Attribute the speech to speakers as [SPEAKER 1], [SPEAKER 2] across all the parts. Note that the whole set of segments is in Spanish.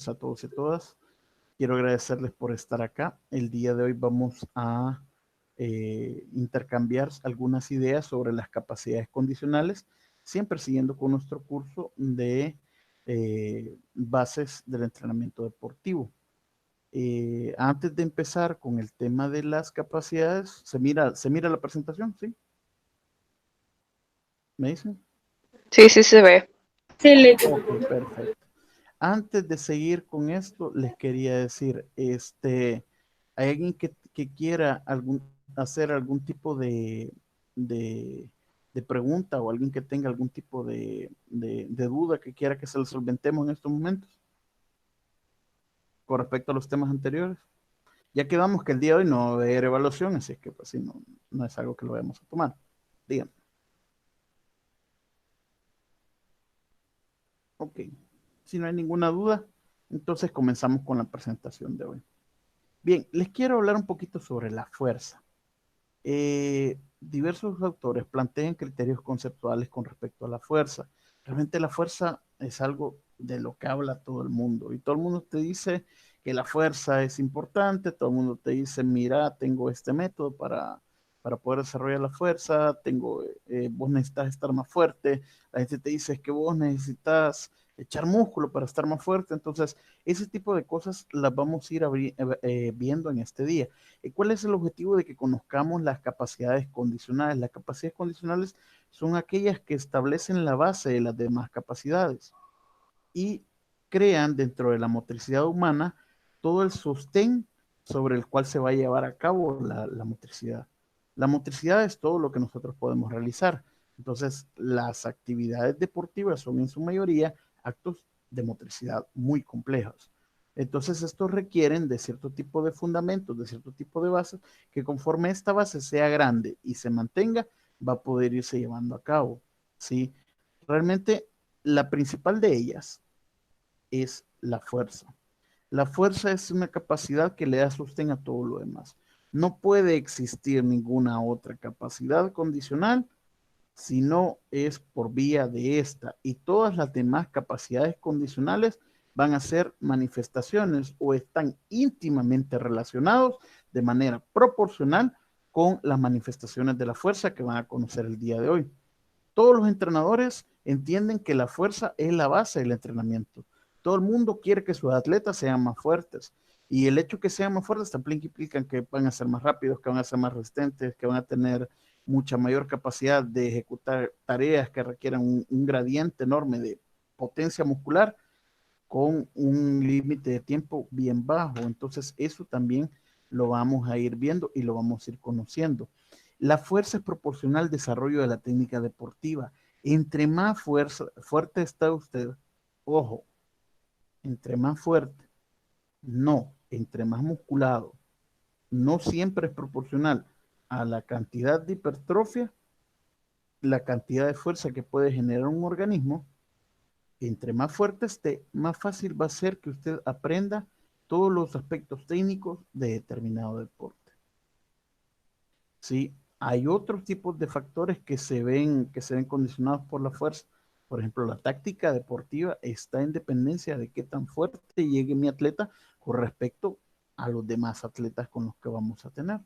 [SPEAKER 1] a todos y a todas. Quiero agradecerles por estar acá. El día de hoy vamos a intercambiar algunas ideas sobre las capacidades condicionales, siempre siguiendo con nuestro curso de bases del entrenamiento deportivo. Antes de empezar con el tema de las capacidades, ¿se mira la presentación? ¿Sí? ¿Me dicen?
[SPEAKER 2] Sí, sí se ve.
[SPEAKER 3] Sí, listo.
[SPEAKER 1] Ok, perfecto. Antes de seguir con esto, les quería decir, ¿hay alguien que quiera hacer algún tipo de, de pregunta o alguien que tenga algún tipo de duda que quiera que se le solventemos en estos momentos con respecto a los temas anteriores? Ya quedamos que el día de hoy no va a haber evaluación, así que pues sí, no es algo que lo vamos a tomar. Díganme. Ok. Si no hay ninguna duda, entonces comenzamos con la presentación de hoy. Bien, les quiero hablar un poquito sobre la fuerza. Diversos autores plantean criterios conceptuales con respecto a la fuerza. Realmente la fuerza es algo de lo que habla todo el mundo y todo el mundo te dice que la fuerza es importante, todo el mundo te dice, mira, tengo este método para poder desarrollar la fuerza, vos necesitas estar más fuerte, la gente te dice que vos necesitas echar músculo para estar más fuerte, entonces ese tipo de cosas las vamos a ir viendo en este día. ¿Cuál es el objetivo de que conozcamos las capacidades condicionales? Las capacidades condicionales son aquellas que establecen la base de las demás capacidades y crean dentro de la motricidad humana todo el sostén sobre el cual se va a llevar a cabo la motricidad. La motricidad es todo lo que nosotros podemos realizar. Entonces, las actividades deportivas son en su mayoría actos de motricidad muy complejos. Entonces, estos requieren de cierto tipo de fundamentos, de cierto tipo de bases, que conforme esta base sea grande y se mantenga, va a poder irse llevando a cabo. ¿Sí? Realmente, la principal de ellas es la fuerza. La fuerza es una capacidad que le da sostén a todo lo demás. No puede existir ninguna otra capacidad condicional si no es por vía de esta. Y todas las demás capacidades condicionales van a ser manifestaciones o están íntimamente relacionados de manera proporcional con las manifestaciones de la fuerza que van a conocer el día de hoy. Todos los entrenadores entienden que la fuerza es la base del entrenamiento. Todo el mundo quiere que sus atletas sean más fuertes. Y el hecho que sean más fuertes también implica que van a ser más rápidos, que van a ser más resistentes, que van a tener mucha mayor capacidad de ejecutar tareas que requieran un gradiente enorme de potencia muscular con un límite de tiempo bien bajo. Entonces, eso también lo vamos a ir viendo y lo vamos a ir conociendo. La fuerza es proporcional al desarrollo de la técnica deportiva. Entre más fuerte está usted, ojo, entre más fuerte, no, entre más musculado, no siempre es proporcional a la cantidad de hipertrofia, la cantidad de fuerza que puede generar un organismo. Entre más fuerte esté, más fácil va a ser que usted aprenda todos los aspectos técnicos de determinado deporte. ¿Sí? Hay otros tipos de factores que se ven condicionados por la fuerza. Por ejemplo, la táctica deportiva está en dependencia de qué tan fuerte llegue mi atleta con respecto a los demás atletas con los que vamos a tener.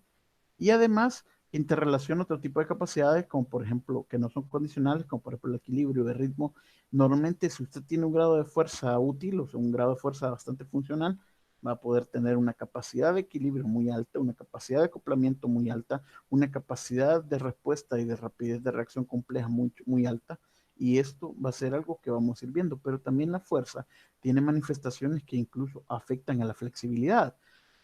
[SPEAKER 1] Y además interrelaciona otro tipo de capacidades, como por ejemplo, que no son condicionales, como por ejemplo el equilibrio de ritmo. Normalmente, si usted tiene un grado de fuerza útil, o sea, un grado de fuerza bastante funcional, va a poder tener una capacidad de equilibrio muy alta, una capacidad de acoplamiento muy alta, una capacidad de respuesta y de rapidez de reacción compleja muy, muy alta. Y esto va a ser algo que vamos a ir viendo, pero también la fuerza tiene manifestaciones que incluso afectan a la flexibilidad.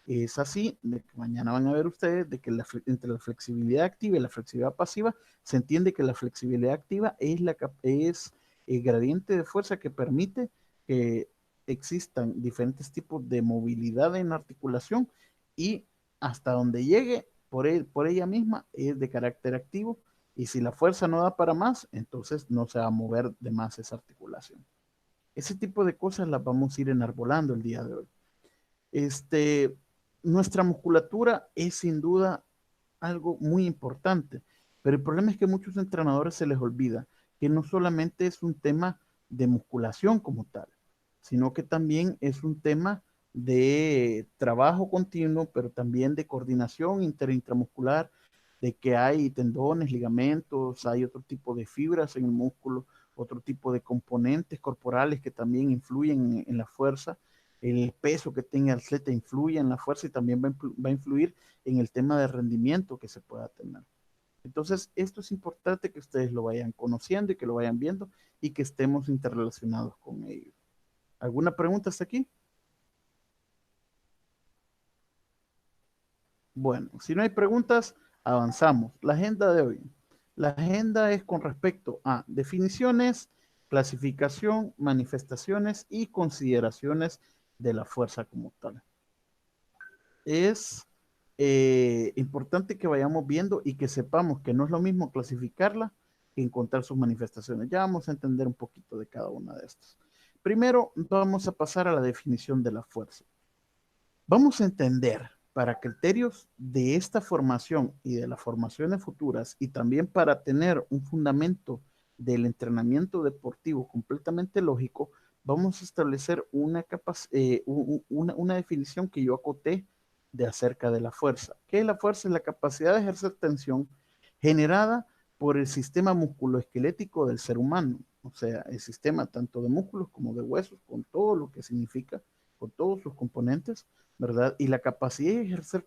[SPEAKER 1] Es así de que mañana van a ver ustedes de que entre la flexibilidad activa y la flexibilidad pasiva se entiende que la flexibilidad activa es el gradiente de fuerza que permite que existan diferentes tipos de movilidad en la articulación y hasta donde llegue por ella misma es de carácter activo, y si la fuerza no da para más, entonces no se va a mover de más esa articulación. Ese tipo de cosas las vamos a ir enarbolando el día de hoy. Este, Nuestra musculatura es sin duda algo muy importante, pero el problema es que a muchos entrenadores se les olvida que no solamente es un tema de musculación como tal, sino que también es un tema de trabajo continuo, pero también de coordinación intramuscular, de que hay tendones, ligamentos, hay otro tipo de fibras en el músculo, otro tipo de componentes corporales que también influyen en la fuerza. El peso que tenga el atleta influye en la fuerza y también va a influir en el tema de rendimiento que se pueda tener. Entonces, esto es importante que ustedes lo vayan conociendo y que lo vayan viendo y que estemos interrelacionados con ello. ¿Alguna pregunta hasta aquí? Bueno, si no hay preguntas, avanzamos. La agenda de hoy. La agenda es con respecto a definiciones, clasificación, manifestaciones y consideraciones de la fuerza como tal. Es importante que vayamos viendo y que sepamos que no es lo mismo clasificarla que encontrar sus manifestaciones. Ya vamos a entender un poquito de cada una de estas. Primero, vamos a pasar a la definición de la fuerza. Vamos a entender para criterios de esta formación y de las formaciones futuras y también para tener un fundamento del entrenamiento deportivo completamente lógico, vamos a establecer una definición que yo acoté de acerca de la fuerza. ¿Qué es la fuerza? Es la capacidad de ejercer tensión generada por el sistema musculoesquelético del ser humano, o sea, el sistema tanto de músculos como de huesos, con todo lo que significa, con todos sus componentes, ¿verdad? Y la capacidad de ejercer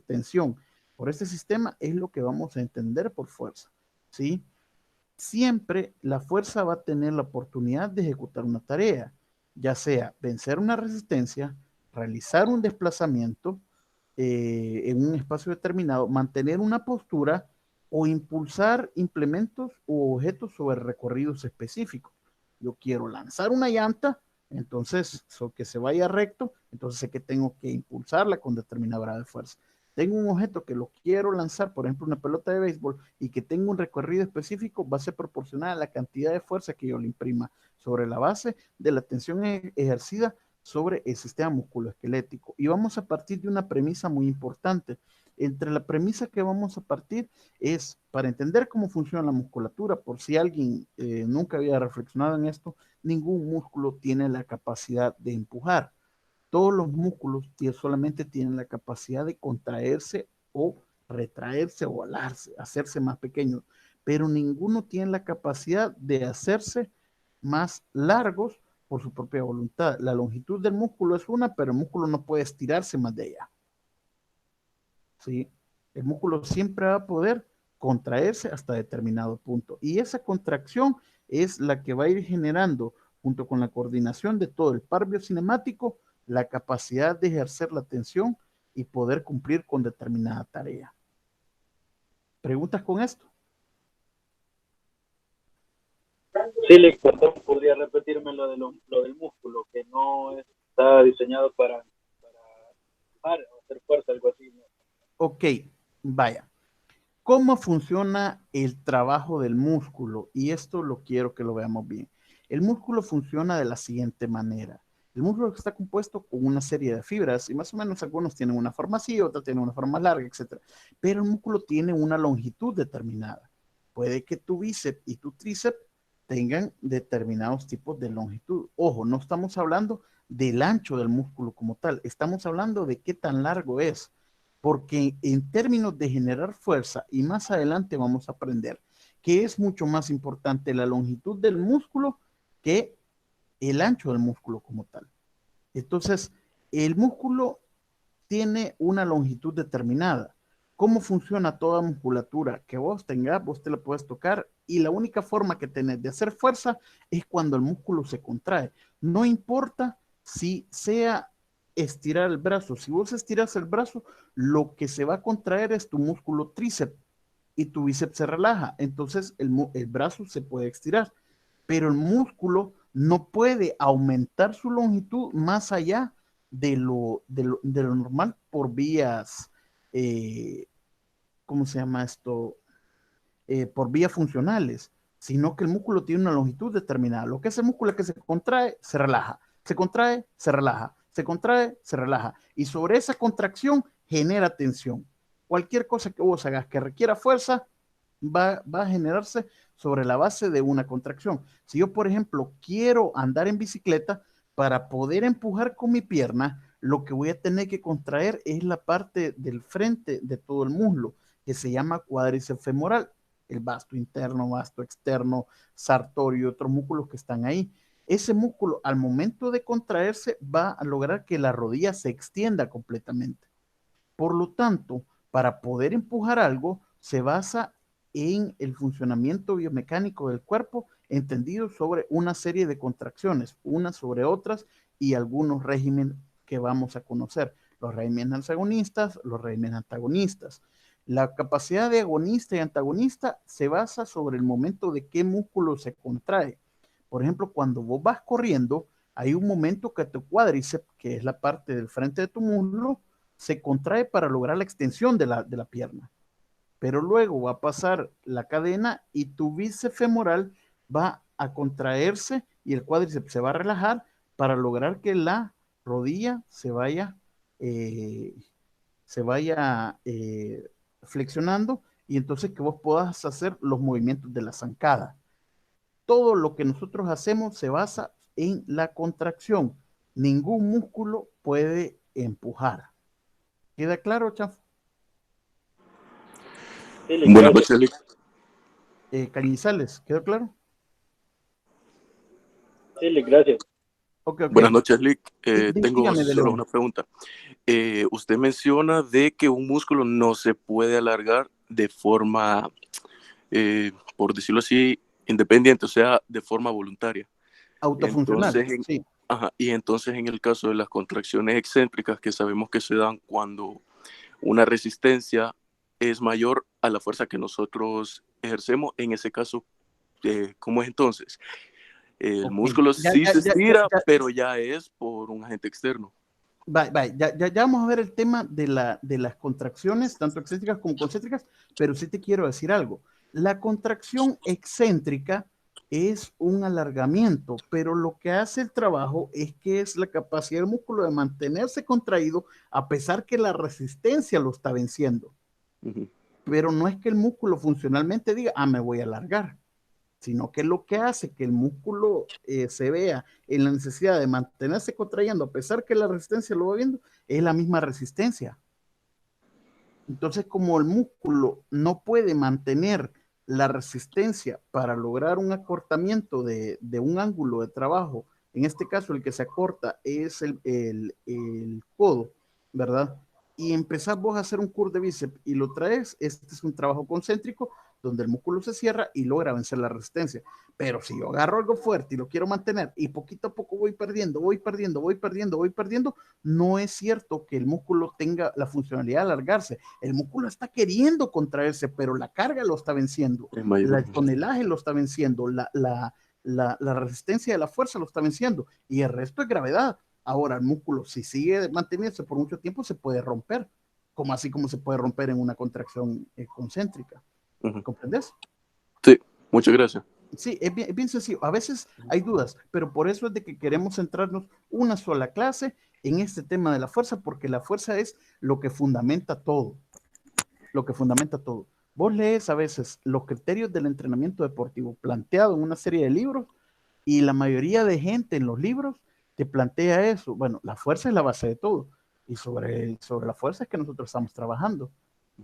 [SPEAKER 1] tensión por este sistema es lo que vamos a entender por fuerza, ¿sí? Siempre la fuerza va a tener la oportunidad de ejecutar una tarea, ya sea vencer una resistencia, realizar un desplazamiento en un espacio determinado, mantener una postura o impulsar implementos o objetos sobre recorridos específicos. Yo quiero lanzar una llanta, entonces que se vaya recto, entonces sé que tengo que impulsarla con determinada grado de fuerza. Tengo un objeto que lo quiero lanzar, por ejemplo, una pelota de béisbol, y que tengo un recorrido específico, va a ser proporcional a la cantidad de fuerza que yo le imprima sobre la base de la tensión ejercida sobre el sistema musculoesquelético. Y vamos a partir de una premisa muy importante. Entre la premisa que vamos a partir es, para entender cómo funciona la musculatura, por si alguien nunca había reflexionado en esto, ningún músculo tiene la capacidad de empujar. Todos los músculos solamente tienen la capacidad de contraerse o retraerse o alarse, hacerse más pequeños, pero ninguno tiene la capacidad de hacerse más largos por su propia voluntad. La longitud del músculo es una, pero el músculo no puede estirarse más de ella. ¿Sí? El músculo siempre va a poder contraerse hasta determinado punto. Y esa contracción es la que va a ir generando, junto con la coordinación de todo el par biocinemático, la capacidad de ejercer la tensión y poder cumplir con determinada tarea. ¿Preguntas con esto?
[SPEAKER 2] Sí, le perdón, podría repetirme lo del músculo, que no está diseñado para hacer fuerza, algo así, ¿no?
[SPEAKER 1] Ok, vaya. ¿Cómo funciona el trabajo del músculo? Y esto lo quiero que lo veamos bien. El músculo funciona de la siguiente manera. El músculo está compuesto con una serie de fibras y más o menos algunos tienen una forma así, otros tienen una forma larga, etc. Pero el músculo tiene una longitud determinada. Puede que tu bíceps y tu tríceps tengan determinados tipos de longitud. Ojo, no estamos hablando del ancho del músculo como tal, estamos hablando de qué tan largo es, porque en términos de generar fuerza, y más adelante vamos a aprender que es mucho más importante la longitud del músculo que el ancho del músculo como tal. Entonces, el músculo tiene una longitud determinada. ¿Cómo funciona toda musculatura que vos tengas? Vos te la puedes tocar y la única forma que tenés de hacer fuerza es cuando el músculo se contrae. No importa si sea estirar el brazo. Si vos estiras el brazo, lo que se va a contraer es tu músculo tríceps y tu bíceps se relaja. Entonces el brazo se puede estirar, pero el músculo no puede aumentar su longitud más allá de lo normal por vías, eh, ¿cómo se llama esto? Por vías funcionales, sino que el músculo tiene una longitud determinada. Lo que es el músculo es que se contrae, se relaja, se contrae, se relaja, se contrae, se relaja. Y sobre esa contracción genera tensión. Cualquier cosa que vos hagas que requiera fuerza, va a generarse sobre la base de una contracción. Si yo, por ejemplo, quiero andar en bicicleta, para poder empujar con mi pierna, lo que voy a tener que contraer es la parte del frente de todo el muslo, que se llama cuádriceps femoral, el vasto interno, vasto externo, sartorio y otros músculos que están ahí. Ese músculo, al momento de contraerse, va a lograr que la rodilla se extienda completamente. Por lo tanto, para poder empujar algo, se basa en el funcionamiento biomecánico del cuerpo, entendido sobre una serie de contracciones, unas sobre otras, y algunos regímenes que vamos a conocer, los regímenes agonistas, los regímenes antagonistas. La capacidad de agonista y antagonista se basa sobre el momento de qué músculo se contrae. Por ejemplo, cuando vos vas corriendo, hay un momento que tu cuádriceps, que es la parte del frente de tu muslo, se contrae para lograr la extensión de la pierna. Pero luego va a pasar la cadena y tu bíceps femoral va a contraerse y el cuádriceps se va a relajar para lograr que la rodilla eh, se vaya flexionando y entonces que vos puedas hacer los movimientos de la zancada. Todo lo que nosotros hacemos se basa en la contracción. Ningún músculo puede empujar. ¿Queda claro, Chafo?
[SPEAKER 2] Sí,
[SPEAKER 3] Buenas
[SPEAKER 2] gracias.
[SPEAKER 3] noches, Lick.
[SPEAKER 1] Cañizales, ¿quedó claro?
[SPEAKER 2] Sí, gracias.
[SPEAKER 1] Ok.
[SPEAKER 3] Buenas noches, Lick. Tengo
[SPEAKER 1] Dígame, De
[SPEAKER 3] solo
[SPEAKER 1] León.
[SPEAKER 3] una pregunta. Usted menciona de que un músculo no se puede alargar de forma, por decirlo así, independiente, o sea, de forma voluntaria.
[SPEAKER 1] Autofuncional,
[SPEAKER 3] Entonces,
[SPEAKER 1] sí.
[SPEAKER 3] y entonces en el caso de las contracciones excéntricas que sabemos que se dan cuando una resistencia es mayor a la fuerza que nosotros ejercemos, en ese caso, ¿cómo es entonces? El
[SPEAKER 1] Ok.
[SPEAKER 3] músculo
[SPEAKER 1] Ya,
[SPEAKER 3] sí
[SPEAKER 1] ya,
[SPEAKER 3] se
[SPEAKER 1] ya,
[SPEAKER 3] estira,
[SPEAKER 1] ya,
[SPEAKER 3] pero ya es por un agente externo.
[SPEAKER 1] ya vamos a ver el tema de las contracciones, tanto excéntricas como concéntricas, pero sí te quiero decir algo. La contracción excéntrica es un alargamiento, pero lo que hace el trabajo es que es la capacidad del músculo de mantenerse contraído a pesar que la resistencia lo está venciendo.
[SPEAKER 3] Uh-huh.
[SPEAKER 1] Pero no es que el músculo funcionalmente diga, me voy a alargar, sino que lo que hace que el músculo se vea en la necesidad de mantenerse contrayendo, a pesar que la resistencia lo va viendo, es la misma resistencia. Entonces, como el músculo no puede mantener la resistencia para lograr un acortamiento de un ángulo de trabajo, en este caso el que se acorta es el codo, ¿verdad? Y empezás vos a hacer un curl de bíceps y lo traes, este es un trabajo concéntrico donde el músculo se cierra y logra vencer la resistencia. Pero si yo agarro algo fuerte y lo quiero mantener y poquito a poco voy perdiendo, no es cierto que el músculo tenga la funcionalidad de alargarse. El músculo está queriendo contraerse, pero la carga lo está venciendo,
[SPEAKER 3] Es mayor.
[SPEAKER 1] el tonelaje lo está venciendo, la resistencia de la fuerza lo está venciendo y el resto es gravedad. Ahora, el músculo, si sigue manteniéndose por mucho tiempo, se puede romper, como así como se puede romper en una contracción concéntrica.
[SPEAKER 3] Uh-huh.
[SPEAKER 1] ¿Comprendes?
[SPEAKER 3] Sí, muchas gracias.
[SPEAKER 1] Sí, es bien sencillo. A veces hay dudas, pero por eso es de que queremos centrarnos una sola clase en este tema de la fuerza, porque la fuerza es lo que fundamenta todo. Lo que fundamenta todo. Vos lees a veces los criterios del entrenamiento deportivo planteado en una serie de libros y la mayoría de gente en los libros te plantea eso. Bueno, la fuerza es la base de todo y sobre la fuerza es que nosotros estamos trabajando.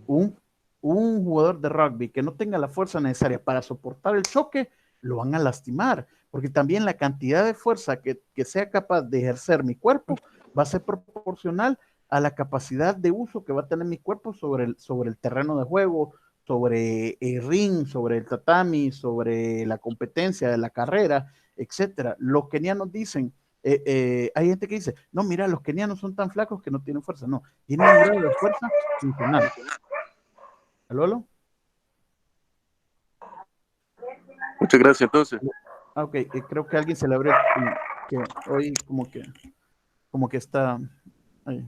[SPEAKER 1] Un, un jugador de rugby que no tenga la fuerza necesaria para soportar el choque, lo van a lastimar, porque también la cantidad de fuerza que sea capaz de ejercer mi cuerpo va a ser proporcional a la capacidad de uso que va a tener mi cuerpo sobre el terreno de juego, sobre el ring, sobre el tatami, sobre la competencia de la carrera, etcétera. Los kenianos dicen, hay gente que dice, no, mira, los kenianos son tan flacos que no tienen fuerza. No, tienen un grado de fuerza funcional. ¿Aló?
[SPEAKER 3] Muchas gracias, entonces.
[SPEAKER 1] Ok, creo que a alguien se le abrió que hoy como que está ahí.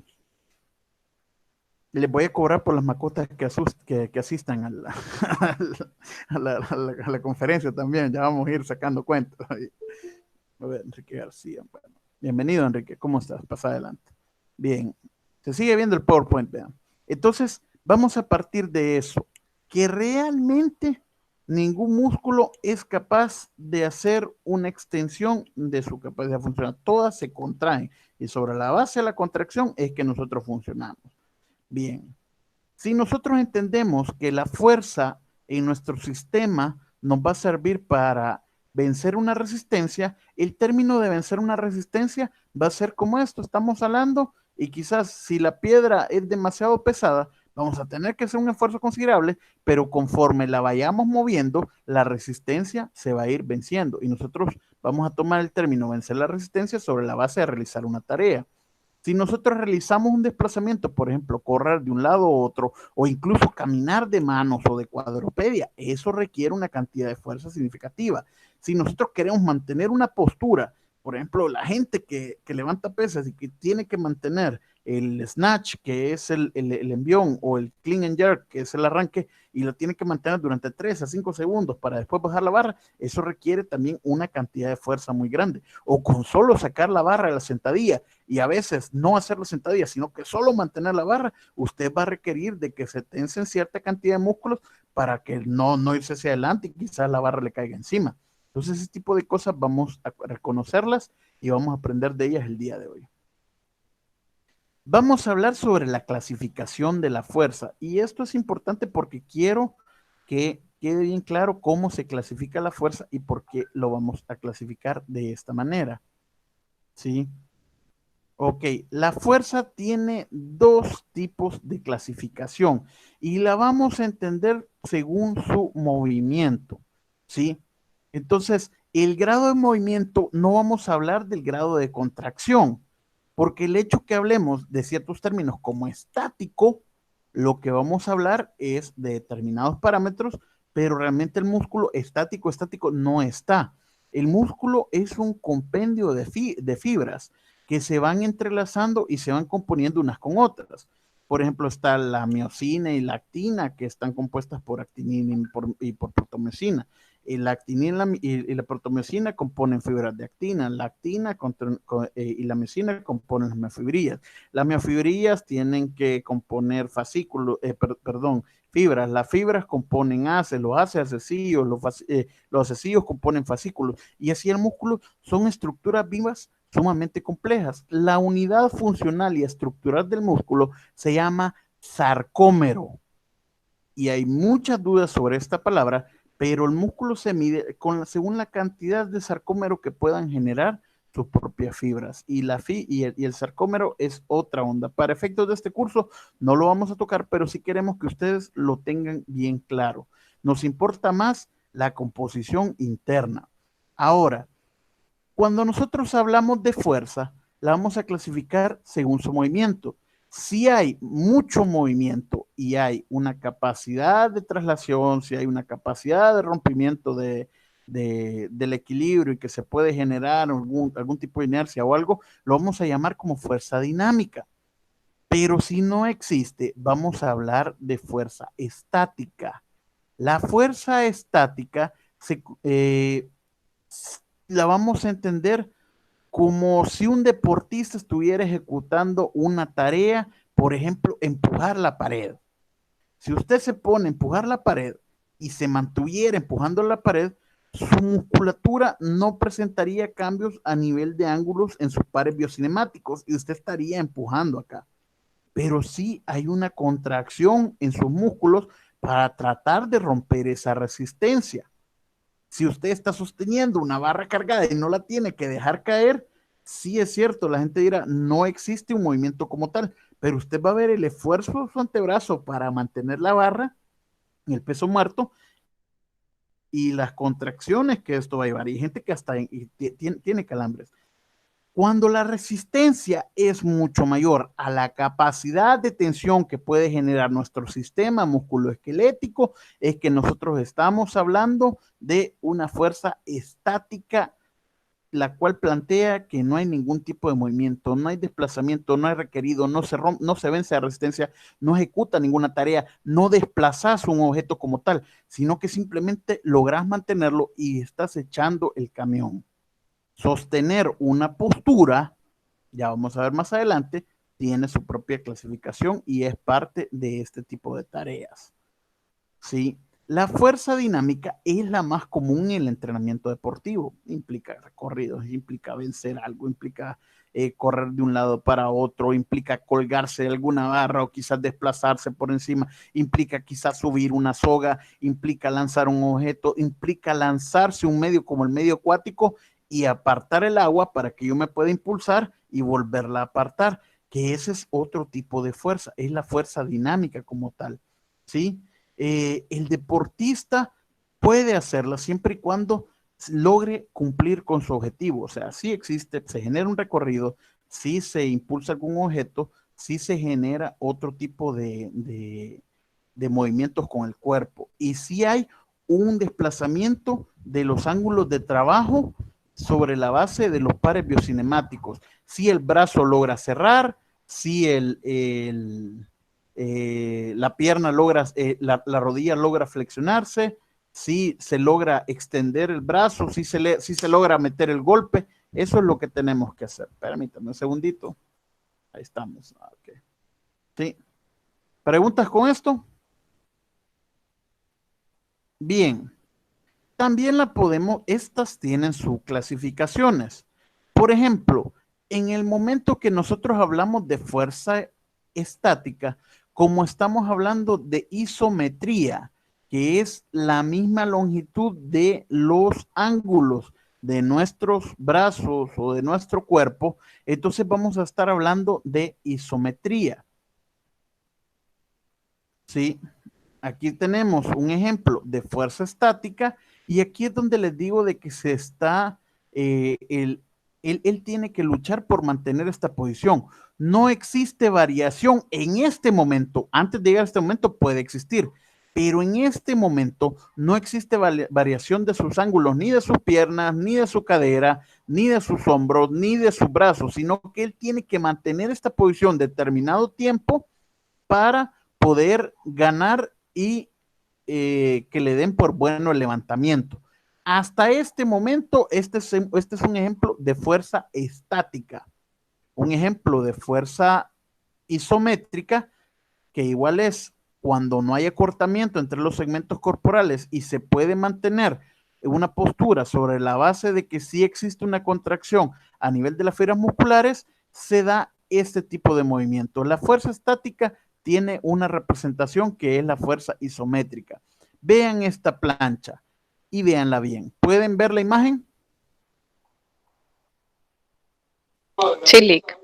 [SPEAKER 1] Les voy a cobrar por las mascotas que asistan a la conferencia también. Ya vamos a ir sacando cuentas. A ver, Enrique García. Bueno, bienvenido, Enrique. ¿Cómo estás? Pasa adelante. Bien. Se sigue viendo el PowerPoint, vean. Entonces, vamos a partir de eso. que realmente ningún músculo es capaz de hacer una extensión de su capacidad funcional. Todas se contraen y sobre la base de la contracción es que nosotros funcionamos. Bien, si nosotros entendemos que la fuerza en nuestro sistema nos va a servir para vencer una resistencia, el término de vencer una resistencia va a ser como esto, estamos hablando, y quizás si la piedra es demasiado pesada, vamos a tener que hacer un esfuerzo considerable, pero conforme la vayamos moviendo, la resistencia se va a ir venciendo, y nosotros vamos a tomar el término vencer la resistencia sobre la base de realizar una tarea. Si nosotros realizamos un desplazamiento, por ejemplo, correr de un lado a otro o incluso caminar de manos o de cuadrupedia, eso requiere una cantidad de fuerza significativa. Si nosotros queremos mantener una postura, por ejemplo, la gente que levanta pesas y que tiene que mantener el snatch, que es el envión, o el clean and jerk, que es el arranque, y lo tiene que mantener durante 3 a 5 segundos para después bajar la barra, eso requiere también una cantidad de fuerza muy grande. O con solo sacar la barra de la sentadilla, y a veces no hacer la sentadilla, sino que solo mantener la barra, usted va a requerir de que se tensen cierta cantidad de músculos para que no irse hacia adelante y quizás la barra le caiga encima. Entonces, ese tipo de cosas vamos a reconocerlas y vamos a aprender de ellas el día de hoy. Vamos a hablar sobre la clasificación de la fuerza, y esto es importante porque quiero que quede bien claro cómo se clasifica la fuerza y por qué lo vamos a clasificar de esta manera. ¿Sí? Ok, la fuerza tiene 2 tipos de clasificación y la vamos a entender según su movimiento, ¿sí? Entonces, el grado de movimiento, no vamos a hablar del grado de contracción, porque el hecho que hablemos de ciertos términos como estático, lo que vamos a hablar es de determinados parámetros, pero realmente el músculo estático no está. El músculo es un compendio de fibras que se van entrelazando y se van componiendo unas con otras. Por ejemplo, está la miosina y la actina, que están compuestas por actinina y por protomesina. La actinina y la protomiosina componen fibras de actina, la actina y la miosina componen las miofibrillas. Las miofibrillas tienen que componer fascículos, fibras. Las fibras componen haces, los haces accesorios, los accesorios componen fascículos, y así el músculo son estructuras vivas sumamente complejas. La unidad funcional y estructural del músculo se llama sarcómero, y hay muchas dudas sobre esta palabra, pero el músculo se mide según la cantidad de sarcómero que puedan generar sus propias fibras, y el sarcómero es otra onda. Para efectos de este curso no lo vamos a tocar, pero sí queremos que ustedes lo tengan bien claro. Nos importa más la composición interna. Ahora, cuando nosotros hablamos de fuerza, la vamos a clasificar según su movimiento. Si hay mucho movimiento y hay una capacidad de traslación, si hay una capacidad de rompimiento del equilibrio y que se puede generar algún tipo de inercia o algo, lo vamos a llamar como fuerza dinámica. Pero si no existe, vamos a hablar de fuerza estática. La fuerza estática la vamos a entender como si un deportista estuviera ejecutando una tarea, por ejemplo, empujar la pared. Si usted se pone a empujar la pared y se mantuviera empujando la pared, su musculatura no presentaría cambios a nivel de ángulos en sus pares biocinemáticos y usted estaría empujando acá. Pero sí hay una contracción en sus músculos para tratar de romper esa resistencia. Si usted está sosteniendo una barra cargada y no la tiene que dejar caer, sí es cierto, la gente dirá, no existe un movimiento como tal, pero usted va a ver el esfuerzo de su antebrazo para mantener la barra en el peso muerto y las contracciones que esto va a llevar. Y hay gente que hasta tiene calambres. Cuando la resistencia es mucho mayor a la capacidad de tensión que puede generar nuestro sistema musculoesquelético, es que nosotros estamos hablando de una fuerza estática, la cual plantea que no hay ningún tipo de movimiento, no hay desplazamiento, no hay requerido, no se vence la resistencia, no ejecuta ninguna tarea, no desplazas un objeto como tal, sino que simplemente logras mantenerlo y estás echando el camión. Sostener una postura, ya vamos a ver más adelante, tiene su propia clasificación y es parte de este tipo de tareas. ¿sí? La fuerza dinámica es la más común en el entrenamiento deportivo. Implica recorridos, implica vencer algo, implica correr de un lado para otro, implica colgarse de alguna barra o quizás desplazarse por encima, implica quizás subir una soga, implica lanzar un objeto, implica lanzarse un medio como el medio acuático y apartar el agua para que yo me pueda impulsar y volverla a apartar, que ese es otro tipo de fuerza, es la fuerza dinámica como tal, ¿sí? El deportista puede hacerla siempre y cuando logre cumplir con su objetivo. O sea, si existe, se genera un recorrido, si se impulsa algún objeto, si se genera otro tipo de movimientos con el cuerpo. Y si hay un desplazamiento de los ángulos de trabajo sobre la base de los pares biocinemáticos. Si el brazo logra cerrar, si la pierna logra, la rodilla logra flexionarse, si se logra extender el brazo, si se logra meter el golpe, eso es lo que tenemos que hacer. Permítame un segundito. Ahí estamos. Okay. ¿Sí? ¿Preguntas con esto? Bien. También estas tienen sus clasificaciones. Por ejemplo, en el momento que nosotros hablamos de fuerza estática, como estamos hablando de isometría, que es la misma longitud de los ángulos de nuestros brazos o de nuestro cuerpo, entonces vamos a estar hablando de isometría. ¿Sí? Aquí tenemos un ejemplo de fuerza estática y aquí es donde les digo de que se está, él tiene que luchar por mantener esta posición. No existe variación en este momento. Antes de llegar a este momento puede existir, pero en este momento no existe variación de sus ángulos, ni de sus piernas, ni de su cadera, ni de sus hombros, ni de sus brazos, sino que él tiene que mantener esta posición determinado tiempo para poder ganar y que le den por bueno el levantamiento. Hasta este momento, este es un ejemplo de fuerza estática. Un ejemplo de fuerza isométrica, que igual es cuando no hay acortamiento entre los segmentos corporales y se puede mantener una postura sobre la base de que sí existe una contracción a nivel de las fibras musculares, se da este tipo de movimiento. La fuerza estática tiene una representación que es la fuerza isométrica. Vean esta plancha y véanla bien. ¿Pueden ver la imagen?
[SPEAKER 4] Sí, Lick.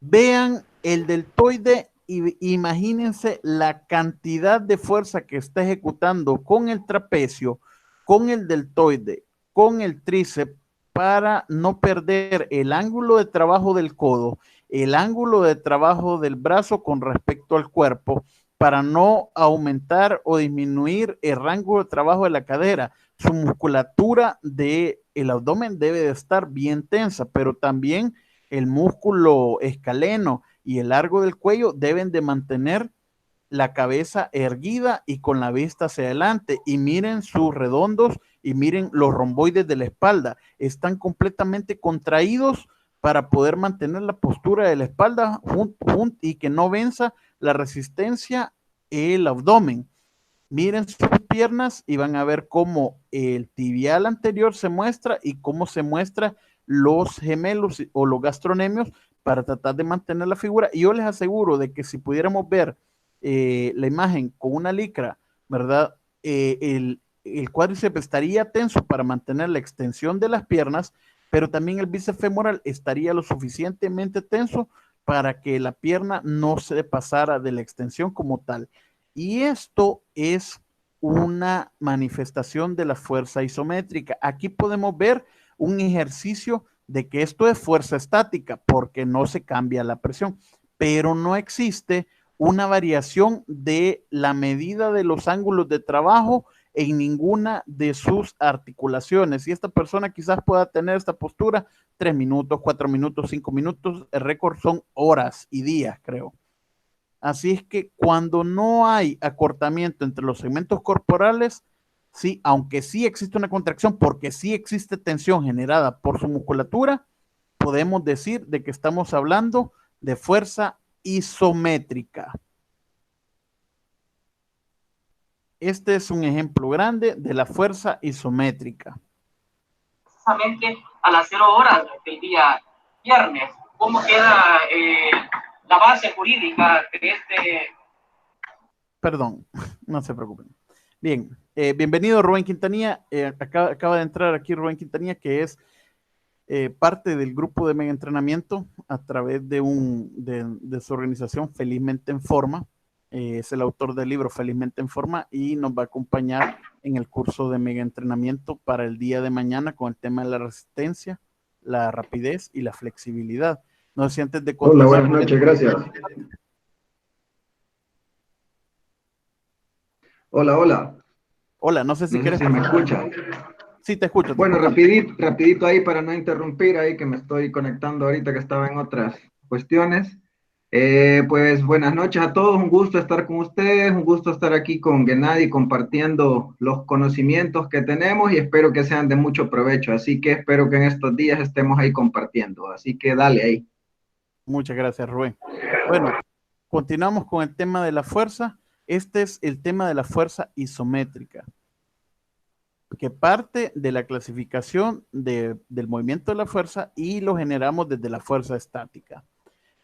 [SPEAKER 1] Vean el deltoide y imagínense la cantidad de fuerza que está ejecutando con el trapecio, con el deltoide, con el tríceps para no perder el ángulo de trabajo del codo, el ángulo de trabajo del brazo con respecto al cuerpo, para no aumentar o disminuir el rango de trabajo de la cadera. Su musculatura del abdomen debe de estar bien tensa, pero también el músculo escaleno y el largo del cuello deben de mantener la cabeza erguida y con la vista hacia adelante. Y miren sus redondos y miren los romboides de la espalda. Están completamente contraídos para poder mantener la postura de la espalda y que no venza la resistencia el abdomen. Miren sus piernas y van a ver cómo el tibial anterior se muestra y cómo se muestra los gemelos o los gastronemios para tratar de mantener la figura. Y yo les aseguro de que si pudiéramos ver la imagen con una licra, ¿verdad? El cuádriceps estaría tenso para mantener la extensión de las piernas, pero también el bíceps femoral estaría lo suficientemente tenso para que la pierna no se pasara de la extensión como tal. Y esto es una manifestación de la fuerza isométrica. Aquí podemos ver un ejercicio de que esto es fuerza estática porque no se cambia la presión, pero no existe una variación de la medida de los ángulos de trabajo en ninguna de sus articulaciones. Y esta persona quizás pueda tener esta postura 3 minutos, 4 minutos, 5 minutos. El récord son horas y días, creo. Así es que cuando no hay acortamiento entre los segmentos corporales, sí, aunque sí existe una contracción, porque sí existe tensión generada por su musculatura, podemos decir de que estamos hablando de fuerza isométrica. Este es un ejemplo grande de la fuerza isométrica.
[SPEAKER 5] Precisamente a las 0 horas del día viernes, ¿cómo queda la base jurídica de este?
[SPEAKER 1] Perdón, no se preocupen. Bien, bienvenido Rubén Quintanilla. Acaba de entrar aquí Rubén Quintanilla, que es parte del grupo de Mega Entrenamiento a través de su organización Felizmente en Forma. Es el autor del libro Felizmente en Forma y nos va a acompañar en el curso de Mega Entrenamiento para el día de mañana con el tema de la resistencia, la rapidez y la flexibilidad. No sé si antes de
[SPEAKER 6] Hola, buenas noches, gracias. Hola, hola.
[SPEAKER 1] Hola, no sé si quieres...
[SPEAKER 6] si me escuchan.
[SPEAKER 1] Sí, te escucho.
[SPEAKER 6] Bueno, rapidito ahí para no interrumpir ahí que me estoy conectando ahorita que estaba en otras cuestiones. Pues buenas noches a todos, un gusto estar con ustedes, un gusto estar aquí con Gennady compartiendo los conocimientos que tenemos y espero que sean de mucho provecho, así que espero que en estos días estemos ahí compartiendo, así que dale ahí.
[SPEAKER 1] Muchas gracias, Rubén. Bueno, continuamos con el tema de la fuerza. Este es el tema de la fuerza isométrica, que parte de la clasificación del movimiento de la fuerza y lo generamos desde la fuerza estática.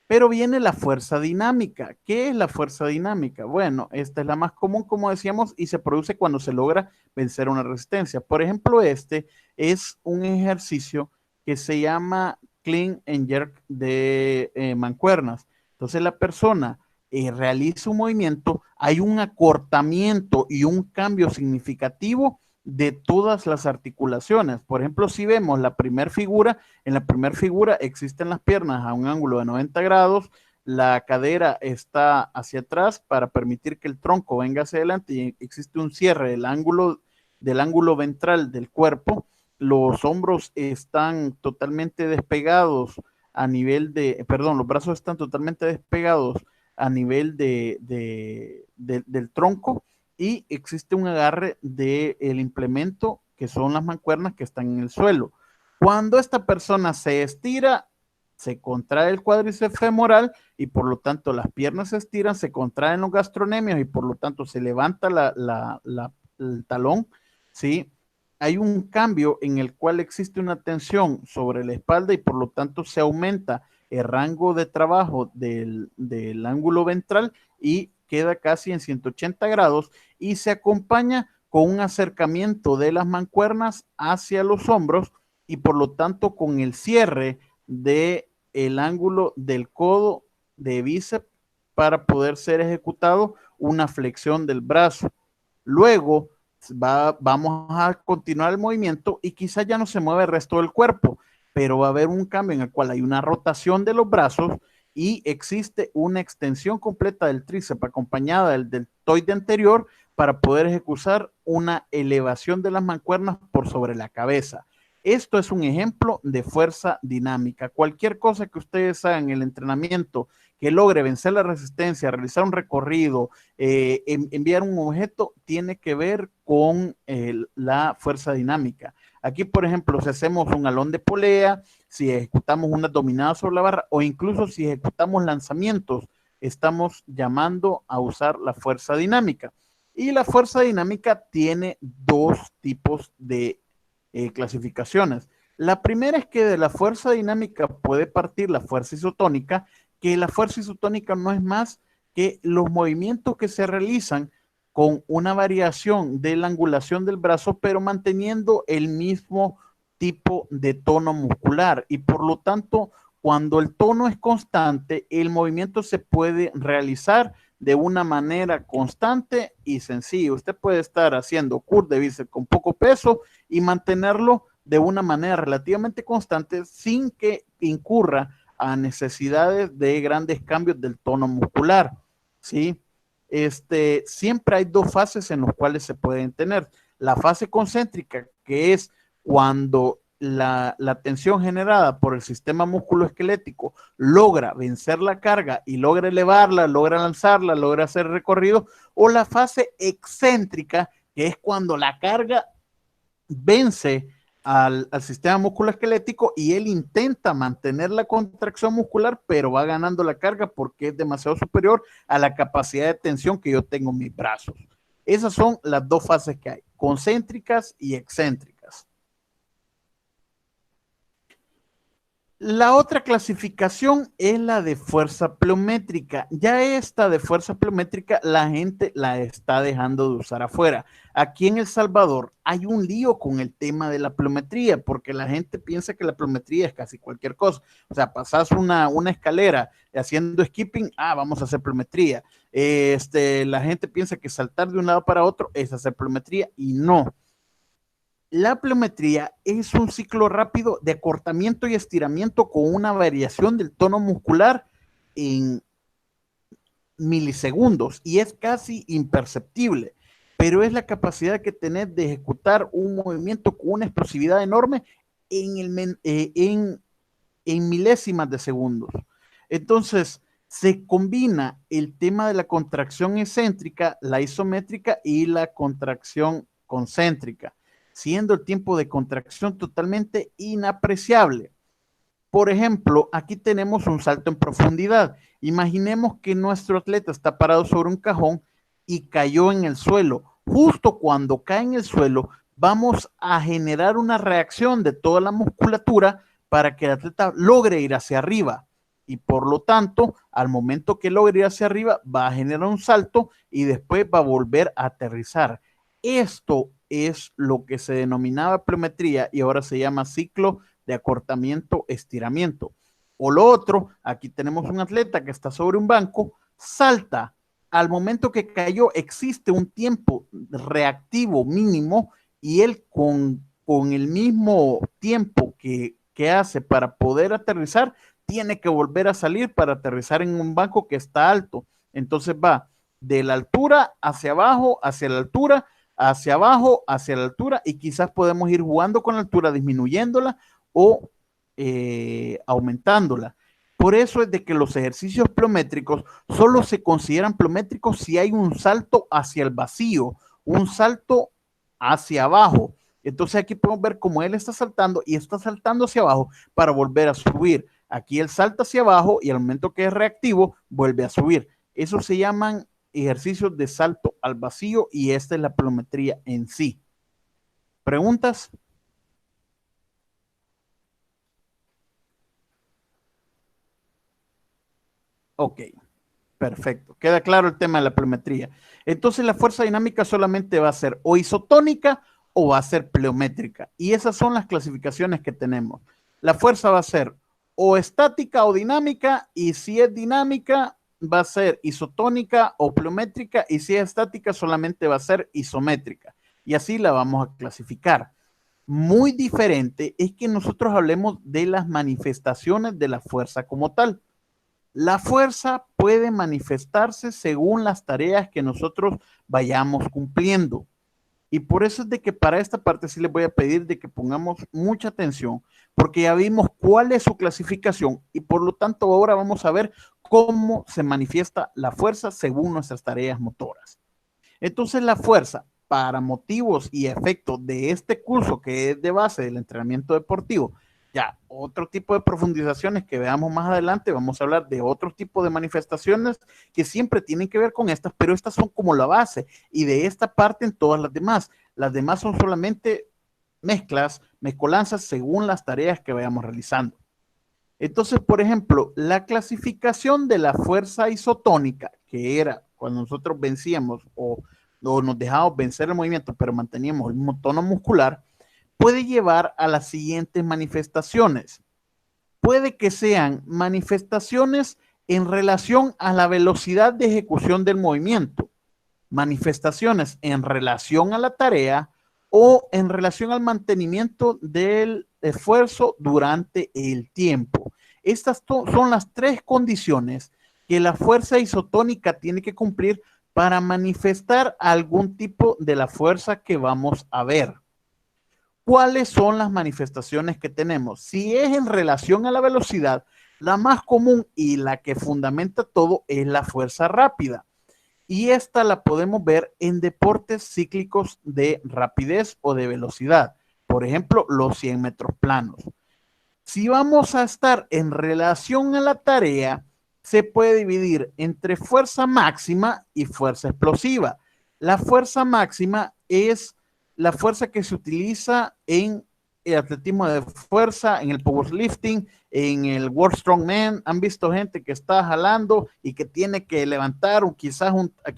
[SPEAKER 1] Pero viene la fuerza dinámica. ¿Qué es la fuerza dinámica? Bueno, esta es la más común, como decíamos, y se produce cuando se logra vencer una resistencia. Por ejemplo, este es un ejercicio que se llama clean and jerk de mancuernas. Entonces la persona realiza un movimiento, hay un acortamiento y un cambio significativo de todas las articulaciones. Por ejemplo, si vemos la primera figura, en la primera figura existen las piernas a un ángulo de 90 grados, la cadera está hacia atrás para permitir que el tronco venga hacia adelante y existe un cierre del ángulo ventral del cuerpo. Los hombros están totalmente despegados a nivel de, perdón, los brazos están totalmente despegados a nivel del tronco y existe un agarre del implemento que son las mancuernas que están en el suelo. Cuando esta persona se estira, se contrae el cuádriceps femoral y por lo tanto las piernas se estiran, se contraen los gastronemios y por lo tanto se levanta el talón, ¿sí? Hay un cambio en el cual existe una tensión sobre la espalda y por lo tanto se aumenta el rango de trabajo del ángulo ventral y queda casi en 180 grados y se acompaña con un acercamiento de las mancuernas hacia los hombros y por lo tanto con el cierre del ángulo del codo de bíceps para poder ser ejecutado una flexión del brazo. Luego vamos a continuar el movimiento y quizás ya no se mueve el resto del cuerpo, pero va a haber un cambio en el cual hay una rotación de los brazos y existe una extensión completa del tríceps acompañada del deltoide anterior para poder ejecutar una elevación de las mancuernas por sobre la cabeza. Esto es un ejemplo de fuerza dinámica. Cualquier cosa que ustedes hagan en el entrenamiento que logre vencer la resistencia, realizar un recorrido, enviar un objeto, tiene que ver con la fuerza dinámica. Aquí, por ejemplo, si hacemos un alón de polea, si ejecutamos una dominada sobre la barra o incluso si ejecutamos lanzamientos, estamos llamando a usar la fuerza dinámica. Y la fuerza dinámica tiene dos tipos de clasificaciones. La primera es que de la fuerza dinámica puede partir la fuerza isotónica, que la fuerza isotónica no es más que los movimientos que se realizan con una variación de la angulación del brazo, pero manteniendo el mismo tipo de tono muscular. Y por lo tanto, cuando el tono es constante, el movimiento se puede realizar de una manera constante y sencilla. Usted puede estar haciendo curl de bíceps con poco peso y mantenerlo de una manera relativamente constante sin que incurra a necesidades de grandes cambios del tono muscular, ¿sí? Siempre hay dos fases en las cuales se pueden tener. La fase concéntrica, que es cuando la tensión generada por el sistema musculoesquelético logra vencer la carga y logra elevarla, logra lanzarla, logra hacer recorrido, o la fase excéntrica, que es cuando la carga vence al sistema musculoesquelético y él intenta mantener la contracción muscular, pero va ganando la carga porque es demasiado superior a la capacidad de tensión que yo tengo en mis brazos. Esas son las dos fases que hay, concéntricas y excéntricas. La otra clasificación es la de fuerza pliométrica. Ya esta de fuerza pliométrica la gente la está dejando de usar afuera. Aquí en El Salvador hay un lío con el tema de la pliometría, porque la gente piensa que la pliometría es casi cualquier cosa. O sea, pasas una escalera haciendo skipping, vamos a hacer pliometría. La gente piensa que saltar de un lado para otro es hacer pliometría y no. La pliometría es un ciclo rápido de acortamiento y estiramiento con una variación del tono muscular en milisegundos y es casi imperceptible, pero es la capacidad que tenés de ejecutar un movimiento con una explosividad enorme en milésimas de segundos. Entonces, se combina el tema de la contracción excéntrica, la isométrica y la contracción concéntrica, siendo el tiempo de contracción totalmente inapreciable. Por ejemplo, aquí tenemos un salto en profundidad. Imaginemos que nuestro atleta está parado sobre un cajón y cayó en el suelo. Justo cuando cae en el suelo, vamos a generar una reacción de toda la musculatura para que el atleta logre ir hacia arriba. Y por lo tanto, al momento que logre ir hacia arriba, va a generar un salto y después va a volver a aterrizar. Esto es lo que se denominaba pliometría y ahora se llama ciclo de acortamiento-estiramiento. O lo otro, aquí tenemos un atleta que está sobre un banco, salta. Al momento que cayó existe un tiempo reactivo mínimo y él con el mismo tiempo que hace para poder aterrizar, tiene que volver a salir para aterrizar en un banco que está alto. Entonces va de la altura hacia abajo, hacia la altura, hacia abajo, hacia la altura y quizás podemos ir jugando con la altura, disminuyéndola o aumentándola. Por eso es de que los ejercicios pliométricos solo se consideran pliométricos si hay un salto hacia el vacío, un salto hacia abajo. Entonces aquí podemos ver cómo él está saltando y está saltando hacia abajo para volver a subir. Aquí él salta hacia abajo y al momento que es reactivo vuelve a subir. Eso se llaman ejercicios de salto al vacío y esta es la pliometría en sí. ¿Preguntas? Ok, perfecto. Queda claro el tema de la pliometría. Entonces la fuerza dinámica solamente va a ser o isotónica o va a ser pliométrica. Y esas son las clasificaciones que tenemos. La fuerza va a ser o estática o dinámica y si es dinámica va a ser isotónica o pliométrica y si es estática solamente va a ser isométrica. Y así la vamos a clasificar. Muy diferente es que nosotros hablemos de las manifestaciones de la fuerza como tal. La fuerza puede manifestarse según las tareas que nosotros vayamos cumpliendo. Y por eso es de que para esta parte sí les voy a pedir de que pongamos mucha atención, porque ya vimos cuál es su clasificación y por lo tanto ahora vamos a ver cómo se manifiesta la fuerza según nuestras tareas motoras. Entonces la fuerza, para motivos y efectos de este curso que es de base del entrenamiento deportivo, ya otro tipo de profundizaciones que veamos más adelante, vamos a hablar de otro tipo de manifestaciones que siempre tienen que ver con estas, pero estas son como la base y de esta parte en todas las demás. Las demás son solamente mezcolanzas según las tareas que vayamos realizando. Entonces, por ejemplo, la clasificación de la fuerza isotónica, que era cuando nosotros vencíamos o nos dejábamos vencer el movimiento, pero manteníamos el mismo tono muscular, puede llevar a las siguientes manifestaciones. Puede que sean manifestaciones en relación a la velocidad de ejecución del movimiento, manifestaciones en relación a la tarea o en relación al mantenimiento del esfuerzo durante el tiempo. Estas son las tres condiciones que la fuerza isotónica tiene que cumplir para manifestar algún tipo de la fuerza que vamos a ver. ¿Cuáles son las manifestaciones que tenemos? Si es en relación a la velocidad, la más común y la que fundamenta todo es la fuerza rápida. Y esta la podemos ver en deportes cíclicos de rapidez o de velocidad. Por ejemplo, los 100 metros planos. Si vamos a estar en relación a la tarea, se puede dividir entre fuerza máxima y fuerza explosiva. La fuerza máxima es la fuerza que se utiliza en el atletismo de fuerza, en el powerlifting, en el World Strongman. Han visto gente que está jalando y que tiene que levantar, o quizás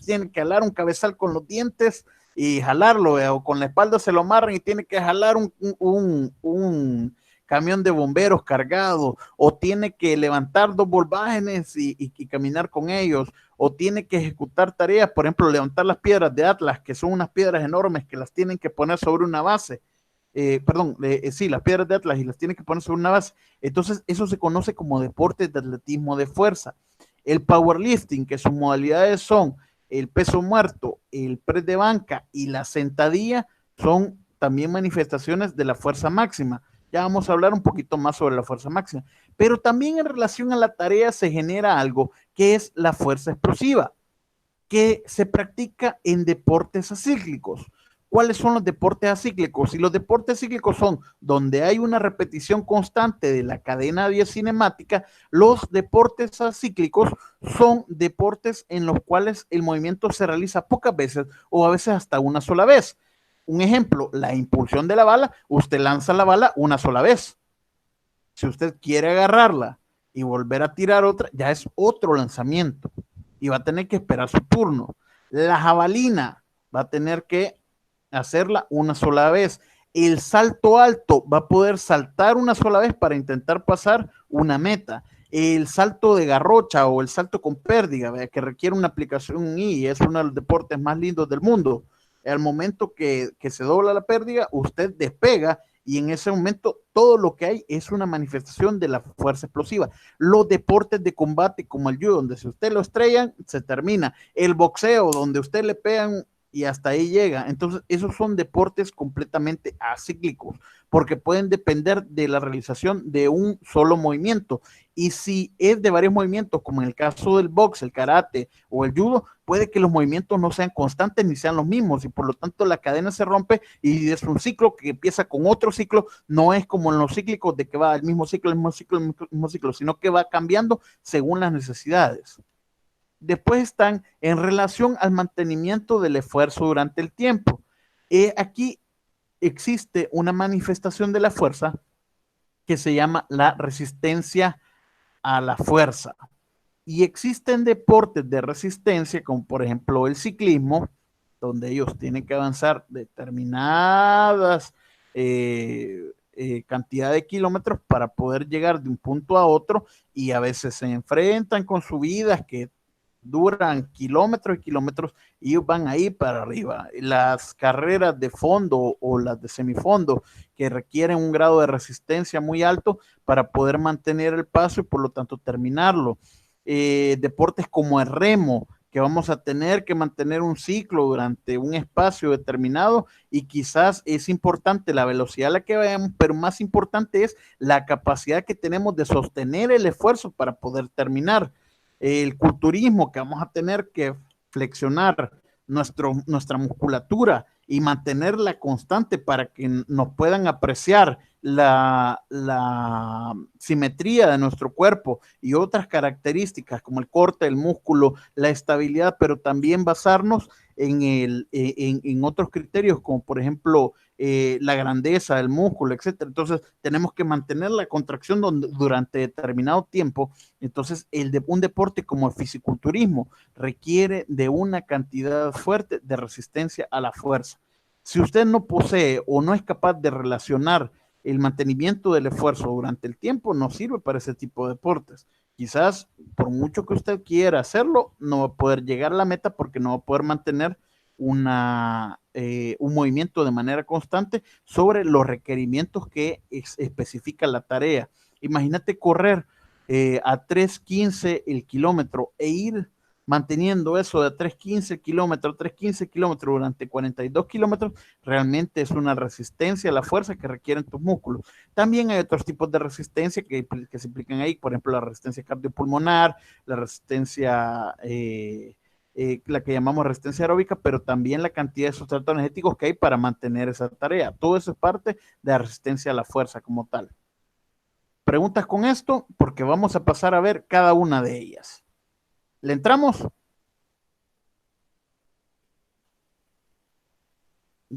[SPEAKER 1] tiene que jalar un cabezal con los dientes y jalarlo, o con la espalda se lo amarran y tiene que jalar un camión de bomberos cargado, o tiene que levantar 2 volvágenes y caminar con ellos, o tiene que ejecutar tareas, por ejemplo, levantar las piedras de Atlas, que son unas piedras enormes que las tienen que poner sobre una base. Sí, las piedras de Atlas, y las tienen que poner sobre una base. Entonces, eso se conoce como deporte de atletismo de fuerza. El powerlifting, que sus modalidades son el peso muerto, el press de banca y la sentadilla, son también manifestaciones de la fuerza máxima. Ya vamos a hablar un poquito más sobre la fuerza máxima. Pero también en relación a la tarea se genera algo que es la fuerza explosiva, que se practica en deportes acíclicos. ¿Cuáles son los deportes acíclicos? Y los deportes cíclicos son donde hay una repetición constante de la cadena biocinemática. Los deportes acíclicos son deportes en los cuales el movimiento se realiza pocas veces o a veces hasta una sola vez. Un ejemplo, la impulsión de la bala, usted lanza la bala una sola vez. Si usted quiere agarrarla y volver a tirar otra, ya es otro lanzamiento y va a tener que esperar su turno. La jabalina va a tener que hacerla una sola vez. El salto alto va a poder saltar una sola vez para intentar pasar una meta. El salto de garrocha o el salto con pérdida, que requiere una aplicación y es uno de los deportes más lindos del mundo. Al momento que se dobla la pérdida, usted despega y en ese momento todo lo que hay es una manifestación de la fuerza explosiva. Los deportes de combate como el judo, donde si usted lo estrellan, se termina. El boxeo, donde usted le pegan y hasta ahí llega. Entonces, esos son deportes completamente acíclicos, porque pueden depender de la realización de un solo movimiento. Y si es de varios movimientos, como en el caso del box, el karate o el judo, puede que los movimientos no sean constantes ni sean los mismos, y por lo tanto la cadena se rompe y es un ciclo que empieza con otro ciclo. No es como en los cíclicos de que va el mismo ciclo, el mismo ciclo, el mismo ciclo, sino que va cambiando según las necesidades. Después están en relación al mantenimiento del esfuerzo durante el tiempo. Aquí existe una manifestación de la fuerza que se llama la resistencia a la fuerza. Y existen deportes de resistencia, como por ejemplo el ciclismo, donde ellos tienen que avanzar determinadas cantidad de kilómetros para poder llegar de un punto a otro, y a veces se enfrentan con subidas que duran kilómetros y kilómetros y van ahí para arriba. Las carreras de fondo o las de semifondo que requieren un grado de resistencia muy alto para poder mantener el paso y por lo tanto terminarlo. Deportes como el remo, que vamos a tener que mantener un ciclo durante un espacio determinado y quizás es importante la velocidad a la que vayamos, pero más importante es la capacidad que tenemos de sostener el esfuerzo para poder terminar. El culturismo, que vamos a tener que flexionar nuestra musculatura y mantenerla constante para que nos puedan apreciar la simetría de nuestro cuerpo y otras características como el corte del músculo, la estabilidad, pero también basarnos en otros criterios como por ejemplo la grandeza del músculo, etcétera. Entonces tenemos que mantener la contracción durante determinado tiempo. Entonces un deporte como el fisiculturismo requiere de una cantidad fuerte de resistencia a la fuerza. Si usted no posee o no es capaz de relacionar el mantenimiento del esfuerzo durante el tiempo, no sirve para ese tipo de deportes. Quizás por mucho que usted quiera hacerlo, no va a poder llegar a la meta porque no va a poder mantener un movimiento de manera constante sobre los requerimientos que especifica la tarea. Imagínate correr a 3.15 el kilómetro e ir manteniendo eso de 3.15 kilómetros, 3.15 kilómetros durante 42 kilómetros, realmente es una resistencia a la fuerza que requieren tus músculos. También hay otros tipos de resistencia que se implican ahí, por ejemplo, la resistencia cardiopulmonar, la resistencia, la que llamamos resistencia aeróbica, pero también la cantidad de sustratos energéticos que hay para mantener esa tarea. Todo eso es parte de la resistencia a la fuerza como tal. Preguntas con esto, porque vamos a pasar a ver cada una de ellas. ¿Le entramos?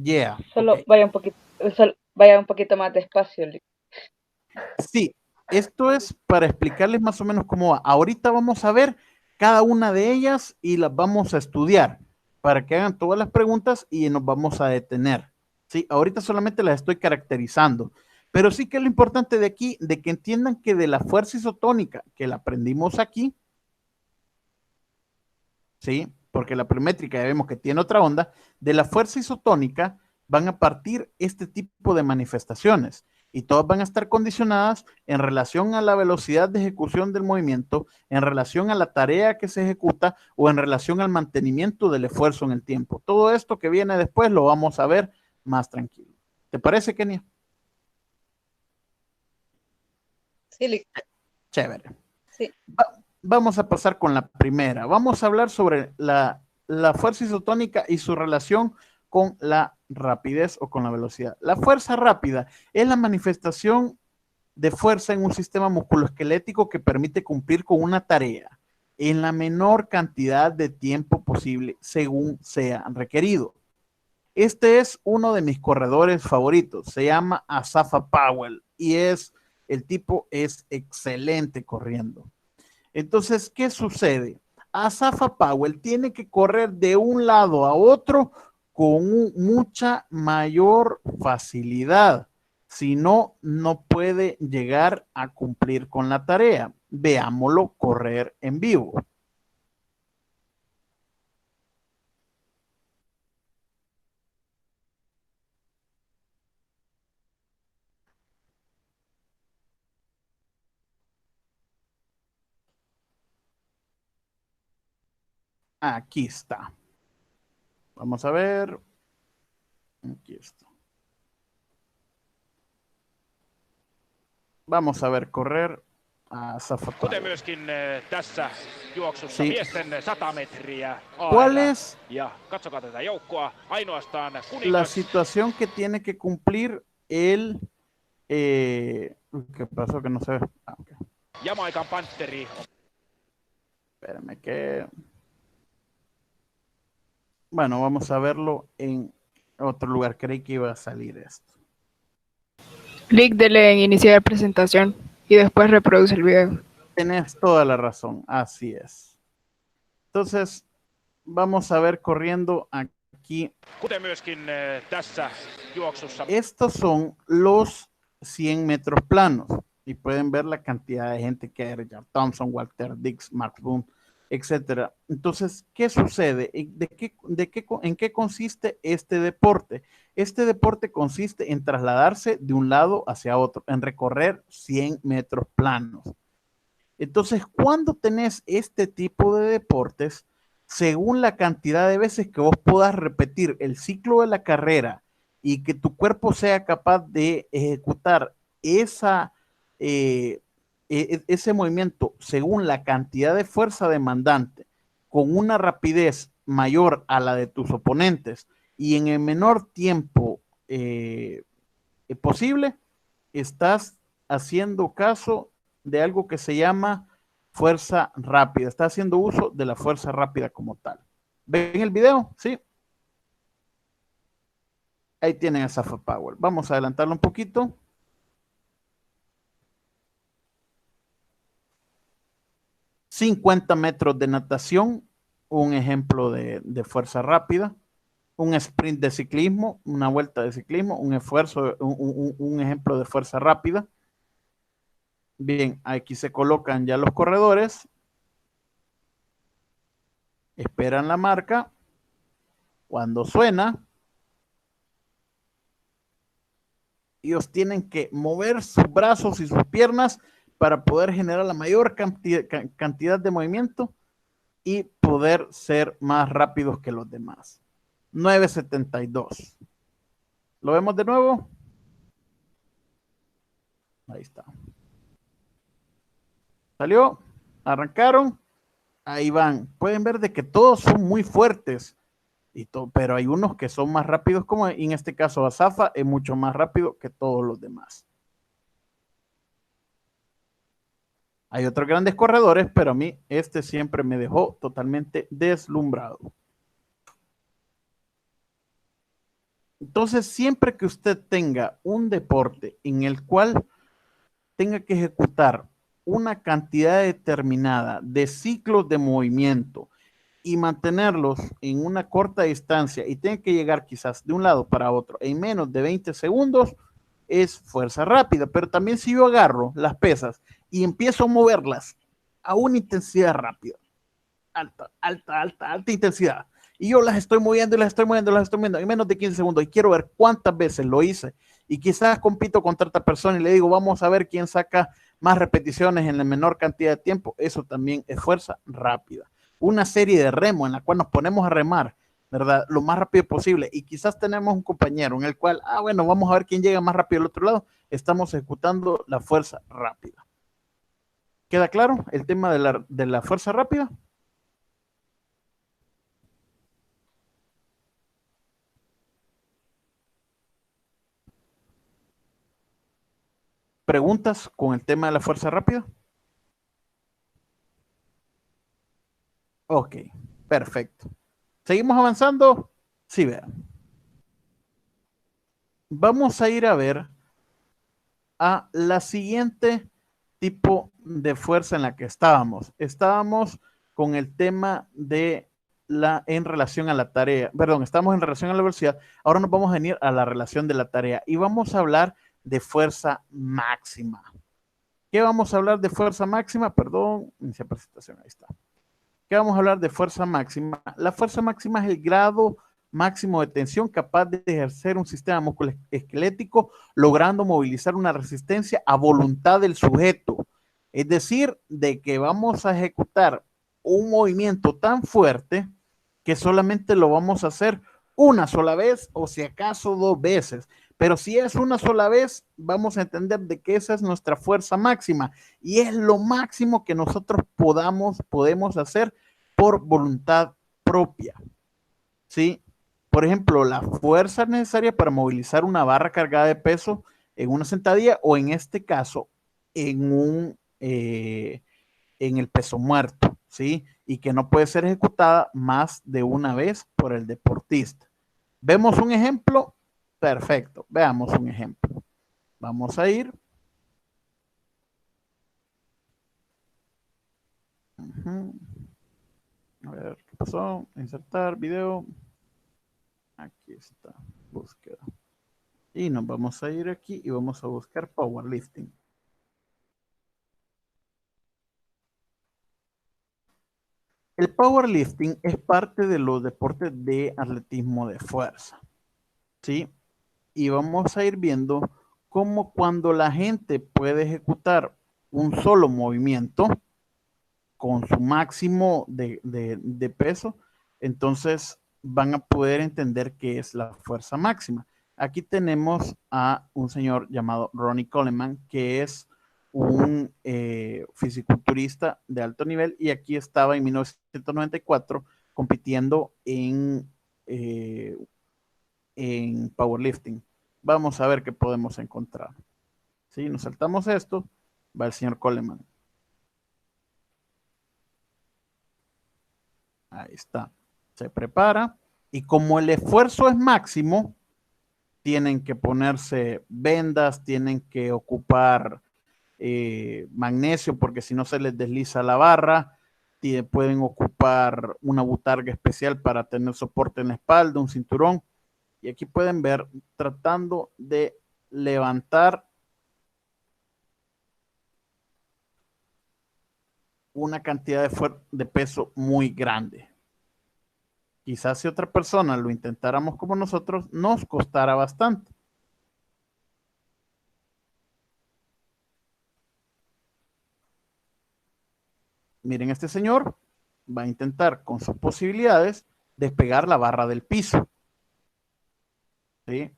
[SPEAKER 1] Yeah.
[SPEAKER 4] Solo
[SPEAKER 1] Okay.
[SPEAKER 4] vaya un poquito más despacio.
[SPEAKER 1] Sí, esto es para explicarles más o menos cómo va. Ahorita vamos a ver cada una de ellas y las vamos a estudiar para que hagan todas las preguntas y nos vamos a detener. Sí, ahorita solamente las estoy caracterizando, pero sí que es lo importante de aquí, de que entiendan que de la fuerza isotónica que la aprendimos aquí, sí, porque la pliométrica ya vemos que tiene otra onda, de la fuerza isotónica van a partir este tipo de manifestaciones y todas van a estar condicionadas en relación a la velocidad de ejecución del movimiento, en relación a la tarea que se ejecuta o en relación al mantenimiento del esfuerzo en el tiempo. Todo esto que viene después lo vamos a ver más tranquilo. ¿Te parece, Kenia?
[SPEAKER 4] Sí,
[SPEAKER 1] Chévere.
[SPEAKER 4] sí.
[SPEAKER 1] Vamos a pasar con la primera. Vamos a hablar sobre la fuerza isotónica y su relación con la rapidez o con la velocidad. La fuerza rápida es la manifestación de fuerza en un sistema musculoesquelético que permite cumplir con una tarea en la menor cantidad de tiempo posible según sea requerido. Este es uno de mis corredores favoritos. Se llama Asafa Powell y el tipo es excelente corriendo. Entonces, ¿qué sucede? Asafa Powell tiene que correr de un lado a otro con mucha mayor facilidad. Si no, no puede llegar a cumplir con la tarea. Veámoslo correr en vivo. Aquí está. Vamos a ver. Aquí está. Vamos a ver correr a Asafa Powell.
[SPEAKER 7] Kuten myöskin tässä juoksussa miesten 100 metriä
[SPEAKER 1] ¿Cuál
[SPEAKER 7] AR.
[SPEAKER 1] es
[SPEAKER 7] Ja katsokaa tätä joukkoa, ainoastaan
[SPEAKER 1] la
[SPEAKER 7] kuningas.
[SPEAKER 1] situación que tiene que cumplir el... ¿qué pasó? Que no se ve. Okay.
[SPEAKER 7] Jamaikan Pantheri.
[SPEAKER 1] Espérame que... Bueno, vamos a verlo en otro lugar. Creí que iba a salir esto.
[SPEAKER 8] Clic dele en iniciar presentación y después reproduce el video.
[SPEAKER 1] Tenés toda la razón, así es. Entonces, vamos a ver corriendo aquí.
[SPEAKER 7] Kuten myöskin tässä juoksussa.
[SPEAKER 1] Estos son los 100 metros planos y pueden ver la cantidad de gente que hay. Richard Thompson, Walter Dix, Mark Boone, etcétera. Entonces, ¿qué sucede? ¿En qué consiste este deporte? Este deporte consiste en trasladarse de un lado hacia otro, en recorrer 100 metros planos. Entonces, cuando tenés este tipo de deportes, según la cantidad de veces que vos puedas repetir el ciclo de la carrera y que tu cuerpo sea capaz de ejecutar ese movimiento según la cantidad de fuerza demandante, con una rapidez mayor a la de tus oponentes y en el menor tiempo posible, estás haciendo caso de algo que se llama fuerza rápida. Está haciendo uso de la fuerza rápida como tal. ¿Ven el video? Sí. Ahí tienen a Asafa Powell. Vamos a adelantarlo un poquito. ...50 metros de natación... ...un ejemplo de fuerza rápida... ...un sprint de ciclismo... ...una vuelta de ciclismo... ...un esfuerzo... un ejemplo de fuerza rápida... Bien, aquí se colocan ya los corredores. Esperan la marca. Cuando suena, ellos tienen que mover sus brazos y sus piernas para poder generar la mayor cantidad de movimiento y poder ser más rápidos que los demás. 9:72. ¿Lo vemos de nuevo? Ahí está. Salió, arrancaron, ahí van. Pueden ver de que todos son muy fuertes, pero hay unos que son más rápidos, como en este caso Asafa es mucho más rápido que todos los demás. Hay otros grandes corredores, pero a mí este siempre me dejó totalmente deslumbrado. Entonces, siempre que usted tenga un deporte en el cual tenga que ejecutar una cantidad determinada de ciclos de movimiento y mantenerlos en una corta distancia y tenga que llegar quizás de un lado para otro en menos de 20 segundos, es fuerza rápida. Pero también si yo agarro las pesas y empiezo a moverlas a una intensidad rápida, alta intensidad, y yo las estoy moviendo y las estoy moviendo en menos de 15 segundos y quiero ver cuántas veces lo hice, y quizás compito contra otra persona y le digo, vamos a ver quién saca más repeticiones en la menor cantidad de tiempo, eso también es fuerza rápida. Una serie de remo en la cual nos ponemos a remar, ¿verdad? Lo más rápido posible, y quizás tenemos un compañero en el cual, bueno, vamos a ver quién llega más rápido al otro lado, estamos ejecutando la fuerza rápida. ¿Queda claro el tema de la fuerza rápida? ¿Preguntas con el tema de la fuerza rápida? Ok, perfecto. ¿Seguimos avanzando? Sí, vean. Vamos a ir a ver a la siguiente tipo de fuerza en la que estábamos. Estábamos con el tema de en relación a la tarea. Perdón, estamos en relación a la velocidad. Ahora nos vamos a venir a la relación de la tarea y vamos a hablar de fuerza máxima. ¿Qué vamos a hablar de fuerza máxima? Perdón, inicia presentación, ahí está. ¿Qué vamos a hablar de fuerza máxima? La fuerza máxima es el grado máximo de tensión capaz de ejercer un sistema musculoesquelético, logrando movilizar una resistencia a voluntad del sujeto. Es decir, de que vamos a ejecutar un movimiento tan fuerte que solamente lo vamos a hacer una sola vez o si acaso 2 veces. Pero si es una sola vez, vamos a entender de que esa es nuestra fuerza máxima y es lo máximo que nosotros podemos hacer por voluntad propia. ¿Sí? Por ejemplo, la fuerza necesaria para movilizar una barra cargada de peso en una sentadilla o en este caso en el peso muerto, ¿sí? Y que no puede ser ejecutada más de una vez por el deportista. ¿Vemos un ejemplo? Perfecto, veamos un ejemplo. Vamos a ir. A ver, ¿qué pasó? Insertar video. Aquí está, búsqueda. Y nos vamos a ir aquí y vamos a buscar powerlifting. El powerlifting es parte de los deportes de atletismo de fuerza, ¿sí? Y vamos a ir viendo cómo cuando la gente puede ejecutar un solo movimiento con su máximo de peso, entonces van a poder entender qué es la fuerza máxima. Aquí tenemos a un señor llamado Ronnie Coleman, que es un fisiculturista de alto nivel, y aquí estaba en 1994 compitiendo en powerlifting. Vamos a ver qué podemos encontrar. Si nos saltamos esto, va el señor Coleman. Ahí está. Se prepara y como el esfuerzo es máximo, tienen que ponerse vendas, tienen que ocupar magnesio porque si no se les desliza la barra, pueden ocupar una botarga especial para tener soporte en la espalda, un cinturón. Y aquí pueden ver tratando de levantar una cantidad de peso muy grande. Quizás si otra persona lo intentáramos como nosotros, nos costara bastante. Miren, este señor va a intentar con sus posibilidades despegar la barra del piso. ¿Sí?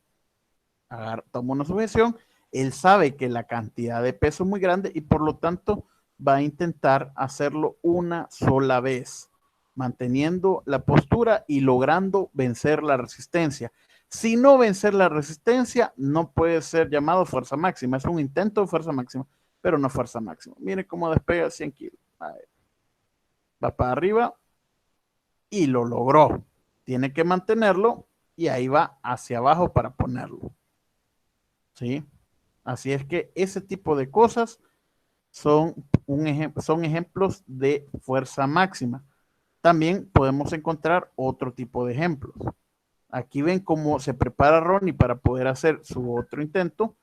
[SPEAKER 1] Toma una sujeción. Él sabe que la cantidad de peso es muy grande y por lo tanto va a intentar hacerlo una sola vez, manteniendo la postura y logrando vencer la resistencia. Si no vencer la resistencia, no puede ser llamado fuerza máxima. Es un intento de fuerza máxima, pero no fuerza máxima. Miren cómo despega 100 kilos. Va para arriba y lo logró. Tiene que mantenerlo y ahí va hacia abajo para ponerlo. ¿Sí? Así es que ese tipo de cosas son, son ejemplos de fuerza máxima. También podemos encontrar otro tipo de ejemplos. Aquí ven cómo se prepara Ronnie para poder hacer su otro intento.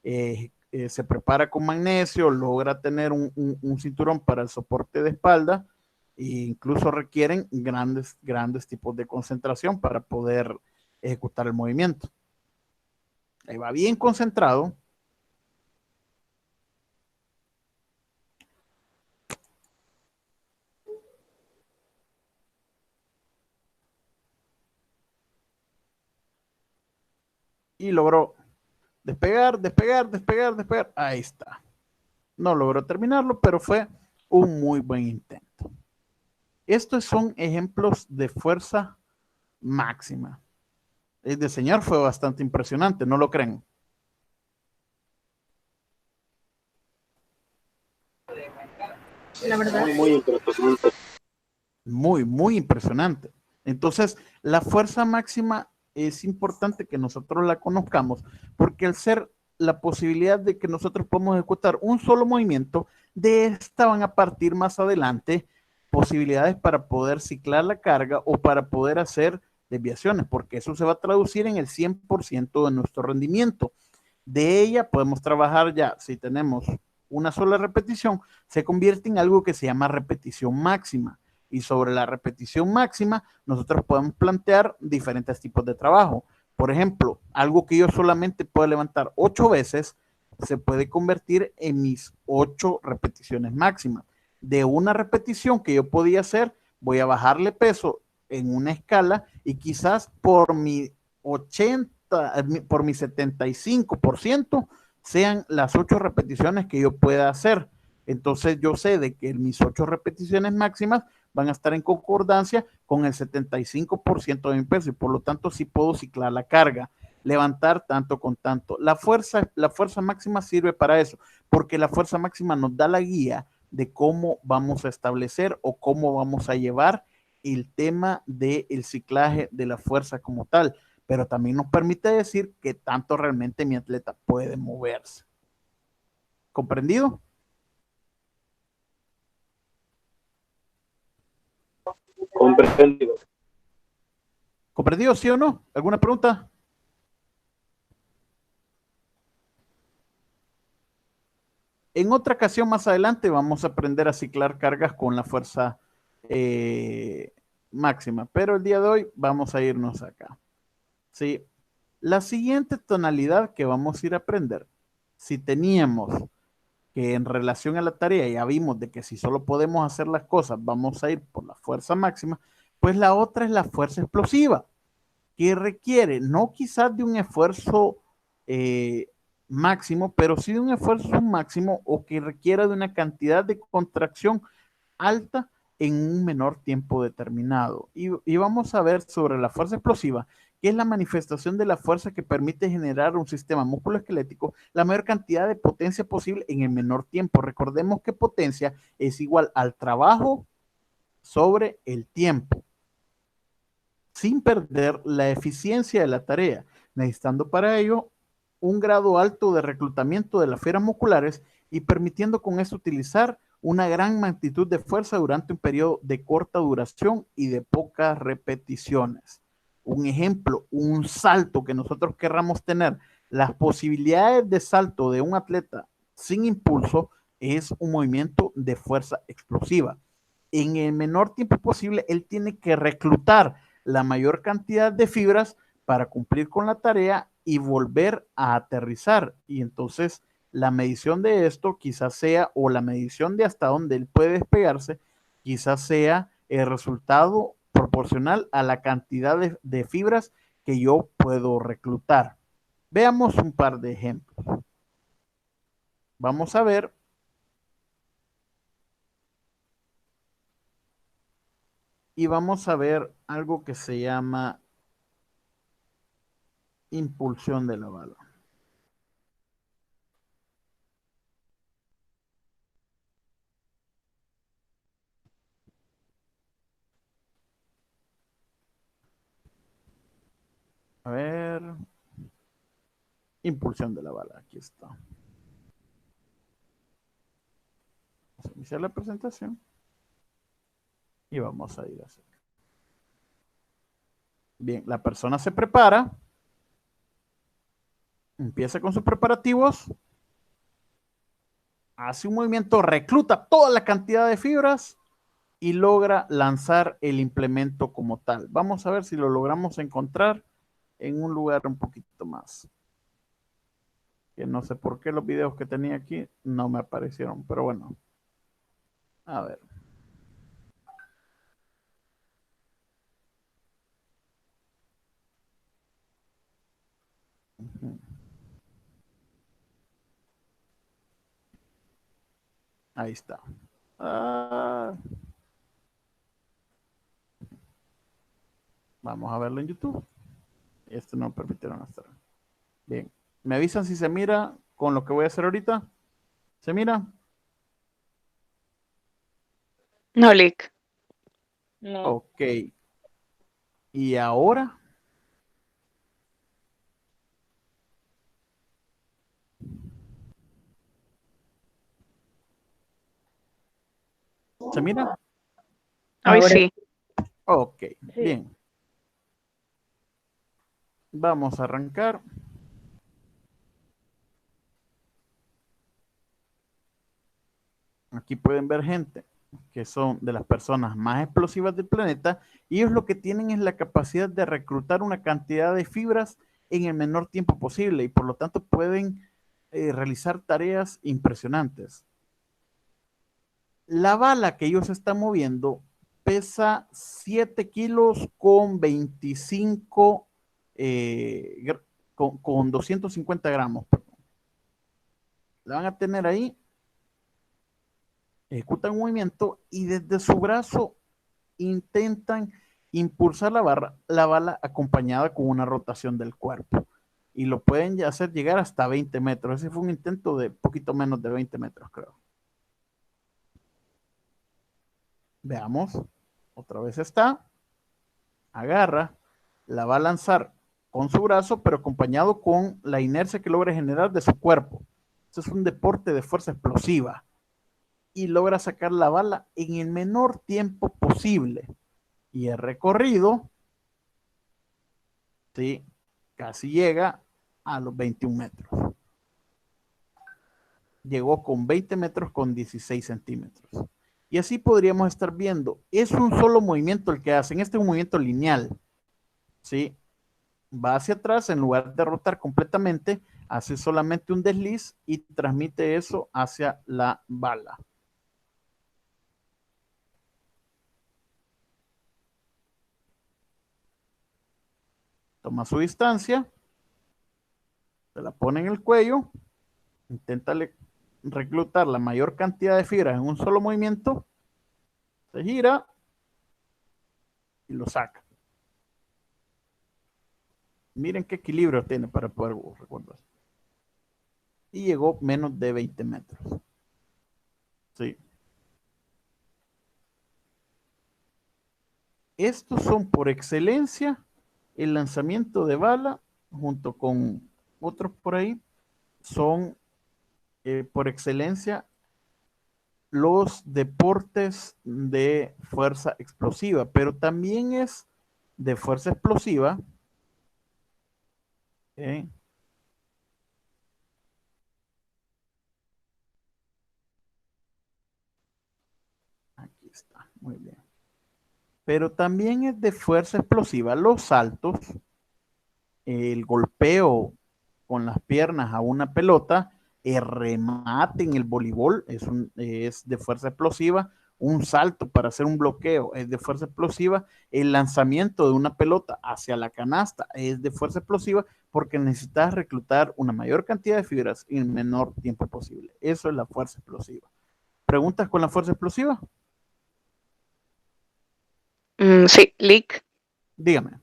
[SPEAKER 1] Se prepara con magnesio, logra tener un cinturón para el soporte de espalda e incluso requieren grandes tipos de concentración para poder ejecutar el movimiento. Ahí va bien concentrado. Y logró despegar. Ahí está. No logró terminarlo, pero fue un muy buen intento. Estos son ejemplos de fuerza máxima. El de señor fue bastante impresionante, ¿no lo creen?
[SPEAKER 8] La verdad.
[SPEAKER 2] Muy impresionante.
[SPEAKER 1] Muy impresionante. Entonces, la fuerza máxima es importante que nosotros la conozcamos, porque al ser la posibilidad de que nosotros podamos ejecutar un solo movimiento, de esta van a partir más adelante posibilidades para poder ciclar la carga o para poder hacer desviaciones, porque eso se va a traducir en el 100% de nuestro rendimiento. De ella podemos trabajar ya, si tenemos una sola repetición, se convierte en algo que se llama repetición máxima. Y sobre la repetición máxima, nosotros podemos plantear diferentes tipos de trabajo. Por ejemplo, algo que yo solamente puedo levantar 8 veces, se puede convertir en mis 8 repeticiones máximas. De una repetición que yo podía hacer, voy a bajarle peso en una escala y quizás por mi 80, por mi 75% sean las 8 repeticiones que yo pueda hacer. Entonces yo sé de que mis 8 repeticiones máximas van a estar en concordancia con el 75% de mi peso y por lo tanto sí puedo ciclar la carga, levantar tanto con tanto. La fuerza máxima sirve para eso, porque la fuerza máxima nos da la guía de cómo vamos a establecer o cómo vamos a llevar el tema del ciclaje de la fuerza como tal, pero también nos permite decir que tanto realmente mi atleta puede moverse. ¿Comprendido?
[SPEAKER 2] Comprendido.
[SPEAKER 1] ¿Comprendido, sí o no? ¿Alguna pregunta? En otra ocasión más adelante vamos a aprender a ciclar cargas con la fuerza máxima, pero el día de hoy vamos a irnos acá. ¿Sí? La siguiente tonalidad que vamos a ir a aprender, si teníamos que en relación a la tarea ya vimos de que si solo podemos hacer las cosas vamos a ir por la fuerza máxima, pues la otra es la fuerza explosiva, que requiere no quizás de un esfuerzo máximo, pero sí de un esfuerzo máximo o que requiera de una cantidad de contracción alta en un menor tiempo determinado. Y vamos a ver sobre la fuerza explosiva, que es la manifestación de la fuerza que permite generar un sistema musculoesquelético la mayor cantidad de potencia posible en el menor tiempo. Recordemos que potencia es igual al trabajo sobre el tiempo, sin perder la eficiencia de la tarea, necesitando para ello un grado alto de reclutamiento de las fibras musculares y permitiendo con eso utilizar una gran magnitud de fuerza durante un periodo de corta duración y de pocas repeticiones. Un ejemplo, un salto que nosotros querramos tener, las posibilidades de salto de un atleta sin impulso es un movimiento de fuerza explosiva. En el menor tiempo posible, él tiene que reclutar la mayor cantidad de fibras para cumplir con la tarea y volver a aterrizar. Y entonces la medición de esto quizás sea, o la medición de hasta dónde él puede despegarse, quizás sea el resultado proporcional a la cantidad de fibras que yo puedo reclutar. Veamos un par de ejemplos. Vamos a ver y vamos a ver algo que se llama impulsión de la bala. A ver. Impulsión de la bala. Aquí está. Vamos a iniciar la presentación. Y vamos a ir a hacer. Bien, la persona se prepara. Empieza con sus preparativos. Hace un movimiento, recluta toda la cantidad de fibras y logra lanzar el implemento como tal. Vamos a ver si lo logramos encontrar en un lugar un poquito más. Que no sé por qué los videos que tenía aquí no me aparecieron, pero bueno. A ver. Ahí está. Vamos a verlo en YouTube. Esto no permitieron hacer. Bien. ¿Me avisan si se mira con lo que voy a hacer ahorita? ¿Se mira?
[SPEAKER 8] No, Lick.
[SPEAKER 4] No.
[SPEAKER 1] Ok. ¿Y ahora? ¿Se mira?
[SPEAKER 8] Hoy
[SPEAKER 4] Ahora
[SPEAKER 8] sí.
[SPEAKER 1] Ok,
[SPEAKER 4] sí.
[SPEAKER 1] bien. Vamos a arrancar. Aquí pueden ver gente que son de las personas más explosivas del planeta y ellos lo que tienen es la capacidad de reclutar una cantidad de fibras en el menor tiempo posible y por lo tanto pueden realizar tareas impresionantes. La bala que ellos están moviendo pesa 7 kilos con 25, con 250 gramos. La van a tener ahí, ejecutan un movimiento y desde su brazo intentan impulsar la bala acompañada con una rotación del cuerpo. Y lo pueden hacer llegar hasta 20 metros. Ese fue un intento de poquito menos de 20 metros, creo. Veamos. Otra vez está. Agarra. La va a lanzar con su brazo, pero acompañado con la inercia que logra generar de su cuerpo. Eso es un deporte de fuerza explosiva. Y logra sacar la bala en el menor tiempo posible. Y el recorrido, sí, casi llega a los 21 metros. Llegó con 20 metros con 16 centímetros. Y así podríamos estar viendo. Es un solo movimiento el que hacen. Este es un movimiento lineal. ¿Sí? Va hacia atrás en lugar de rotar completamente. Hace solamente un desliz y transmite eso hacia la bala. Toma su distancia. Se la pone en el cuello. Intenta reclutar la mayor cantidad de fibras en un solo movimiento. Se gira y lo saca. Miren qué equilibrio tiene para poder recordar. Y llegó menos de 20 metros. Sí. Estos son por excelencia el lanzamiento de bala, junto con otros por ahí, son por excelencia los deportes de fuerza explosiva, pero también es de fuerza explosiva. Aquí está, muy bien. Pero también es de fuerza explosiva los saltos, el golpeo con las piernas a una pelota, el remate en el voleibol es de fuerza explosiva, un salto para hacer un bloqueo es de fuerza explosiva, el lanzamiento de una pelota hacia la canasta es de fuerza explosiva porque necesitas reclutar una mayor cantidad de fibras en el menor tiempo posible. Eso es la fuerza explosiva. ¿Preguntas con la fuerza explosiva?
[SPEAKER 8] Sí, Lick.
[SPEAKER 1] Dígame.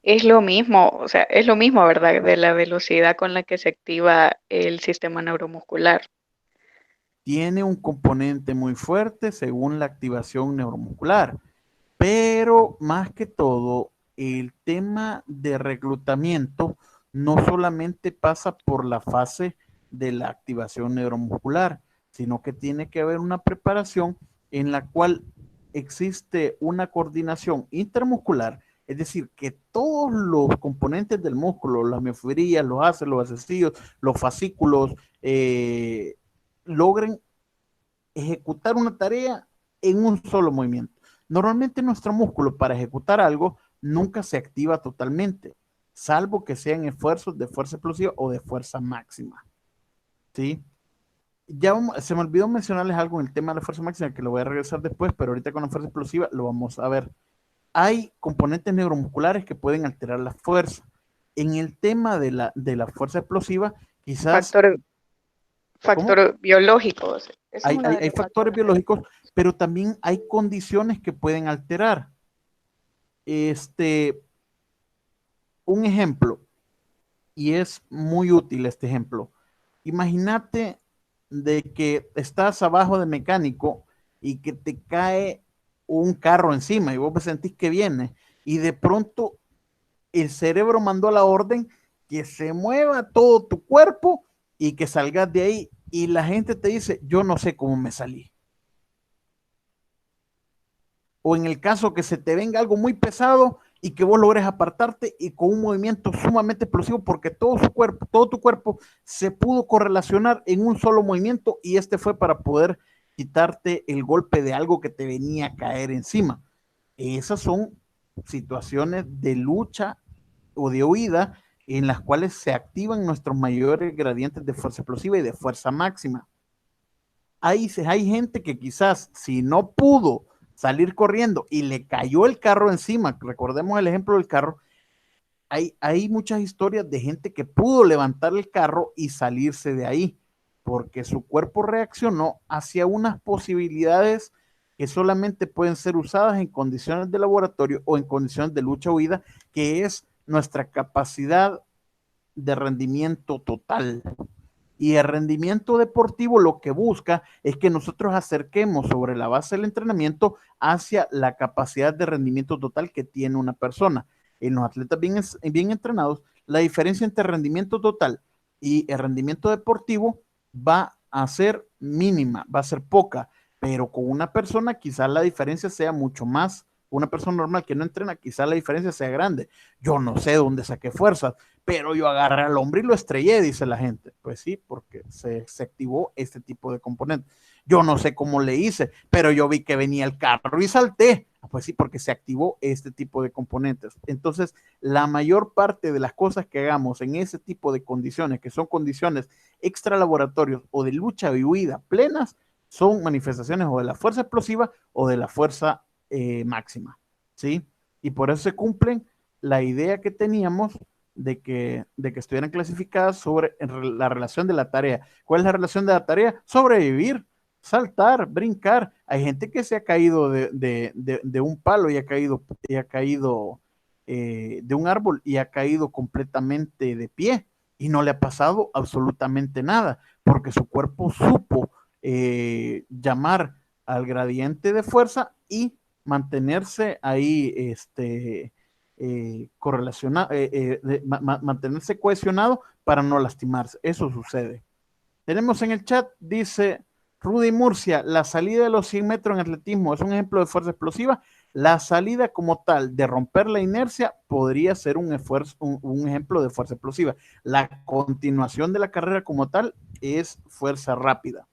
[SPEAKER 8] Es lo mismo, o sea, es lo mismo, ¿verdad? De la velocidad con la que se activa el sistema neuromuscular.
[SPEAKER 1] Tiene un componente muy fuerte según la activación neuromuscular, pero más que todo el tema de reclutamiento no solamente pasa por la fase de la activación neuromuscular, sino que tiene que haber una preparación en la cual existe una coordinación intermuscular, es decir, que todos los componentes del músculo, las miofibrillas, los haces, los asocios, los fascículos, logren ejecutar una tarea en un solo movimiento. Normalmente nuestro músculo para ejecutar algo nunca se activa totalmente, salvo que sean esfuerzos de fuerza explosiva o de fuerza máxima. ¿Sí? Ya se me olvidó mencionarles algo en el tema de la fuerza máxima, que lo voy a regresar después, pero ahorita con la fuerza explosiva lo vamos a ver. Hay componentes neuromusculares que pueden alterar la fuerza. En el tema de la fuerza explosiva, quizás...
[SPEAKER 8] Factor biológicos.
[SPEAKER 1] Hay factores biológicos, pero también hay condiciones que pueden alterar. Un ejemplo, y es muy útil este ejemplo. Imagínate de que estás abajo de mecánico y que te cae un carro encima y vos sentís que viene y de pronto el cerebro mandó la orden que se mueva todo tu cuerpo y que salgas de ahí y la gente te dice, yo no sé cómo me salí. O en el caso que se te venga algo muy pesado y que vos logres apartarte y con un movimiento sumamente explosivo porque todo tu cuerpo se pudo correlacionar en un solo movimiento y este fue para poder quitarte el golpe de algo que te venía a caer encima. Esas son situaciones de lucha o de huida en las cuales se activan nuestros mayores gradientes de fuerza explosiva y de fuerza máxima. Hay gente que quizás si no pudo salir corriendo y le cayó el carro encima, recordemos el ejemplo del carro, hay muchas historias de gente que pudo levantar el carro y salirse de ahí, porque su cuerpo reaccionó hacia unas posibilidades que solamente pueden ser usadas en condiciones de laboratorio o en condiciones de lucha o huida, que es nuestra capacidad de rendimiento total. Y el rendimiento deportivo lo que busca es que nosotros acerquemos sobre la base del entrenamiento hacia la capacidad de rendimiento total que tiene una persona. En los atletas bien entrenados, la diferencia entre rendimiento total y el rendimiento deportivo va a ser mínima, va a ser poca, pero con una persona quizás la diferencia sea mucho más. Una persona normal que no entrena, quizás la diferencia sea grande. Yo no sé dónde saqué fuerzas, pero yo agarré al hombre y lo estrellé, dice la gente. Pues sí, porque se activó este tipo de componente. Yo no sé cómo le hice, pero yo vi que venía el carro y salté. Pues sí, porque se activó este tipo de componentes. Entonces, la mayor parte de las cosas que hagamos en ese tipo de condiciones, que son condiciones extra laboratorios o de lucha y huida plenas, son manifestaciones o de la fuerza explosiva o de la fuerza máxima, ¿sí? Y por eso se cumplen la idea que teníamos de que estuvieran clasificadas sobre la relación de la tarea. ¿Cuál es la relación de la tarea? Sobrevivir, saltar, brincar. Hay gente que se ha caído de un palo y ha caído de un árbol y ha caído completamente de pie y no le ha pasado absolutamente nada porque su cuerpo supo llamar al gradiente de fuerza y mantenerse ahí mantenerse cohesionado para no lastimarse. Eso sucede. Tenemos en el chat, dice Rudy Murcia, la salida de los 100 metros en atletismo es un ejemplo de fuerza explosiva. La salida como tal de romper la inercia podría ser un ejemplo de fuerza explosiva. La continuación de la carrera como tal es fuerza rápida.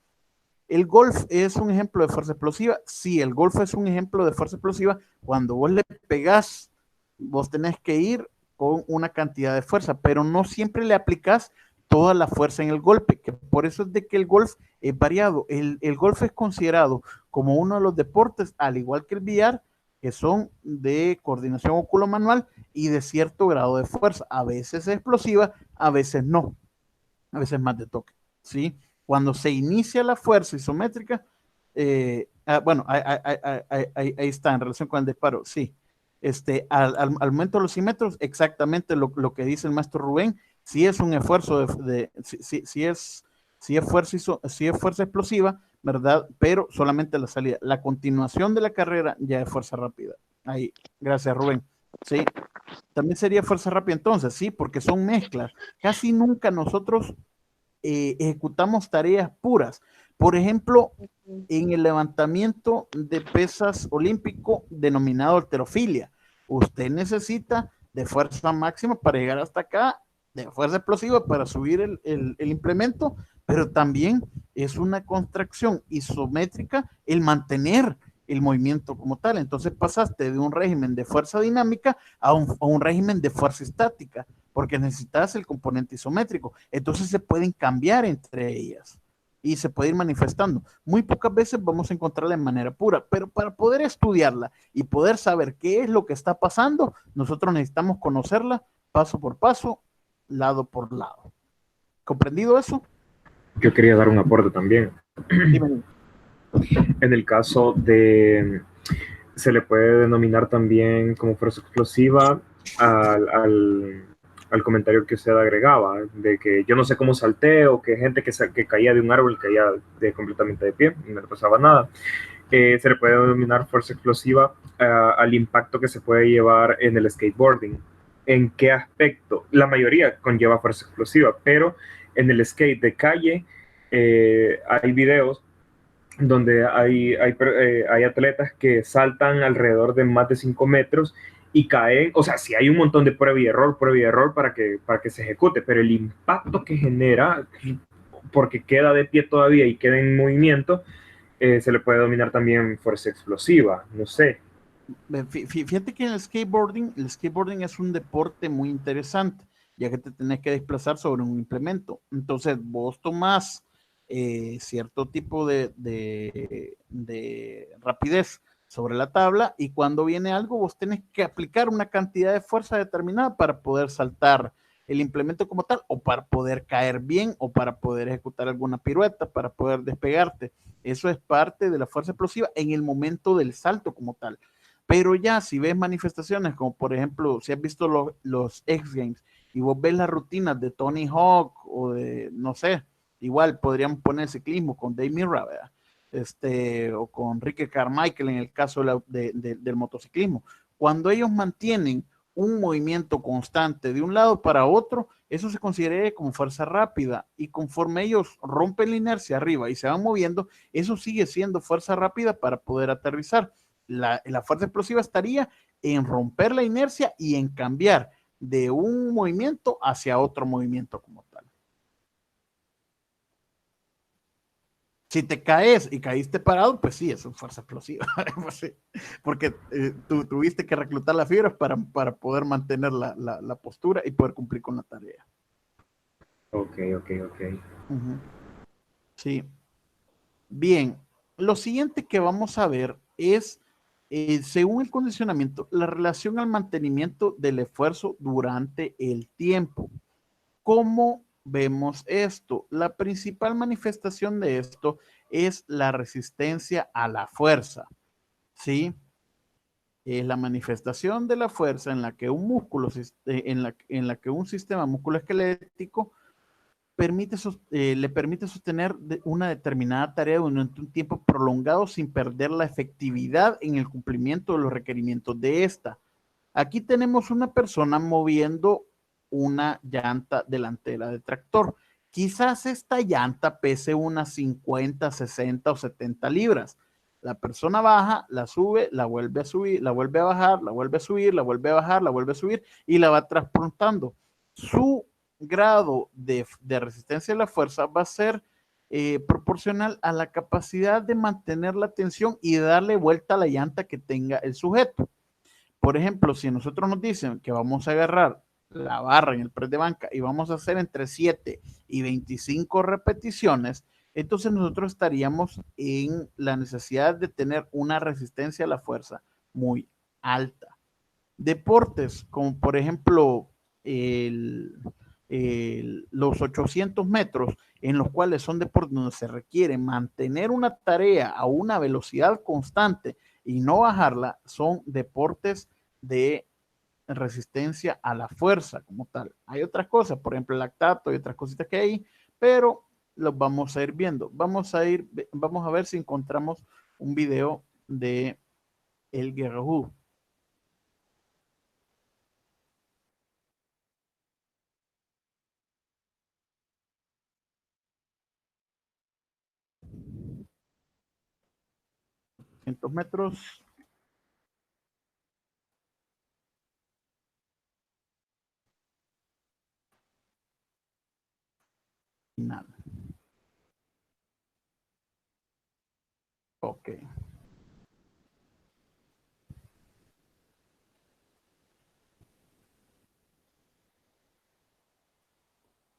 [SPEAKER 1] ¿El golf es un ejemplo de fuerza explosiva? Sí, el golf es un ejemplo de fuerza explosiva. Cuando vos le pegás, vos tenés que ir con una cantidad de fuerza, pero no siempre le aplicás toda la fuerza en el golpe, que por eso es de que el golf es variado. El golf es considerado como uno de los deportes, al igual que el billar, que son de coordinación oculomanual y de cierto grado de fuerza. A veces es explosiva, a veces no. A veces más de toque, ¿sí? Cuando se inicia la fuerza isométrica, bueno, ahí está, en relación con el disparo, sí. Al momento de los 100 metros, exactamente lo que dice el maestro Rubén, si es un esfuerzo si es fuerza explosiva, ¿verdad? Pero solamente la salida. La continuación de la carrera ya es fuerza rápida. Ahí, gracias Rubén. Sí, También sería fuerza rápida entonces, sí, porque son mezclas. Casi nunca nosotros ejecutamos tareas puras. Por ejemplo, en el levantamiento de pesas olímpico denominado halterofilia, usted necesita de fuerza máxima para llegar hasta acá, de fuerza explosiva para subir el implemento, pero también es una contracción isométrica el mantener el movimiento como tal. Entonces pasaste de un régimen de fuerza dinámica a un régimen de fuerza estática, porque necesitas el componente isométrico. Entonces se pueden cambiar entre ellas y se puede ir manifestando. Muy pocas veces vamos a encontrarla de manera pura, pero para poder estudiarla y poder saber qué es lo que está pasando, nosotros necesitamos conocerla paso por paso, lado por lado. ¿Comprendido eso?
[SPEAKER 9] Yo quería dar un aporte también.
[SPEAKER 1] Dime.
[SPEAKER 9] En el caso de, se le puede denominar también como fuerza explosiva al comentario que usted agregaba, de que yo no sé cómo salté, o que gente que caía de un árbol caía completamente de pie y no le pasaba nada. Se le puede denominar fuerza explosiva al impacto que se puede llevar en el skateboarding. ¿En qué aspecto? La mayoría conlleva fuerza explosiva, pero en el skate de calle hay videos donde hay atletas que saltan alrededor de más de 5 metros y caen. O sea, sí hay un montón de prueba y error para que se ejecute, pero el impacto que genera, porque queda de pie todavía y queda en movimiento, se le puede denominar también fuerza explosiva, no sé.
[SPEAKER 1] Fíjate que el skateboarding es un deporte muy interesante, ya que te tenés que desplazar sobre un implemento. Entonces vos tomás cierto tipo de rapidez sobre la tabla, y cuando viene algo vos tenés que aplicar una cantidad de fuerza determinada para poder saltar el implemento como tal, o para poder caer bien, o para poder ejecutar alguna pirueta, para poder despegarte. Eso es parte de la fuerza explosiva en el momento del salto como tal. Pero ya si ves manifestaciones como por ejemplo, si has visto los X Games y vos ves las rutinas de Tony Hawk o de, no sé, igual podrían poner ciclismo con Dave Mirra, ¿verdad? O con Ricky Carmichael en el caso del motociclismo. Cuando ellos mantienen un movimiento constante de un lado para otro, eso se considera como fuerza rápida, y conforme ellos rompen la inercia arriba y se van moviendo, eso sigue siendo fuerza rápida para poder aterrizar. La fuerza explosiva estaría en romper la inercia y en cambiar de un movimiento hacia otro movimiento como tal. Si te caes y caíste parado, pues sí, es una fuerza explosiva. Pues sí, porque tú tuviste que reclutar las fibras para poder mantener la postura y poder cumplir con la tarea.
[SPEAKER 9] Ok.
[SPEAKER 1] Sí. Bien, lo siguiente que vamos a ver es, según el condicionamiento, la relación al mantenimiento del esfuerzo durante el tiempo. ¿Cómo vemos esto? La principal manifestación de esto es la resistencia a la fuerza, ¿sí? Es la manifestación de la fuerza en la que un músculo, en la que un sistema musculoesquelético le permite sostener una determinada tarea durante un tiempo prolongado sin perder la efectividad en el cumplimiento de los requerimientos de esta. Aquí tenemos una persona moviendo una llanta delantera de tractor. Quizás esta llanta pese unas 50, 60 o 70 libras. La persona baja, la sube, la vuelve a subir, la vuelve a bajar, la vuelve a subir, la vuelve a bajar, la vuelve a subir y la va transportando. Su grado de resistencia a la fuerza va a ser proporcional a la capacidad de mantener la tensión y darle vuelta a la llanta que tenga el sujeto. Por ejemplo, si nosotros nos dicen que vamos a agarrar la barra en el press de banca y vamos a hacer entre 7 y 25 repeticiones, entonces nosotros estaríamos en la necesidad de tener una resistencia a la fuerza muy alta. Deportes como por ejemplo los 800 metros, en los cuales son deportes donde se requiere mantener una tarea a una velocidad constante y no bajarla, son deportes de resistencia a la fuerza como tal. Hay otras cosas, por ejemplo el lactato y otras cositas que hay, pero los vamos a ir viendo. Vamos a ver si encontramos un video de el Guerrero. 800 metros. Final. Ok.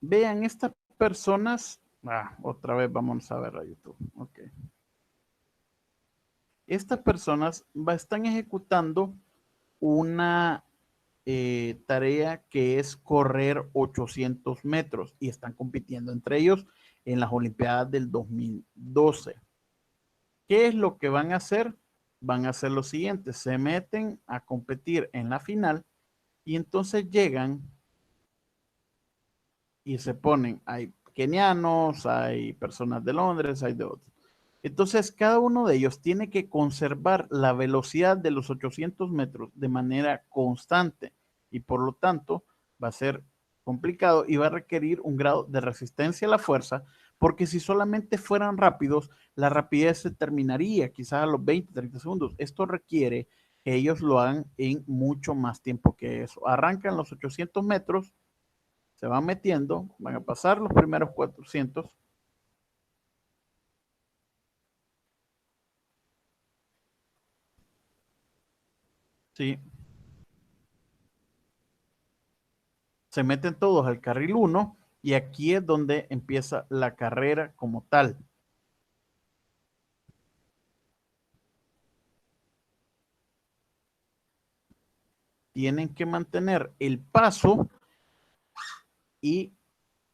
[SPEAKER 1] Vean, estas personas, otra vez vamos a ver a YouTube. Ok. Estas personas están ejecutando una tarea que es correr 800 metros y están compitiendo entre ellos en las Olimpiadas del 2012. ¿Qué es lo que van a hacer? Van a hacer lo siguiente, se meten a competir en la final y entonces llegan y se ponen, hay kenianos, hay personas de Londres, hay de otros. Entonces, cada uno de ellos tiene que conservar la velocidad de los 800 metros de manera constante y por lo tanto va a ser complicado y va a requerir un grado de resistencia a la fuerza, porque si solamente fueran rápidos, la rapidez se terminaría quizás a los 20, 30 segundos. Esto requiere que ellos lo hagan en mucho más tiempo que eso. Arrancan los 800 metros, se van metiendo, van a pasar los primeros 400. Sí. Se meten todos al carril 1 y aquí es donde empieza la carrera como tal. Tienen que mantener el paso y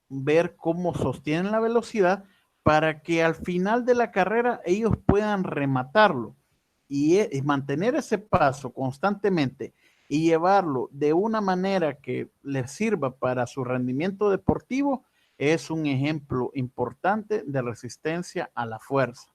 [SPEAKER 1] ver cómo sostienen la velocidad para que al final de la carrera ellos puedan rematarlo y mantener ese paso constantemente y llevarlo de una manera que les sirva para su rendimiento deportivo es un ejemplo importante de resistencia a la fuerza.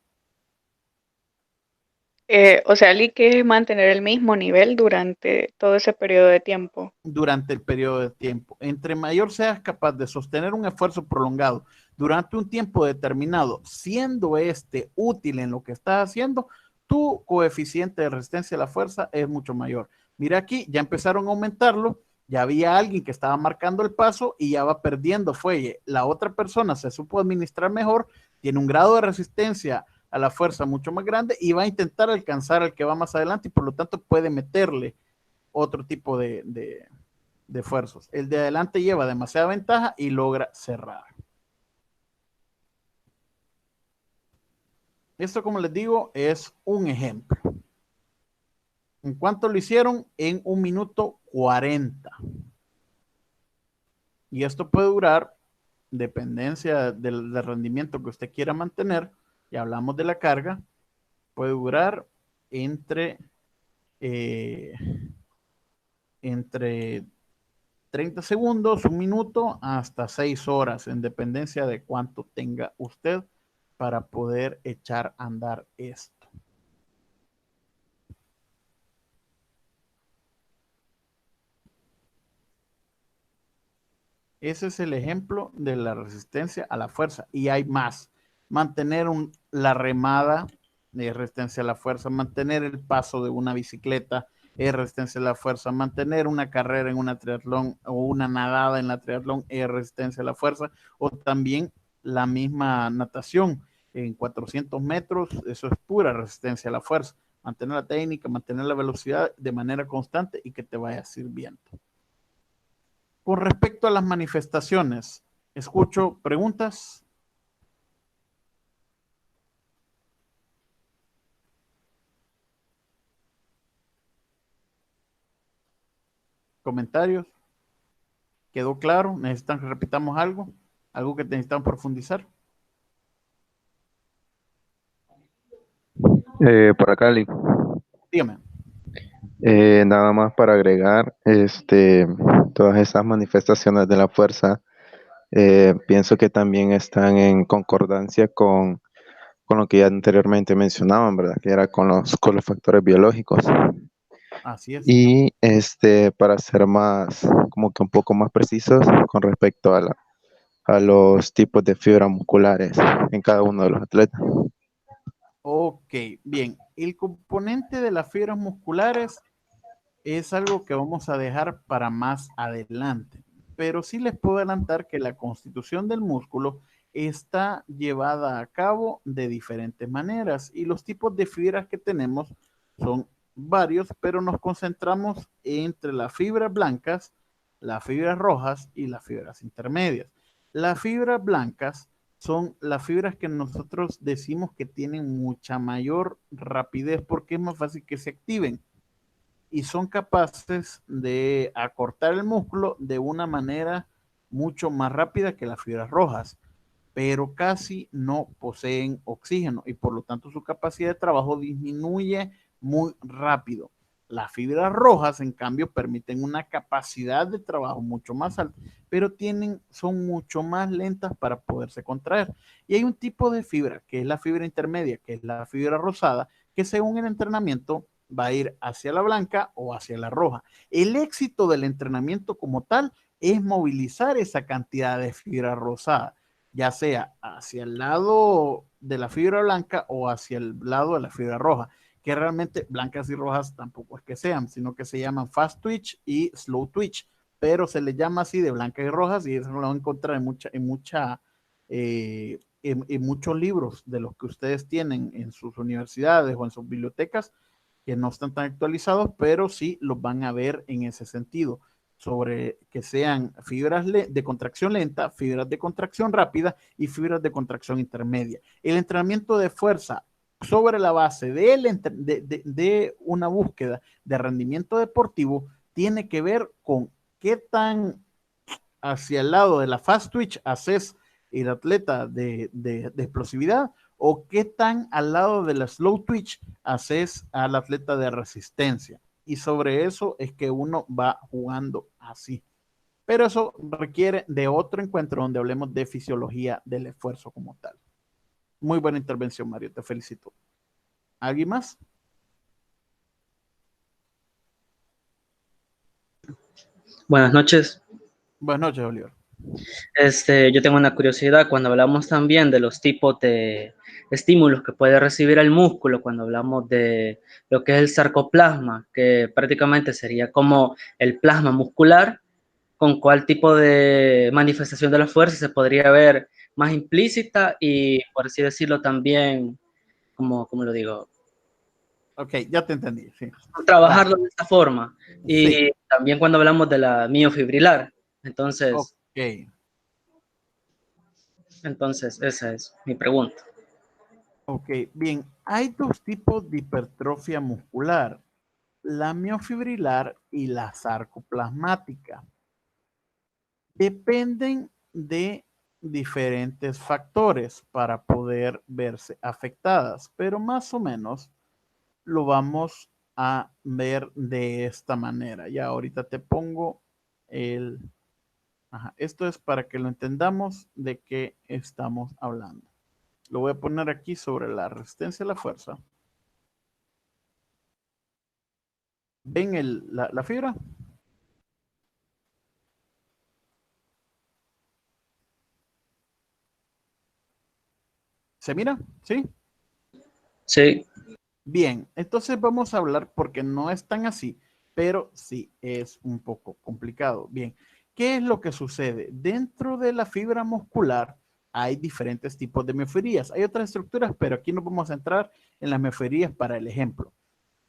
[SPEAKER 8] O sea, hay que mantener el mismo nivel durante todo ese periodo de tiempo.
[SPEAKER 1] Durante el periodo de tiempo. Entre mayor seas capaz de sostener un esfuerzo prolongado durante un tiempo determinado, siendo este útil en lo que estás haciendo, tu coeficiente de resistencia a la fuerza es mucho mayor. Mira aquí, ya empezaron a aumentarlo, ya había alguien que estaba marcando el paso y ya va perdiendo fuelle. La otra persona se supo administrar mejor, tiene un grado de resistencia a la fuerza mucho más grande y va a intentar alcanzar al que va más adelante y por lo tanto puede meterle otro tipo de esfuerzos. El de adelante lleva demasiada ventaja y logra cerrar. Esto, como les digo, es un ejemplo. ¿En cuánto lo hicieron? En 1 minuto 40. Y esto puede durar, dependencia del rendimiento que usted quiera mantener, ya hablamos de la carga, puede durar entre 30 segundos, 1 minuto, hasta 6 horas, en dependencia de cuánto tenga usted para poder echar a andar esto. Ese es el ejemplo de la resistencia a la fuerza. Y hay más. Mantener la remada de resistencia a la fuerza, mantener el paso de una bicicleta es resistencia a la fuerza, mantener una carrera en una triatlón o una nadada en la triatlón es resistencia a la fuerza, o también la misma natación en 400 metros, eso es pura resistencia a la fuerza. Mantener la técnica, mantener la velocidad de manera constante y que te vaya sirviendo. Con respecto a las manifestaciones, escucho preguntas. Comentarios. ¿Quedó claro? ¿Necesitan que repitamos algo? ¿Algo que necesitan profundizar?
[SPEAKER 10] Por acá, Lee.
[SPEAKER 1] Dígame.
[SPEAKER 10] Nada más para agregar, todas esas manifestaciones de la fuerza, pienso que también están en concordancia con lo que ya anteriormente mencionaban, ¿verdad? Que era con los factores biológicos.
[SPEAKER 1] Así es.
[SPEAKER 10] Y para ser más, como que un poco más precisos con respecto a los tipos de fibras musculares en cada uno de los atletas.
[SPEAKER 1] Ok, bien. El componente de las fibras musculares es algo que vamos a dejar para más adelante, pero sí les puedo adelantar que la constitución del músculo está llevada a cabo de diferentes maneras y los tipos de fibras que tenemos son varios, pero nos concentramos entre las fibras blancas, las fibras rojas y las fibras intermedias. Las fibras blancas son las fibras que nosotros decimos que tienen mucha mayor rapidez porque es más fácil que se activen y son capaces de acortar el músculo de una manera mucho más rápida que las fibras rojas, pero casi no poseen oxígeno y por lo tanto su capacidad de trabajo disminuye muy rápido. Las fibras rojas, en cambio, permiten una capacidad de trabajo mucho más alta, pero son mucho más lentas para poderse contraer. Y hay un tipo de fibra, que es la fibra intermedia, que es la fibra rosada, que según el entrenamiento va a ir hacia la blanca o hacia la roja. El éxito del entrenamiento como tal es movilizar esa cantidad de fibra rosada, ya sea hacia el lado de la fibra blanca o hacia el lado de la fibra roja, que realmente blancas y rojas tampoco es que sean, sino que se llaman fast twitch y slow twitch, pero se le llama así de blancas y rojas y eso lo van a encontrar en muchos libros de los que ustedes tienen en sus universidades o en sus bibliotecas que no están tan actualizados, pero sí los van a ver en ese sentido, sobre que sean fibras de contracción lenta, fibras de contracción rápida y fibras de contracción intermedia. El entrenamiento de fuerza sobre la base de una búsqueda de rendimiento deportivo tiene que ver con qué tan hacia el lado de la fast twitch haces el atleta de explosividad o qué tan al lado de la slow twitch haces al atleta de resistencia. Y sobre eso es que uno va jugando así. Pero eso requiere de otro encuentro donde hablemos de fisiología del esfuerzo como tal. Muy buena intervención, Mario, te felicito. ¿Alguien más?
[SPEAKER 11] Buenas noches.
[SPEAKER 1] Buenas noches, Oliver.
[SPEAKER 11] Yo tengo una curiosidad cuando hablamos también de los tipos de estímulos que puede recibir el músculo, cuando hablamos de lo que es el sarcoplasma, que prácticamente sería como el plasma muscular, con cuál tipo de manifestación de la fuerza se podría ver más implícita y, por así decirlo, también, como lo digo,
[SPEAKER 1] ok, ya te entendí, sí.
[SPEAKER 11] Trabajarlo de esta forma. Y
[SPEAKER 1] sí.
[SPEAKER 11] también cuando hablamos de la miofibrilar. Entonces, entonces esa es mi pregunta.
[SPEAKER 1] Ok, bien. Hay dos tipos de hipertrofia muscular, la miofibrilar y la sarcoplasmática. Dependen de diferentes factores para poder verse afectadas, pero más o menos lo vamos a ver de esta manera. Ya ahorita te pongo el... Ajá, esto es para que lo entendamos de qué estamos hablando. Lo voy a poner aquí sobre la resistencia a la fuerza. ¿Ven la fibra? ¿Se mira? ¿Sí?
[SPEAKER 11] Sí.
[SPEAKER 1] Bien, entonces vamos a hablar porque no es tan así, pero sí es un poco complicado. Bien, ¿qué es lo que sucede? Dentro de la fibra muscular hay diferentes tipos de miofibrias. Hay otras estructuras, pero aquí nos vamos a centrar en las miofibrias para el ejemplo.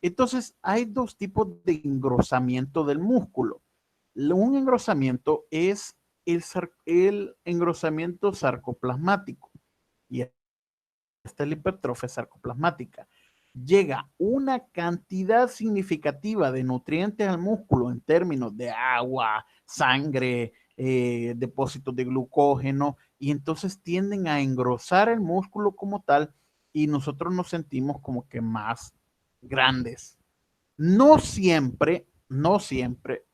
[SPEAKER 1] Entonces, hay dos tipos de engrosamiento del músculo. Un engrosamiento es el engrosamiento sarcoplasmático y esta es la hipertrofia sarcoplasmática. Llega una cantidad significativa de nutrientes al músculo en términos de agua, sangre, depósitos de glucógeno, y entonces tienden a engrosar el músculo como tal y nosotros nos sentimos como que más grandes. No siempre,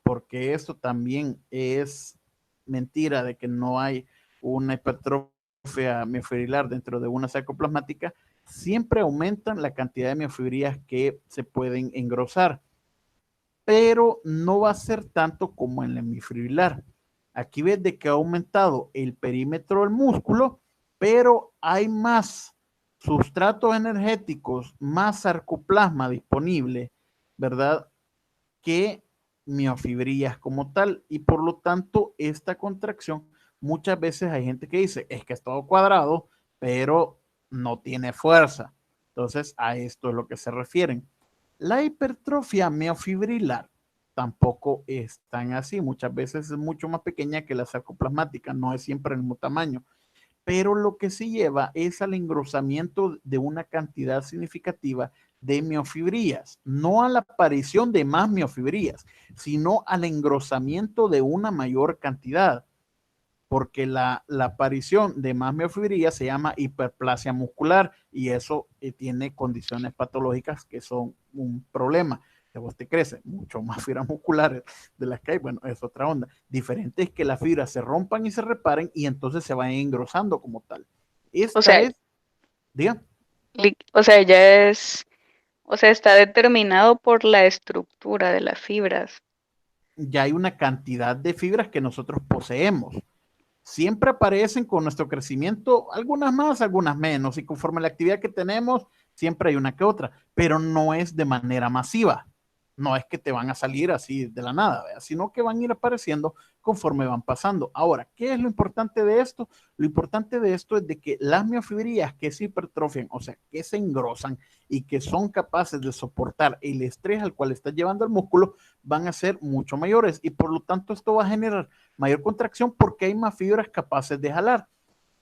[SPEAKER 1] porque esto también es mentira de que no hay una hipertrofia miofibrilar dentro de una sarcoplasmática, siempre aumentan la cantidad de miofibrillas que se pueden engrosar, pero no va a ser tanto como en la miofibrilar. Aquí ves de que ha aumentado el perímetro del músculo, pero hay más sustratos energéticos más sarcoplasma disponible, ¿verdad? Que miofibrillas como tal, y por lo tanto esta contracción, muchas veces hay gente que dice, es que es todo cuadrado, pero no tiene fuerza. Entonces a esto es lo que se refieren. La hipertrofia miofibrilar tampoco es tan así, muchas veces es mucho más pequeña que la sarcoplasmática, no es siempre el mismo tamaño, pero lo que se lleva es al engrosamiento de una cantidad significativa de miofibrillas, no a la aparición de más miofibrillas, sino al engrosamiento de una mayor cantidad, porque la aparición de más miofibrillas se llama hiperplasia muscular y eso tiene condiciones patológicas que son un problema. Que vos te crece mucho más fibras musculares de las que hay, bueno, es otra onda. Diferente es que las fibras se rompan y se reparen y entonces se van engrosando como tal. Esta
[SPEAKER 8] O sea,
[SPEAKER 1] es, diga.
[SPEAKER 8] o sea, ya es, o sea, está determinado por la estructura de las fibras.
[SPEAKER 1] Ya hay una cantidad de fibras que nosotros poseemos. Siempre aparecen con nuestro crecimiento, algunas más, algunas menos, y conforme la actividad que tenemos, siempre hay una que otra, pero no es de manera masiva. No es que te van a salir así de la nada, ¿verdad? Sino que van a ir apareciendo conforme van pasando. Ahora, ¿qué es lo importante de esto? Lo importante de esto es de que las miofibrillas que se hipertrofian, o sea, que se engrosan y que son capaces de soportar el estrés al cual está llevando el músculo, van a ser mucho mayores y por lo tanto esto va a generar mayor contracción porque hay más fibras capaces de jalar.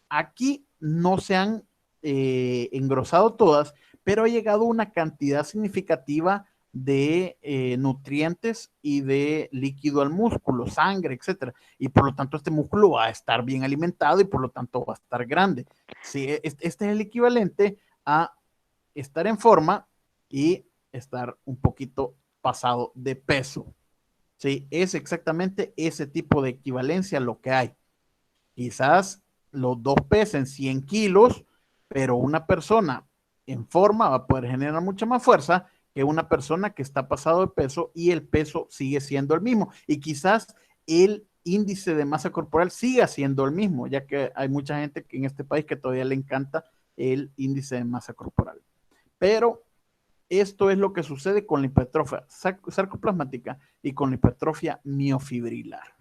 [SPEAKER 1] Aquí no se han engrosado todas, pero ha llegado una cantidad significativa de nutrientes y de líquido al músculo, sangre, etcétera. Y por lo tanto este músculo va a estar bien alimentado y por lo tanto va a estar grande. Sí, este es el equivalente a estar en forma y estar un poquito pasado de peso. Sí, es exactamente ese tipo de equivalencia lo que hay. Quizás los dos pesen 100 kilos, pero una persona en forma va a poder generar mucha más fuerza que una persona que está pasado de peso y el peso sigue siendo el mismo. Y quizás el índice de masa corporal siga siendo el mismo, ya que hay mucha gente que en este país que todavía le encanta el índice de masa corporal. Pero esto es lo que sucede con la hipertrofia sarcoplasmática y con la hipertrofia miofibrilar.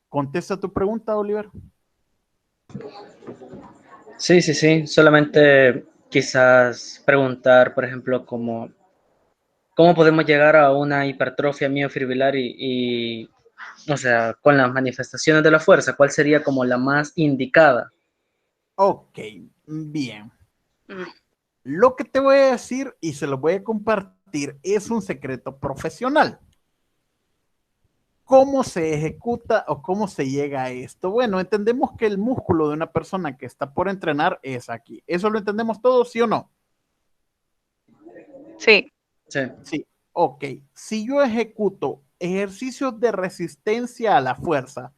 [SPEAKER 1] ¿Contesta tu pregunta, Oliver?
[SPEAKER 11] Sí, sí, sí. Solamente quizás preguntar, por ejemplo, cómo podemos llegar a una hipertrofia miofibrilar o sea, con las manifestaciones de la fuerza, ¿cuál sería como la más indicada?
[SPEAKER 1] Ok, bien.
[SPEAKER 8] Mm.
[SPEAKER 1] Lo que te voy a decir y se lo voy a compartir es un secreto profesional. ¿Cómo se ejecuta o cómo se llega a esto? Bueno, entendemos que el músculo de una persona que está por entrenar es aquí. ¿Eso lo entendemos todos, sí o no?
[SPEAKER 8] Sí.
[SPEAKER 11] Sí.
[SPEAKER 1] Sí, ok. Si yo ejecuto ejercicios de resistencia a la fuerza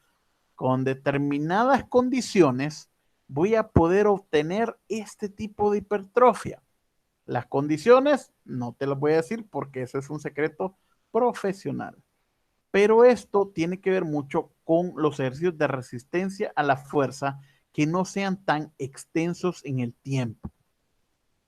[SPEAKER 1] con determinadas condiciones, voy a poder obtener este tipo de hipertrofia. Las condiciones no te las voy a decir porque ese es un secreto profesional. Pero esto tiene que ver mucho con los ejercicios de resistencia a la fuerza que no sean tan extensos en el tiempo.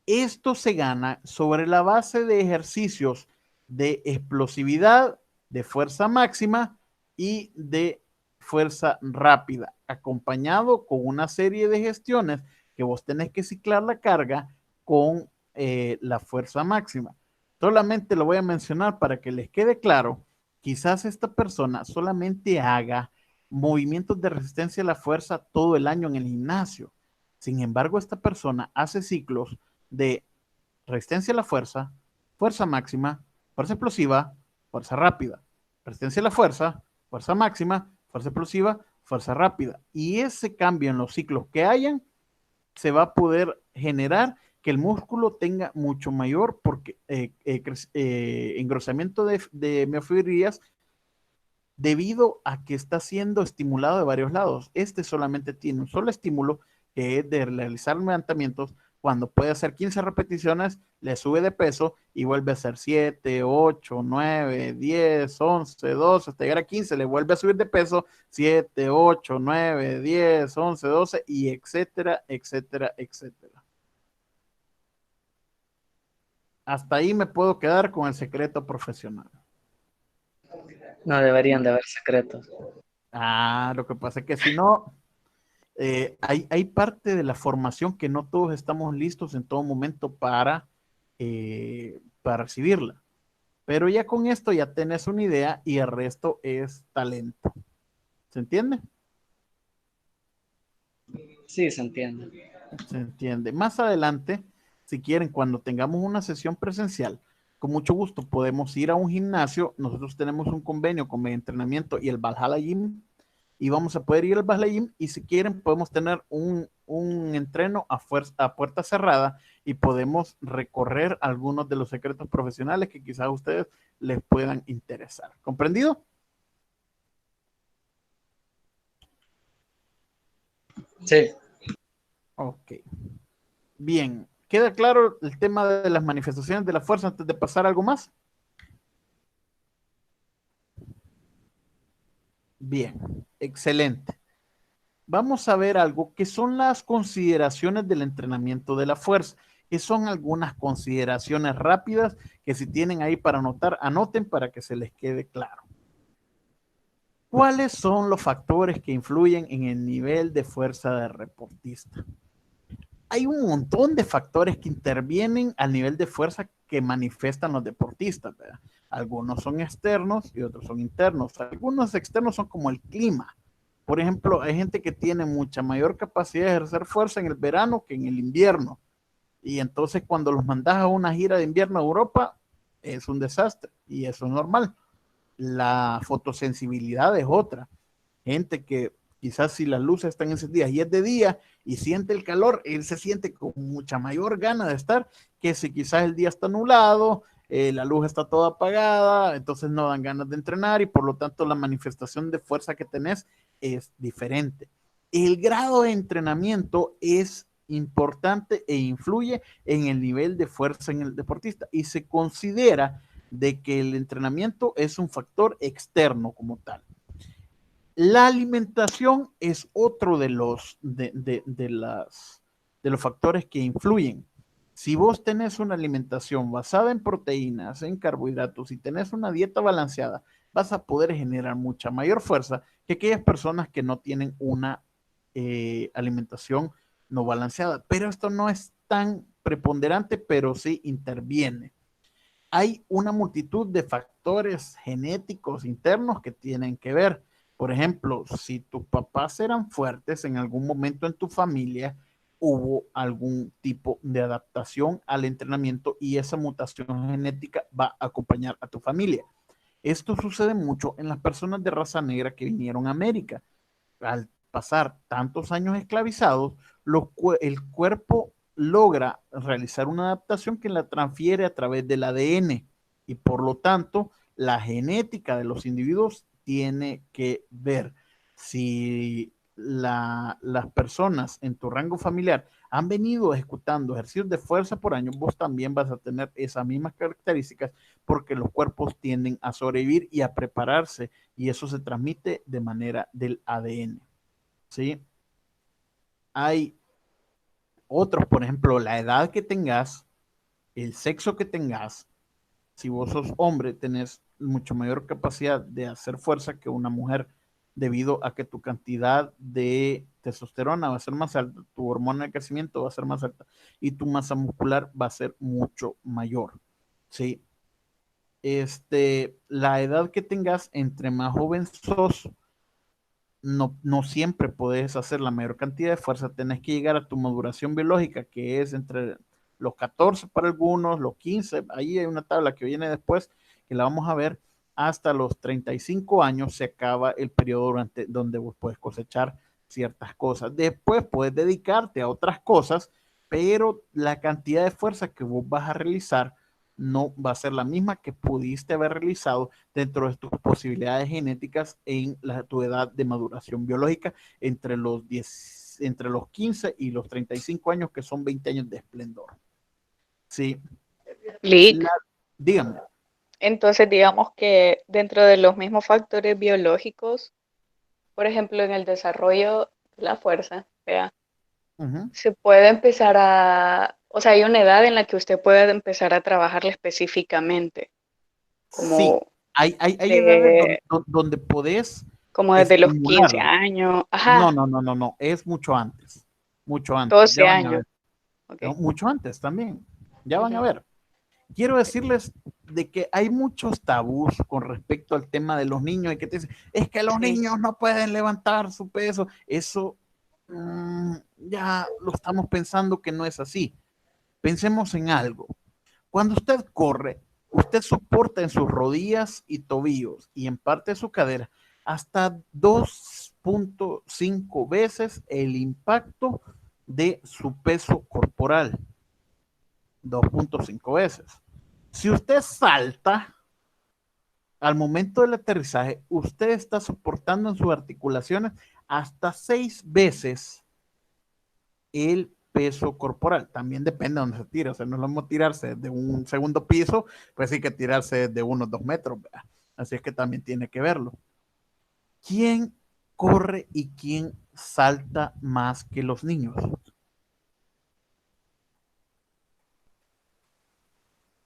[SPEAKER 1] Esto se gana sobre la base de ejercicios de explosividad, de fuerza máxima y de fuerza rápida, acompañado con una serie de gestiones que vos tenés que ciclar la carga con la fuerza máxima. Solamente lo voy a mencionar para que les quede claro. Quizás esta persona solamente haga movimientos de resistencia a la fuerza todo el año en el gimnasio. Sin embargo, esta persona hace ciclos de resistencia a la fuerza, fuerza máxima, fuerza explosiva, fuerza rápida. Resistencia a la fuerza máxima, fuerza explosiva, fuerza rápida. Y ese cambio en los ciclos que hayan se va a poder generar que el músculo tenga mucho mayor engrosamiento de miofibrillas debido a que está siendo estimulado de varios lados. Este solamente tiene un solo estímulo que es de realizar levantamientos. Cuando puede hacer 15 repeticiones, le sube de peso y vuelve a hacer 7, 8, 9, 10, 11, 12, hasta llegar a 15, le vuelve a subir de peso, 7, 8, 9, 10, 11, 12 y etcétera, etcétera, etcétera. Hasta ahí me puedo quedar con el secreto profesional.
[SPEAKER 11] No deberían de haber secretos.
[SPEAKER 1] Lo que pasa es que si no, hay parte de la formación que no todos estamos listos en todo momento para recibirla. Pero ya con esto ya tenés una idea y el resto es talento. ¿Se entiende?
[SPEAKER 11] Sí, se entiende.
[SPEAKER 1] Se entiende. Más adelante, si quieren, cuando tengamos una sesión presencial, con mucho gusto podemos ir a un gimnasio. Nosotros tenemos un convenio con mi entrenamiento y el Valhalla Gym, y vamos a poder ir al Valhalla Gym, y si quieren podemos tener un entreno a puerta cerrada y podemos recorrer algunos de los secretos profesionales que quizás a ustedes les puedan interesar. ¿Comprendido?
[SPEAKER 11] Sí.
[SPEAKER 1] Ok. Bien. ¿Queda claro el tema de las manifestaciones de la fuerza antes de pasar a algo más? Bien. Excelente. Vamos a ver algo que son las consideraciones del entrenamiento de la fuerza, que son algunas consideraciones rápidas que si tienen ahí para anotar, anoten para que se les quede claro. ¿Cuáles son los factores que influyen en el nivel de fuerza del deportista? Hay un montón de factores que intervienen al nivel de fuerza que manifiestan los deportistas, ¿verdad? Algunos son externos y otros son internos. Algunos externos son como el clima. Por ejemplo, hay gente que tiene mucha mayor capacidad de ejercer fuerza en el verano que en el invierno. Y entonces cuando los mandas a una gira de invierno a Europa, es un desastre. Y eso es normal. La fotosensibilidad es otra. Gente que quizás si las luces están encendidas y es de día y siente el calor, él se siente con mucha mayor gana de estar que si quizás el día está nublado, la luz está toda apagada, entonces no dan ganas de entrenar y por lo tanto la manifestación de fuerza que tenés es diferente. El grado de entrenamiento es importante e influye en el nivel de fuerza en el deportista y se considera de que el entrenamiento es un factor externo como tal. La alimentación es otro de los factores que influyen. Si vos tenés una alimentación basada en proteínas, en carbohidratos y tenés una dieta balanceada, vas a poder generar mucha mayor fuerza que aquellas personas que no tienen una alimentación no balanceada. Pero esto no es tan preponderante, pero sí interviene. Hay una multitud de factores genéticos internos que tienen que ver. Por ejemplo, si tus papás eran fuertes en algún momento en tu familia, hubo algún tipo de adaptación al entrenamiento y esa mutación genética va a acompañar a tu familia. Esto sucede mucho en las personas de raza negra que vinieron a América. Al pasar tantos años esclavizados, el cuerpo logra realizar una adaptación que la transfiere a través del ADN y por lo tanto la genética de los individuos tiene que ver. Si las personas en tu rango familiar han venido ejecutando ejercicios de fuerza por años, vos también vas a tener esas mismas características porque los cuerpos tienden a sobrevivir y a prepararse y eso se transmite de manera del ADN. ¿Sí? Hay otros, por ejemplo, la edad que tengas, el sexo que tengas. Si vos sos hombre, tenés mucho mayor capacidad de hacer fuerza que una mujer debido a que tu cantidad de testosterona va a ser más alta, tu hormona de crecimiento va a ser más alta y tu masa muscular va a ser mucho mayor. ¿Sí? La edad que tengas, entre más joven sos, no siempre puedes hacer la mayor cantidad de fuerza, tenés que llegar a tu maduración biológica, que es entre los 14 para algunos, los 15, ahí hay una tabla que viene después, que la vamos a ver, hasta los 35 años se acaba el periodo donde vos puedes cosechar ciertas cosas. Después puedes dedicarte a otras cosas, pero la cantidad de fuerza que vos vas a realizar no va a ser la misma que pudiste haber realizado dentro de tus posibilidades genéticas en tu edad de maduración biológica entre los 15 y los 35 años, que son 20 años de esplendor. Sí. Dígame.
[SPEAKER 8] Entonces, digamos que dentro de los mismos factores biológicos, por ejemplo, en el desarrollo de la fuerza, ¿verdad? Se puede empezar a O sea, hay una edad en la que usted puede empezar a trabajarla específicamente,
[SPEAKER 1] Sí,
[SPEAKER 8] como
[SPEAKER 1] hay edades
[SPEAKER 8] de,
[SPEAKER 1] donde podés
[SPEAKER 8] como desde los 15
[SPEAKER 1] estimularlo.
[SPEAKER 8] años,
[SPEAKER 1] No,
[SPEAKER 8] ajá,
[SPEAKER 1] no, es mucho antes, ya
[SPEAKER 8] 12
[SPEAKER 1] van a
[SPEAKER 8] años,
[SPEAKER 1] ver,
[SPEAKER 8] ok.
[SPEAKER 1] no, mucho antes también, ya van a
[SPEAKER 8] Ujú.
[SPEAKER 1] ver. Quiero decirles de que hay muchos tabús con respecto al tema de los niños y que te dicen, es que los
[SPEAKER 8] Sí,
[SPEAKER 1] niños no pueden levantar su peso. Eso ya lo estamos pensando que no es así. Pensemos en algo. Cuando usted corre, usted soporta en sus rodillas y tobillos y en parte de su cadera hasta 2.5 veces el impacto de su peso corporal. 2.5 veces. Si usted salta al momento del aterrizaje, usted está soportando en sus articulaciones hasta 6 veces el peso corporal. También depende de dónde se tira. O sea, no es lo mismo tirarse de un segundo piso, pues sí que tirarse de unos 2 metros. ¿Verdad? Así es que también tiene que verlo. ¿Quién corre y quién salta más que los niños?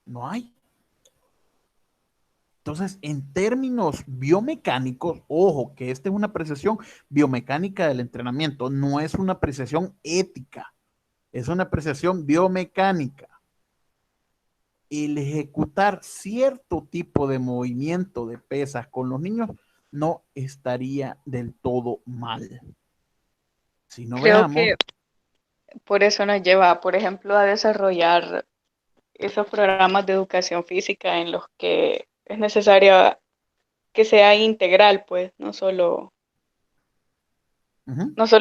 [SPEAKER 1] No hay. Entonces, en términos biomecánicos, ojo, que esta es una apreciación biomecánica del entrenamiento, no es una apreciación ética, es una apreciación biomecánica. El ejecutar cierto tipo de movimiento de pesas con los niños no estaría del todo mal. Si no
[SPEAKER 8] creo
[SPEAKER 1] veamos,
[SPEAKER 8] que por eso nos lleva, por ejemplo, a desarrollar esos programas de educación física en los que es necesario que sea integral, pues, no solo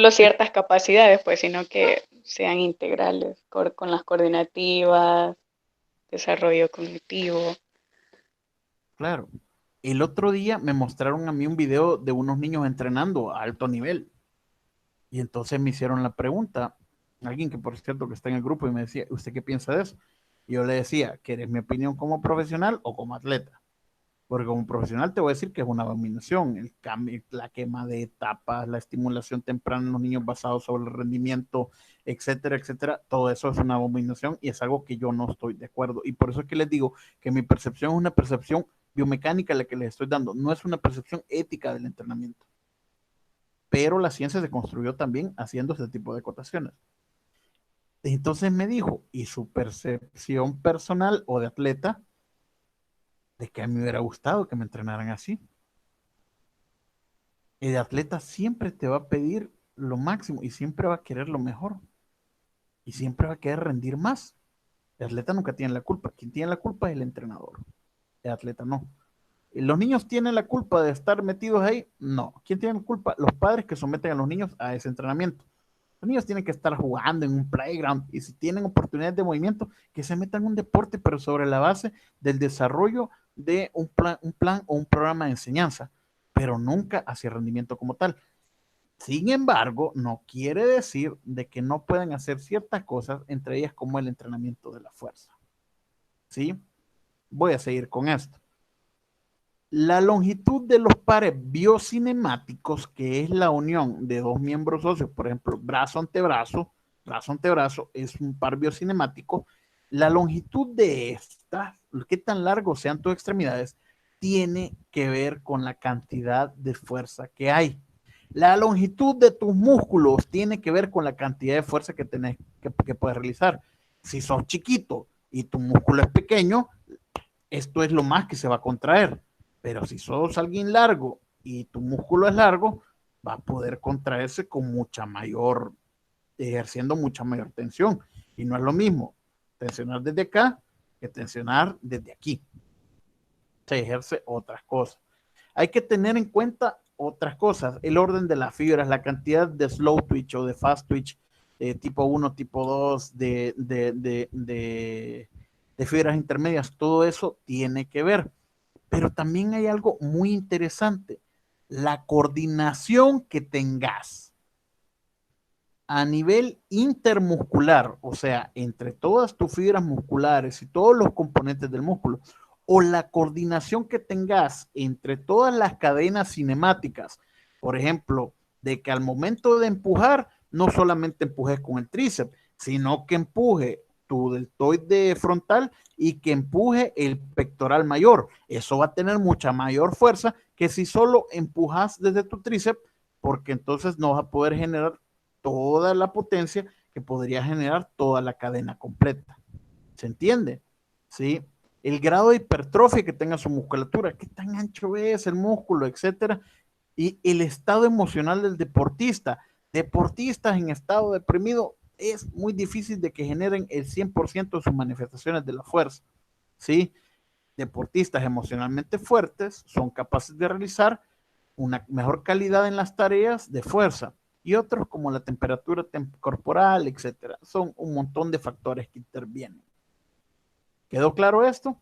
[SPEAKER 8] ciertas capacidades, pues, sino que sean integrales con las coordinativas, desarrollo cognitivo.
[SPEAKER 1] claro, el otro día me mostraron a mí un video de unos niños entrenando a alto nivel. Y entonces me hicieron la pregunta, alguien que por cierto que está en el grupo y me decía, ¿usted qué piensa de eso? Y yo le decía, ¿quieres mi opinión como profesional o como atleta? Porque como profesional te voy a decir que es una abominación, el cambio, la quema de etapas, la estimulación temprana en los niños basados sobre el rendimiento, etcétera, etcétera. Todo eso es una abominación y es algo que yo no estoy de acuerdo. Y por eso es que les digo que mi percepción es una percepción biomecánica la que les estoy dando, no es una percepción ética del entrenamiento. Pero la ciencia se construyó también haciendo ese tipo de acotaciones. Entonces me dijo, ¿y su percepción personal o de atleta? De que a mí me hubiera gustado que me entrenaran así. El atleta siempre te va a pedir lo máximo y siempre va a querer lo mejor. Y siempre va a querer rendir más. El atleta nunca tiene la culpa. Quien tiene la culpa es el entrenador. El atleta no. ¿Los niños tienen la culpa de estar metidos ahí? No. ¿Quién tiene la culpa? Los padres que someten a los niños a ese entrenamiento. Los niños tienen que estar jugando en un playground y si tienen oportunidades de movimiento, que se metan en un deporte, pero sobre la base del desarrollo de un plan o un programa de enseñanza, pero nunca hacia rendimiento como tal. Sin embargo, no quiere decir de que no puedan hacer ciertas cosas, entre ellas como el entrenamiento de la fuerza. ¿Sí? Voy a seguir con esto. La longitud de los pares biocinemáticos, que es la unión de dos miembros óseos, por ejemplo, brazo-antebrazo, es un par biocinemático. La longitud de estas, qué tan largos sean tus extremidades, tiene que ver con la cantidad de fuerza que hay. La longitud de tus músculos tiene que ver con la cantidad de fuerza que tenés que puedes realizar. Si sos chiquito y tu músculo es pequeño, esto es lo más que se va a contraer. Pero si sos alguien largo y tu músculo es largo, va a poder contraerse con mucha mayor, ejerciendo mucha mayor tensión. Y no es lo mismo tensionar desde acá que tensionar desde aquí. Se ejerce otras cosas. Hay que tener en cuenta otras cosas, el orden de las fibras, la cantidad de slow twitch o de fast twitch, tipo 1, tipo 2, de fibras intermedias, todo eso tiene que ver. Pero también hay algo muy interesante, la coordinación que tengas a nivel intermuscular, o sea, entre todas tus fibras musculares y todos los componentes del músculo, o la coordinación que tengas entre todas las cadenas cinemáticas, por ejemplo, de que al momento de empujar, no solamente empujes con el tríceps, sino que empuje tu deltoide frontal y que empuje el pectoral mayor. Eso va a tener mucha mayor fuerza que si solo empujas desde tu tríceps, porque entonces no vas a poder generar toda la potencia que podría generar toda la cadena completa. ¿Se entiende? ¿Sí? El grado de hipertrofia que tenga su musculatura, qué tan ancho es el músculo, etcétera, y el estado emocional del deportista. Deportistas en estado deprimido es muy difícil de que generen el 100% de sus manifestaciones de la fuerza, ¿sí? Deportistas emocionalmente fuertes son capaces de realizar una mejor calidad en las tareas de fuerza, y otros como la temperatura corporal, etcétera. Son un montón de factores que intervienen. ¿Quedó claro esto?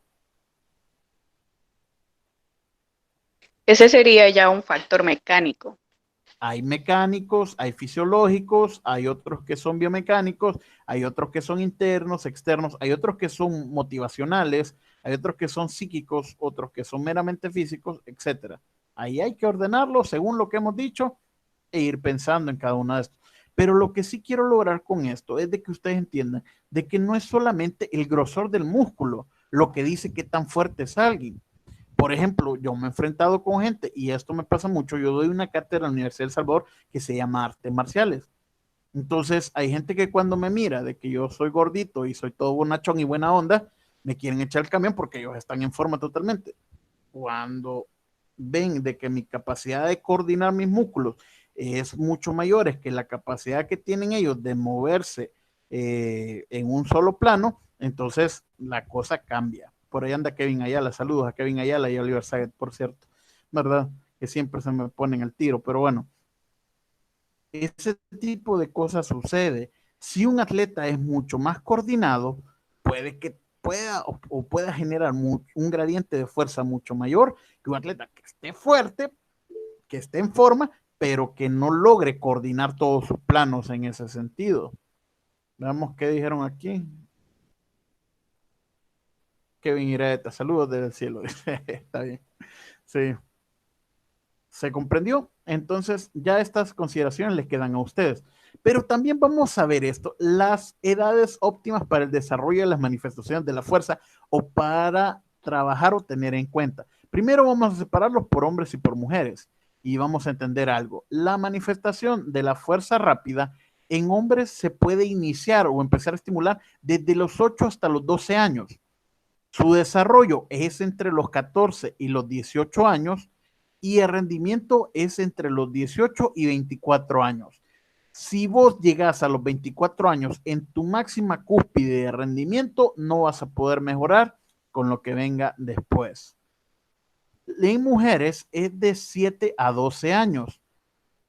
[SPEAKER 8] Ese sería ya un factor mecánico.
[SPEAKER 1] Hay mecánicos, hay fisiológicos, hay otros que son biomecánicos, hay otros que son internos, externos, hay otros que son motivacionales, hay otros que son psíquicos, otros que son meramente físicos, etcétera. Ahí hay que ordenarlo según lo que hemos dicho e ir pensando en cada uno de estos. Pero lo que sí quiero lograr con esto es de que ustedes entiendan de que no es solamente el grosor del músculo lo que dice qué tan fuerte es alguien. Por ejemplo, yo me he enfrentado con gente, y esto me pasa mucho, yo doy una cátedra en la Universidad de El Salvador que se llama Artes Marciales. Entonces, hay gente que cuando me mira de que yo soy gordito y soy todo bonachón y buena onda, me quieren echar el camión porque ellos están en forma totalmente. Cuando ven de que mi capacidad de coordinar mis músculos es mucho mayor que la capacidad que tienen ellos de moverse en un solo plano, entonces la cosa cambia. Por ahí anda Kevin Ayala, saludos a Kevin Ayala y a Oliver Saget, por cierto, ¿verdad? Que siempre se me ponen al tiro, pero bueno, ese tipo de cosas sucede. Si un atleta es mucho más coordinado, puede que pueda o pueda generar un gradiente de fuerza mucho mayor que un atleta que esté fuerte, que esté en forma, pero que no logre coordinar todos sus planos en ese sentido. Veamos qué dijeron aquí. Kevin Ireta, saludos desde el cielo. Está bien. Sí. ¿Se comprendió? Entonces, ya estas consideraciones les quedan a ustedes. Pero también vamos a ver esto, las edades óptimas para el desarrollo de las manifestaciones de la fuerza o para trabajar o tener en cuenta. Primero vamos a separarlos por hombres y por mujeres y vamos a entender algo. La manifestación de la fuerza rápida en hombres se puede iniciar o empezar a estimular desde los 8 hasta los 12 años. Su desarrollo es entre los 14 y los 18 años y el rendimiento es entre los 18 y 24 años. Si vos llegás a los 24 años en tu máxima cúspide de rendimiento, no vas a poder mejorar con lo que venga después. En mujeres es de 7 a 12 años.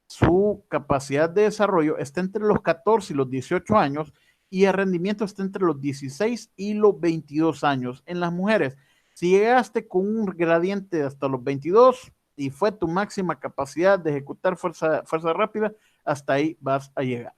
[SPEAKER 1] Su capacidad de desarrollo está entre los 14 y los 18 años y el rendimiento está entre los 16 y los 22 años. En las mujeres, si llegaste con un gradiente hasta los 22 y fue tu máxima capacidad de ejecutar fuerza rápida, hasta ahí vas a llegar.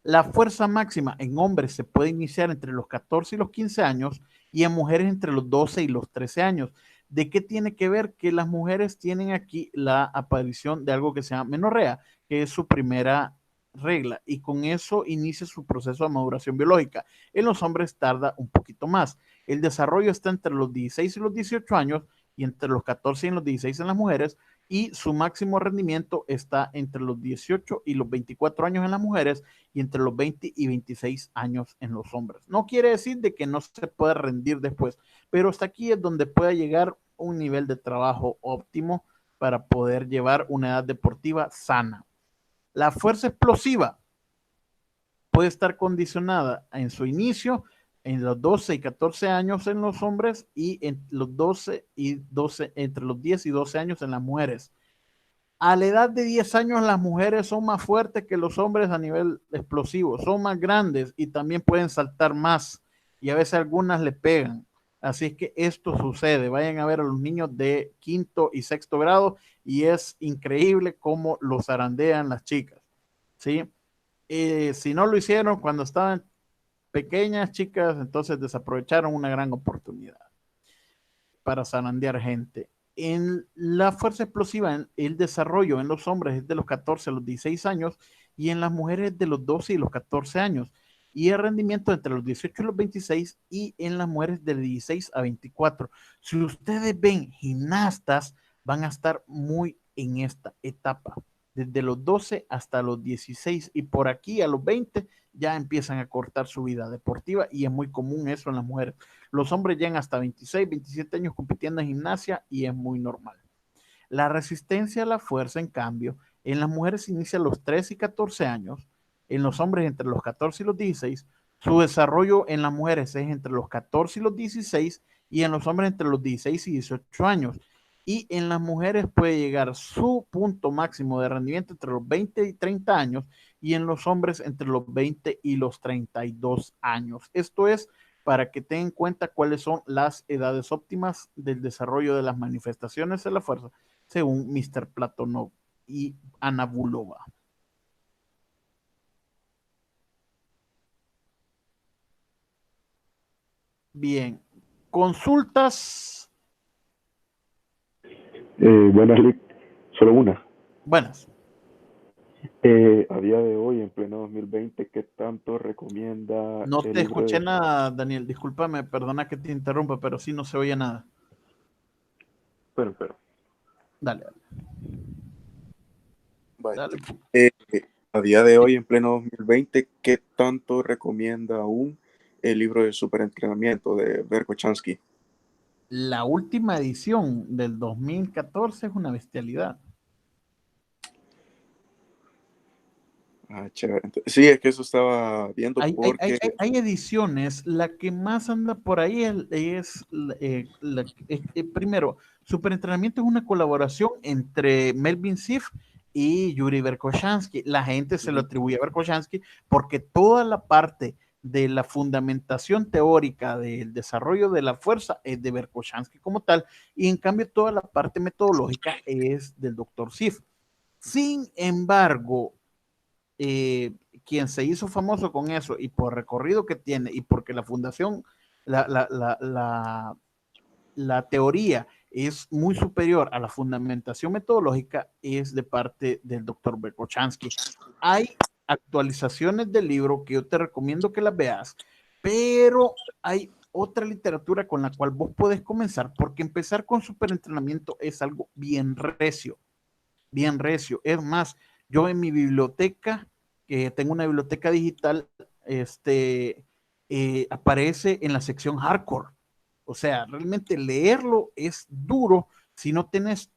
[SPEAKER 1] La fuerza máxima en hombres se puede iniciar entre los 14 y los 15 años y en mujeres entre los 12 y los 13 años. ¿De qué tiene que ver? Que las mujeres tienen aquí la aparición de algo que se llama menorrea, que es su primera regla, y con eso inicia su proceso de maduración biológica. En los hombres tarda un poquito más. El desarrollo está entre los 16 y los 18 años y entre los 14 y los 16 en las mujeres, y su máximo rendimiento está entre los 18 y los 24 años en las mujeres y entre los 20 y 26 años en los hombres. No quiere decir de que no se pueda rendir después, pero hasta aquí es donde puede llegar un nivel de trabajo óptimo para poder llevar una edad deportiva sana. La fuerza explosiva puede estar condicionada en su inicio en los 12 y 14 años en los hombres y en los 12 y 12, entre los 10 y 12 años en las mujeres. A la edad de 10 años las mujeres son más fuertes que los hombres a nivel explosivo, son más grandes y también pueden saltar más y a veces algunas le pegan. Así es que esto sucede. Vayan a ver a los niños de quinto y sexto grado y es increíble cómo los zarandean las chicas, ¿sí? Si no lo hicieron cuando estaban pequeñas chicas, entonces desaprovecharon una gran oportunidad para zarandear gente. En la fuerza explosiva, el desarrollo en los hombres es de los 14 a los 16 años y en las mujeres de los 12 y los 14 años. y el rendimiento entre los 18 y los 26 y en las mujeres de 16 a 24. Si ustedes ven gimnastas, van a estar muy en esta etapa, desde los 12 hasta los 16 y por aquí a los 20 ya empiezan a cortar su vida deportiva y es muy común eso en las mujeres. Los hombres llegan hasta 26, 27 años compitiendo en gimnasia y es muy normal. La resistencia a la fuerza, en cambio, en las mujeres inicia a los 13 y 14 años, en los hombres entre los 14 y los 16, su desarrollo en las mujeres es entre los 14 y los 16 y en los hombres entre los 16 y 18 años. Y en las mujeres puede llegar su punto máximo de rendimiento entre los 20 y 30 años y en los hombres entre los 20 y los 32 años. Esto es para que tengan en cuenta cuáles son las edades óptimas del desarrollo de las manifestaciones de la fuerza, según Mr. Platonov y Ana Bulova. Bien, consultas.
[SPEAKER 12] Buenas, Lick. Solo una.
[SPEAKER 1] Buenas.
[SPEAKER 12] A día de hoy, en pleno 2020, ¿qué tanto recomienda?
[SPEAKER 1] No te escuché nada, Daniel. Discúlpame, perdona que te interrumpa, pero sí no se oye nada.
[SPEAKER 12] Pero.
[SPEAKER 1] Dale.
[SPEAKER 3] Dale. A día de hoy, en pleno 2020, ¿qué tanto recomienda aún el libro de superentrenamiento de Verkhoshansky?
[SPEAKER 1] La última edición del 2014 es una bestialidad.
[SPEAKER 3] Chévere. Sí, es que eso estaba viendo
[SPEAKER 1] porque... Hay ediciones, la que más anda por ahí es primero, Superentrenamiento es una colaboración entre Melvin Siff y Yuri Verkhoshansky. La gente se lo atribuye a Verkhoshansky porque toda la parte de la fundamentación teórica del desarrollo de la fuerza es de Verkhoshansky como tal, y en cambio toda la parte metodológica es del Dr. Siff. Sin embargo, quien se hizo famoso con eso y por recorrido que tiene y porque la fundación, la teoría es muy superior a la fundamentación metodológica, es de parte del doctor Verkhoshansky. Hay actualizaciones del libro que yo te recomiendo que las veas, pero hay otra literatura con la cual vos podés comenzar, porque empezar con superentrenamiento es algo bien recio, bien recio. Es más, yo en mi biblioteca, que tengo una biblioteca digital, aparece en la sección hardcore. O sea, realmente leerlo es duro si no tienes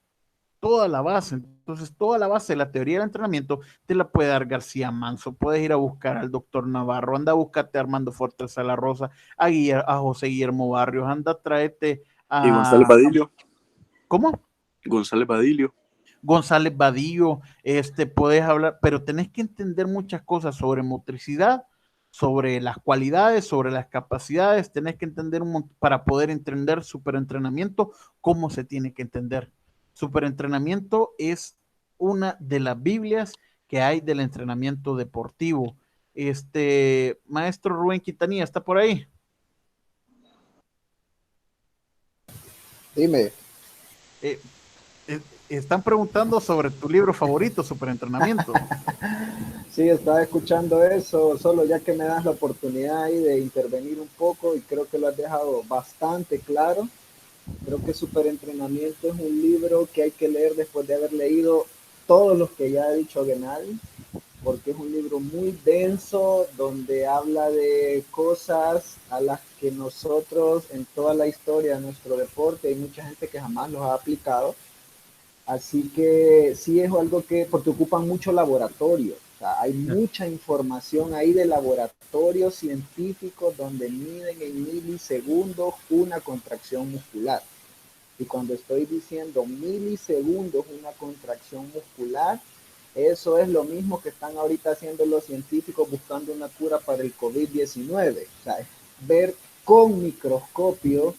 [SPEAKER 1] toda la base. Entonces, toda la base de la teoría del entrenamiento te la puede dar García Manso. Puedes ir a buscar al doctor Navarro, anda a buscarte a Armando Fortes a la Rosa, a José Guillermo Barrios, anda, tráete a...
[SPEAKER 3] ¿Y González Badillo?
[SPEAKER 1] ¿Cómo?
[SPEAKER 3] González Badillo.
[SPEAKER 1] González Badillo, puedes hablar, pero tenés que entender muchas cosas sobre motricidad, sobre las cualidades, sobre las capacidades, tenés que entender para poder entender superentrenamiento, cómo se tiene que entender. Superentrenamiento es una de las Biblias que hay del entrenamiento deportivo. Maestro Rubén Quintanilla, ¿está por ahí?
[SPEAKER 13] Dime.
[SPEAKER 1] Están preguntando sobre tu libro favorito, Superentrenamiento.
[SPEAKER 13] Sí, estaba escuchando eso, solo ya que me das la oportunidad ahí de intervenir un poco y creo que lo has dejado bastante claro. Creo que Superentrenamiento es un libro que hay que leer después de haber leído todos los que ya ha dicho Gennady, porque es un libro muy denso, donde habla de cosas a las que nosotros en toda la historia de nuestro deporte hay mucha gente que jamás los ha aplicado. Así que sí es algo que, porque ocupan mucho laboratorio, o sea, hay mucha información ahí de laboratorios científicos donde miden en milisegundos una contracción muscular. Y cuando estoy diciendo milisegundos una contracción muscular, eso es lo mismo que están ahorita haciendo los científicos buscando una cura para el COVID-19. O sea, ver con microscopio,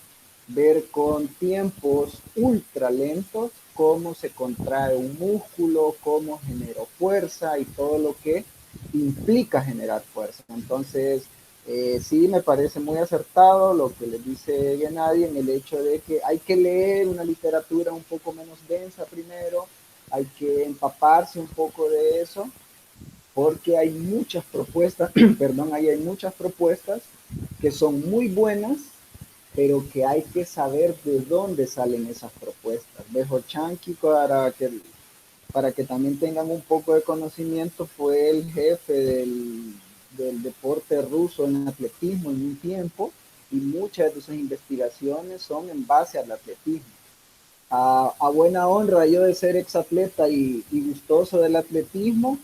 [SPEAKER 13] ver con tiempos ultra lentos cómo se contrae un músculo, cómo genera fuerza y todo lo que implica generar fuerza. Entonces, sí me parece muy acertado lo que les dice Gennady en el hecho de que hay que leer una literatura un poco menos densa primero, hay que empaparse un poco de eso porque hay muchas propuestas, perdón, ahí hay muchas propuestas que son muy buenas, pero que hay que saber de dónde salen esas propuestas. Bejo Chanqui, para que también tengan un poco de conocimiento, fue el jefe del deporte ruso en atletismo en un tiempo, y muchas de sus investigaciones son en base al atletismo. A buena honra yo de ser exatleta y gustoso del atletismo,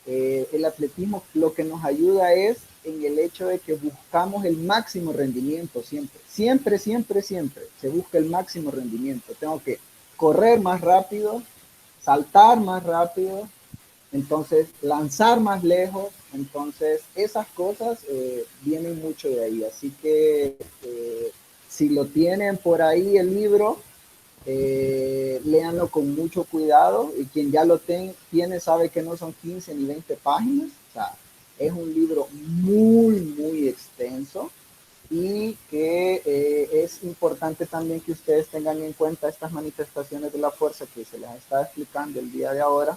[SPEAKER 13] el atletismo lo que nos ayuda es en el hecho de que buscamos el máximo rendimiento siempre. Siempre, siempre, siempre se busca el máximo rendimiento. Tengo que correr más rápido, saltar más rápido, entonces lanzar más lejos. Entonces esas cosas vienen mucho de ahí. Así que si lo tienen por ahí el libro, léanlo con mucho cuidado, y quien ya lo tiene sabe que no son 15 ni 20 páginas, o sea, es un libro muy, muy extenso, y que es importante también que ustedes tengan en cuenta estas manifestaciones de la fuerza que se les está explicando el día de ahora,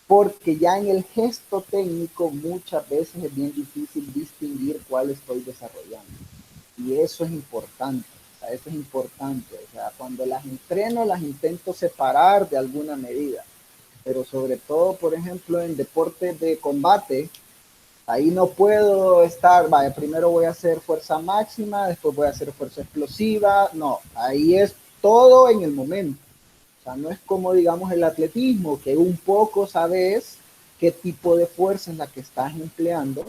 [SPEAKER 13] porque ya en el gesto técnico muchas veces es bien difícil distinguir cuál estoy desarrollando, y eso es importante. Eso es importante, o sea, cuando las entreno las intento separar de alguna medida, pero sobre todo, por ejemplo, en deportes de combate, ahí no puedo estar, vaya, primero voy a hacer fuerza máxima, después voy a hacer fuerza explosiva, no, ahí es todo en el momento. O sea, no es como, digamos, el atletismo, que un poco sabes qué tipo de fuerza es la que estás empleando,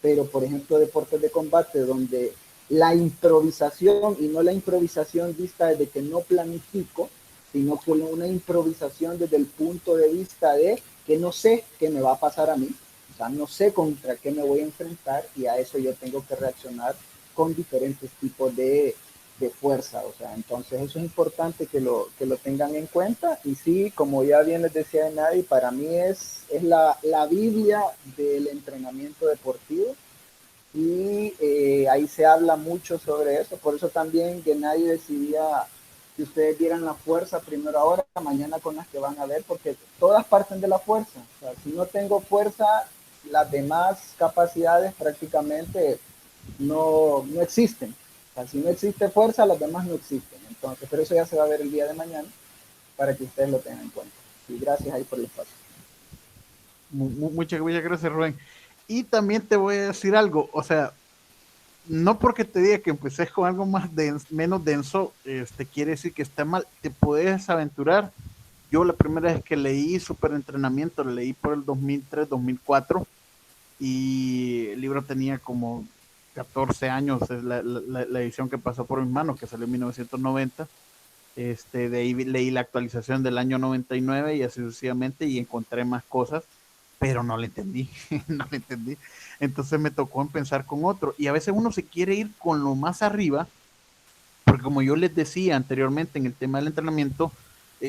[SPEAKER 13] pero, por ejemplo, deportes de combate donde la improvisación, y no la improvisación vista desde que no planifico, sino que una improvisación desde el punto de vista de que no sé qué me va a pasar a mí, o sea, no sé contra qué me voy a enfrentar, y a eso yo tengo que reaccionar con diferentes tipos de fuerza. O sea, entonces eso es importante que lo tengan en cuenta. Y sí, como ya bien les decía Gennady, para mí es la Biblia del entrenamiento deportivo, y ahí se habla mucho sobre eso. Por eso también Gennady decidía que ustedes vieran la fuerza primero ahora, mañana con las que van a ver, porque todas parten de la fuerza. O sea, si no tengo fuerza, las demás capacidades prácticamente no existen. O sea, si no existe fuerza, las demás no existen. Entonces, pero eso ya se va a ver el día de mañana, para que ustedes lo tengan en cuenta. Y gracias ahí por el espacio.
[SPEAKER 1] Muchas gracias, Rubén. Y también te voy a decir algo, o sea, no porque te diga que empecé con algo menos denso, quiere decir que está mal. Te puedes aventurar. Yo la primera vez que leí Super Entrenamiento, lo leí por el 2003, 2004, y el libro tenía como 14 años, es la edición que pasó por mis manos, que salió en 1990. De ahí leí la actualización del año 99 y así sucesivamente, y encontré más cosas, pero no le entendí, no le entendí. Entonces me tocó empezar con otro, y a veces uno se quiere ir con lo más arriba, porque como yo les decía anteriormente en el tema del entrenamiento,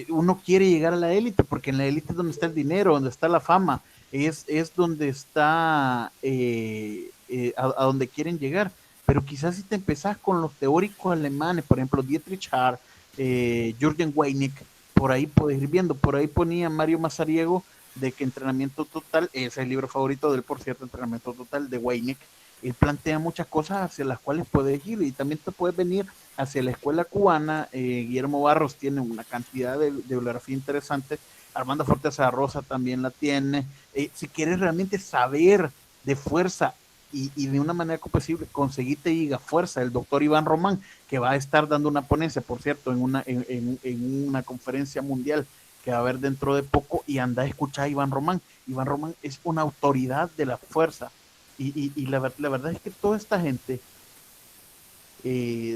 [SPEAKER 1] uno quiere llegar a la élite, porque en la élite es donde está el dinero, donde está la fama, es donde está a donde quieren llegar. Pero quizás si te empezás con los teóricos alemanes, por ejemplo Dietrich Hart, Jürgen Weinig, por ahí puedes ir viendo. Por ahí ponía Mario Mazariego de que Entrenamiento Total, ese es el libro favorito de él, por cierto, Entrenamiento Total de Weinig. Él plantea muchas cosas hacia las cuales puedes ir, y también te puedes venir hacia la escuela cubana. Guillermo Barros tiene una cantidad de bibliografía interesante, Armando Forteza Rosa también la tiene. Si quieres realmente saber de fuerza y de una manera comprensible, conseguirte diga fuerza, el doctor Iván Román, que va a estar dando una ponencia, por cierto, en una conferencia mundial que va a haber dentro de poco, y anda a escuchar a Iván Román. Iván Román es una autoridad de la fuerza, y la verdad es que toda esta gente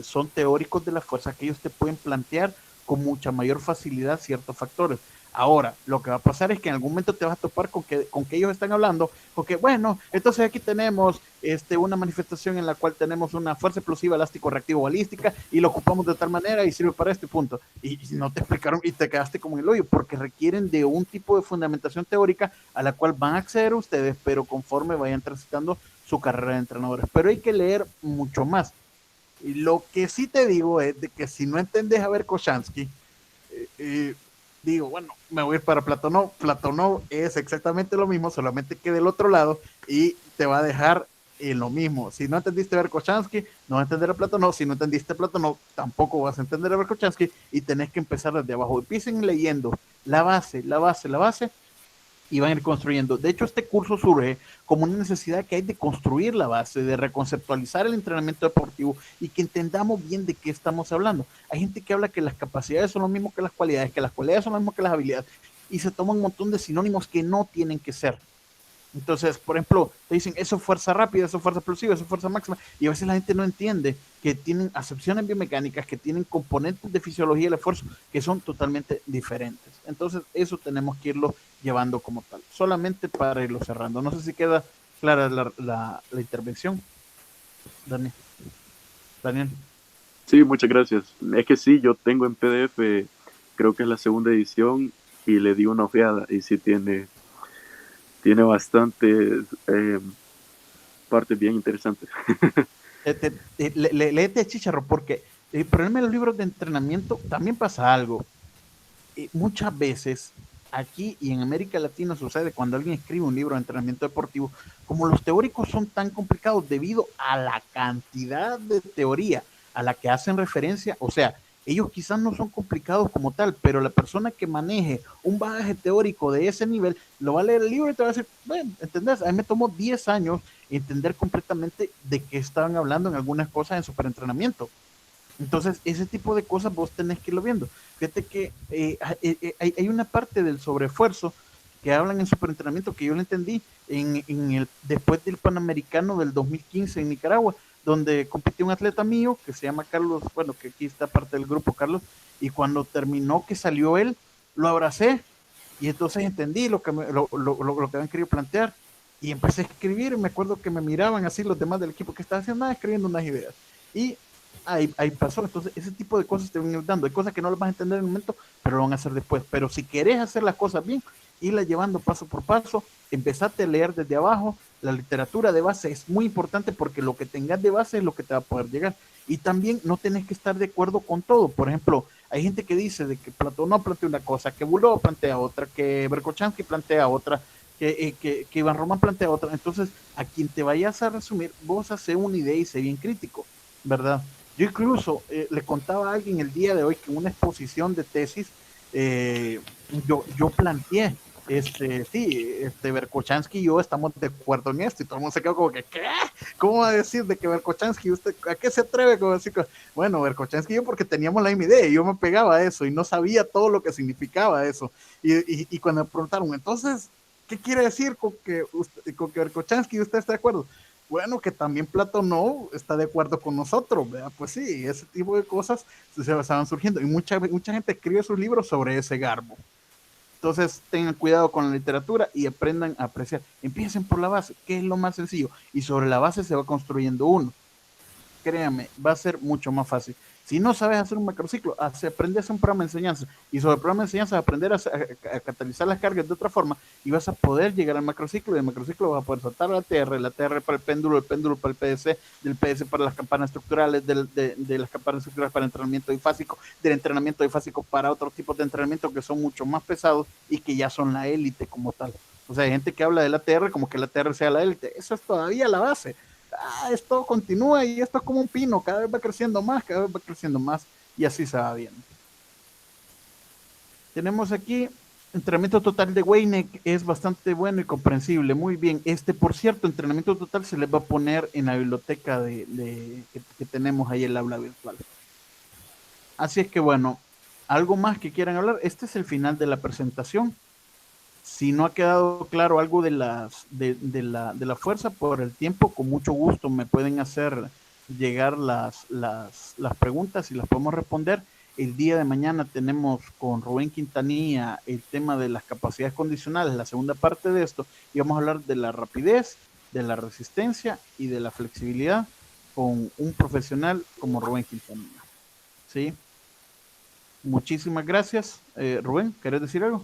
[SPEAKER 1] son teóricos de la fuerza, que ellos te pueden plantear con mucha mayor facilidad ciertos factores. Ahora, lo que va a pasar es que en algún momento te vas a topar con que ellos están hablando, porque bueno, entonces aquí tenemos una manifestación en la cual tenemos una fuerza explosiva, elástico, reactivo, balística, y lo ocupamos de tal manera y sirve para este punto. Y no te explicaron y te quedaste como en el hoyo, porque requieren de un tipo de fundamentación teórica a la cual van a acceder ustedes, pero conforme vayan transitando su carrera de entrenadores. Pero hay que leer mucho más. Y lo que sí te digo es de que si no entendés a ver Koshansky, digo, bueno, me voy a ir para Platonov. Platonov es exactamente lo mismo, solamente que del otro lado, y te va a dejar en lo mismo. Si no entendiste Verkhochansky, no vas a entender a Platonov. Si no entendiste a Platonov, tampoco vas a entender a Verkhochansky, y tenés que empezar desde abajo. Empiecen leyendo la base, y van a ir construyendo. De hecho, este curso surge como una necesidad que hay de construir la base, de reconceptualizar el entrenamiento deportivo y que entendamos bien de qué estamos hablando. Hay gente que habla que las capacidades son lo mismo que las cualidades son lo mismo que las habilidades, y se toman un montón de sinónimos que no tienen que ser. Entonces, por ejemplo, te dicen, eso es fuerza rápida, eso es fuerza explosiva, eso es fuerza máxima, y a veces la gente no entiende que tienen acepciones biomecánicas, que tienen componentes de fisiología del esfuerzo que son totalmente diferentes. Entonces, eso tenemos que irlo llevando como tal, solamente para irlo cerrando. No sé si queda clara la intervención, Daniel.
[SPEAKER 3] Sí, muchas gracias. Es que sí, yo tengo en PDF, creo que es la segunda edición, y le di una ojeada, y sí tiene bastantes partes bien interesantes.
[SPEAKER 1] Léete, Chicharro, porque el problema de los libros de entrenamiento también pasa algo. Muchas veces aquí y en América Latina sucede cuando alguien escribe un libro de entrenamiento deportivo, como los teóricos son tan complicados debido a la cantidad de teoría a la que hacen referencia, o sea, ellos quizás no son complicados como tal, pero la persona que maneje un bagaje teórico de ese nivel, lo va a leer el libro y te va a decir, bueno, ¿entendés? A mí me tomó 10 años entender completamente de qué estaban hablando en algunas cosas en superentrenamiento. Entonces, ese tipo de cosas vos tenés que irlo viendo. Fíjate que hay una parte del sobreesfuerzo que hablan en superentrenamiento que yo lo entendí después del Panamericano del 2015 en Nicaragua, donde compitió un atleta mío que se llama Carlos, bueno, que aquí está parte del grupo, Carlos, y cuando terminó que salió él, lo abracé, y entonces entendí lo que habían querido plantear, y empecé a escribir. Me acuerdo que me miraban así los demás del equipo que estaba haciendo nada, escribiendo unas ideas, y ahí pasó. Entonces ese tipo de cosas te van dando, hay cosas que no las vas a entender en el momento, pero lo van a hacer después. Pero si querés hacer las cosas bien, irla llevando paso por paso, empezate a leer desde abajo. La literatura de base es muy importante, porque lo que tengas de base es lo que te va a poder llegar. Y también no tenés que estar de acuerdo con todo. Por ejemplo, hay gente que dice de que Platonov plantea una cosa, que Bulov plantea otra, que Verkhochansky plantea otra, que Iván Román plantea otra. Entonces, a quien te vayas a resumir, vos haces una idea y sé bien crítico, ¿verdad? Yo incluso le contaba a alguien el día de hoy que en una exposición de tesis yo planteé, Verkhochansky y yo estamos de acuerdo en esto, y todo el mundo se quedó como que, ¿qué? ¿Cómo va a decir de que Verkhochansky, usted, a qué se atreve? Como decir, bueno, Verkhochansky y yo, porque teníamos la misma idea, y yo me pegaba a eso, y no sabía todo lo que significaba eso, y cuando me preguntaron, entonces, ¿qué quiere decir con que Verkhochansky y usted está de acuerdo? Bueno, que también Platonov está de acuerdo con nosotros, ¿verdad? Pues sí, ese tipo de cosas se estaban surgiendo, y mucha gente escribe sus libros sobre ese garbo. Entonces tengan cuidado con la literatura y aprendan a apreciar. Empiecen por la base, que es lo más sencillo, y sobre la base se va construyendo uno. Créanme, va a ser mucho más fácil. Si no sabes hacer un macrociclo, aprende a hacer un programa de enseñanza, y sobre el programa de enseñanza aprender a catalizar las cargas de otra forma, y vas a poder llegar al macrociclo, y del macrociclo vas a poder saltar la TR para el péndulo para el PDC, del PDC para las campanas estructurales, de las campanas estructurales para el entrenamiento difásico, del entrenamiento difásico para otros tipos de entrenamiento que son mucho más pesados y que ya son la élite como tal. O sea, hay gente que habla de la TR como que la TR sea la élite. Eso es todavía la base. Esto continúa, y esto es como un pino, cada vez va creciendo más, y así se va viendo. Tenemos aquí entrenamiento total de Weineck, es bastante bueno y comprensible, muy bien. Por cierto, entrenamiento total se les va a poner en la biblioteca que tenemos ahí en el aula virtual. Así es que bueno, algo más que quieran hablar. Este es el final de la presentación. Si no ha quedado claro algo de la fuerza por el tiempo, con mucho gusto me pueden hacer llegar las preguntas y las podemos responder. El día de mañana tenemos con Rubén Quintanilla el tema de las capacidades condicionales, la segunda parte de esto, y vamos a hablar de la rapidez, de la resistencia y de la flexibilidad con un profesional como Rubén Quintanilla. ¿Sí? Muchísimas gracias. Rubén, ¿querés decir algo?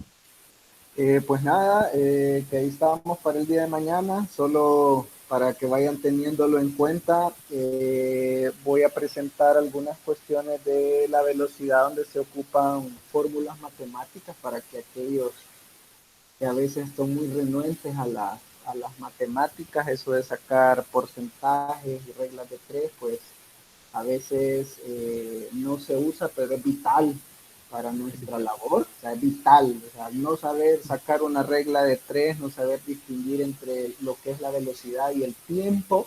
[SPEAKER 13] Pues nada, que ahí estábamos para el día de mañana, solo para que vayan teniéndolo en cuenta. Voy a presentar algunas cuestiones de la velocidad donde se ocupan fórmulas matemáticas para que aquellos que a veces son muy renuentes a las matemáticas, eso de sacar porcentajes y reglas de tres, pues a veces no se usa, pero es vital para nuestra labor, o sea, es vital, o sea, no saber sacar una regla de tres, no saber distinguir entre lo que es la velocidad y el tiempo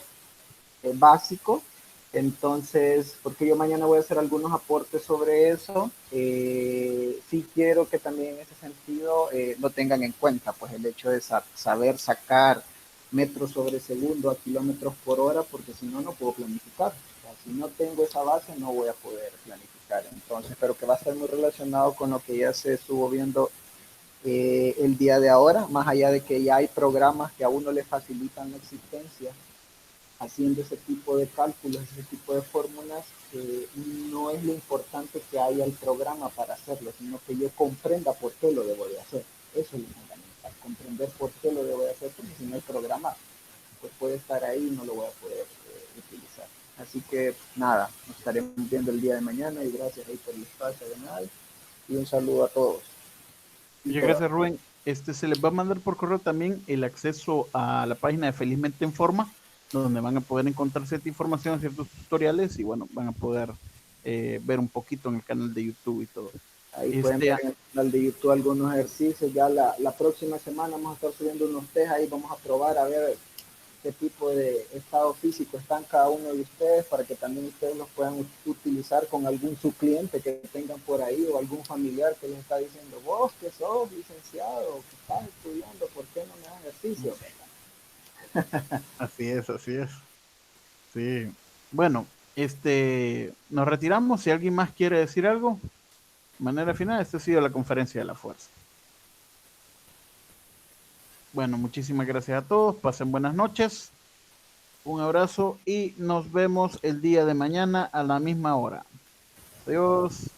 [SPEAKER 13] básico. Entonces, porque yo mañana voy a hacer algunos aportes sobre eso, sí quiero que también en ese sentido lo tengan en cuenta, pues el hecho de saber sacar metros sobre segundo a kilómetros por hora, porque si no, no puedo planificar. O sea, si no tengo esa base, no voy a poder planificar. Entonces, pero que va a estar muy relacionado con lo que ya se estuvo viendo el día de ahora, más allá de que ya hay programas que a uno le facilitan la existencia haciendo ese tipo de cálculos, ese tipo de fórmulas, no es lo importante que haya el programa para hacerlo, sino que yo comprenda por qué lo debo de hacer. Eso es lo fundamental, comprender por qué lo debo de hacer, porque si no el programa pues puede estar ahí y no lo voy a poder utilizar. Así que nada, nos estaremos viendo el día de mañana y gracias ahí por el espacio de nada y un saludo a todos.
[SPEAKER 1] Muchas gracias, Rubén. Se les va a mandar por correo también el acceso a la página de Felizmente en Forma, donde van a poder encontrar cierta información, ciertos tutoriales y bueno, van a poder ver un poquito en el canal de YouTube y todo.
[SPEAKER 13] Ahí pueden ver en el canal de YouTube algunos ejercicios. Ya la próxima semana vamos a estar subiendo unos test ahí, vamos a probar a ver qué tipo de estado físico están cada uno de ustedes para que también ustedes los puedan utilizar con algún su cliente que tengan por ahí o algún familiar que les está diciendo, vos que sos licenciado, que estás estudiando, ¿por qué no me das ejercicio?
[SPEAKER 1] Así es, así es. Sí. Bueno, nos retiramos. Si alguien más quiere decir algo, de manera final, esta ha sido la conferencia de la fuerza. Bueno, muchísimas gracias a todos. Pasen buenas noches. Un abrazo y nos vemos el día de mañana a la misma hora. Adiós.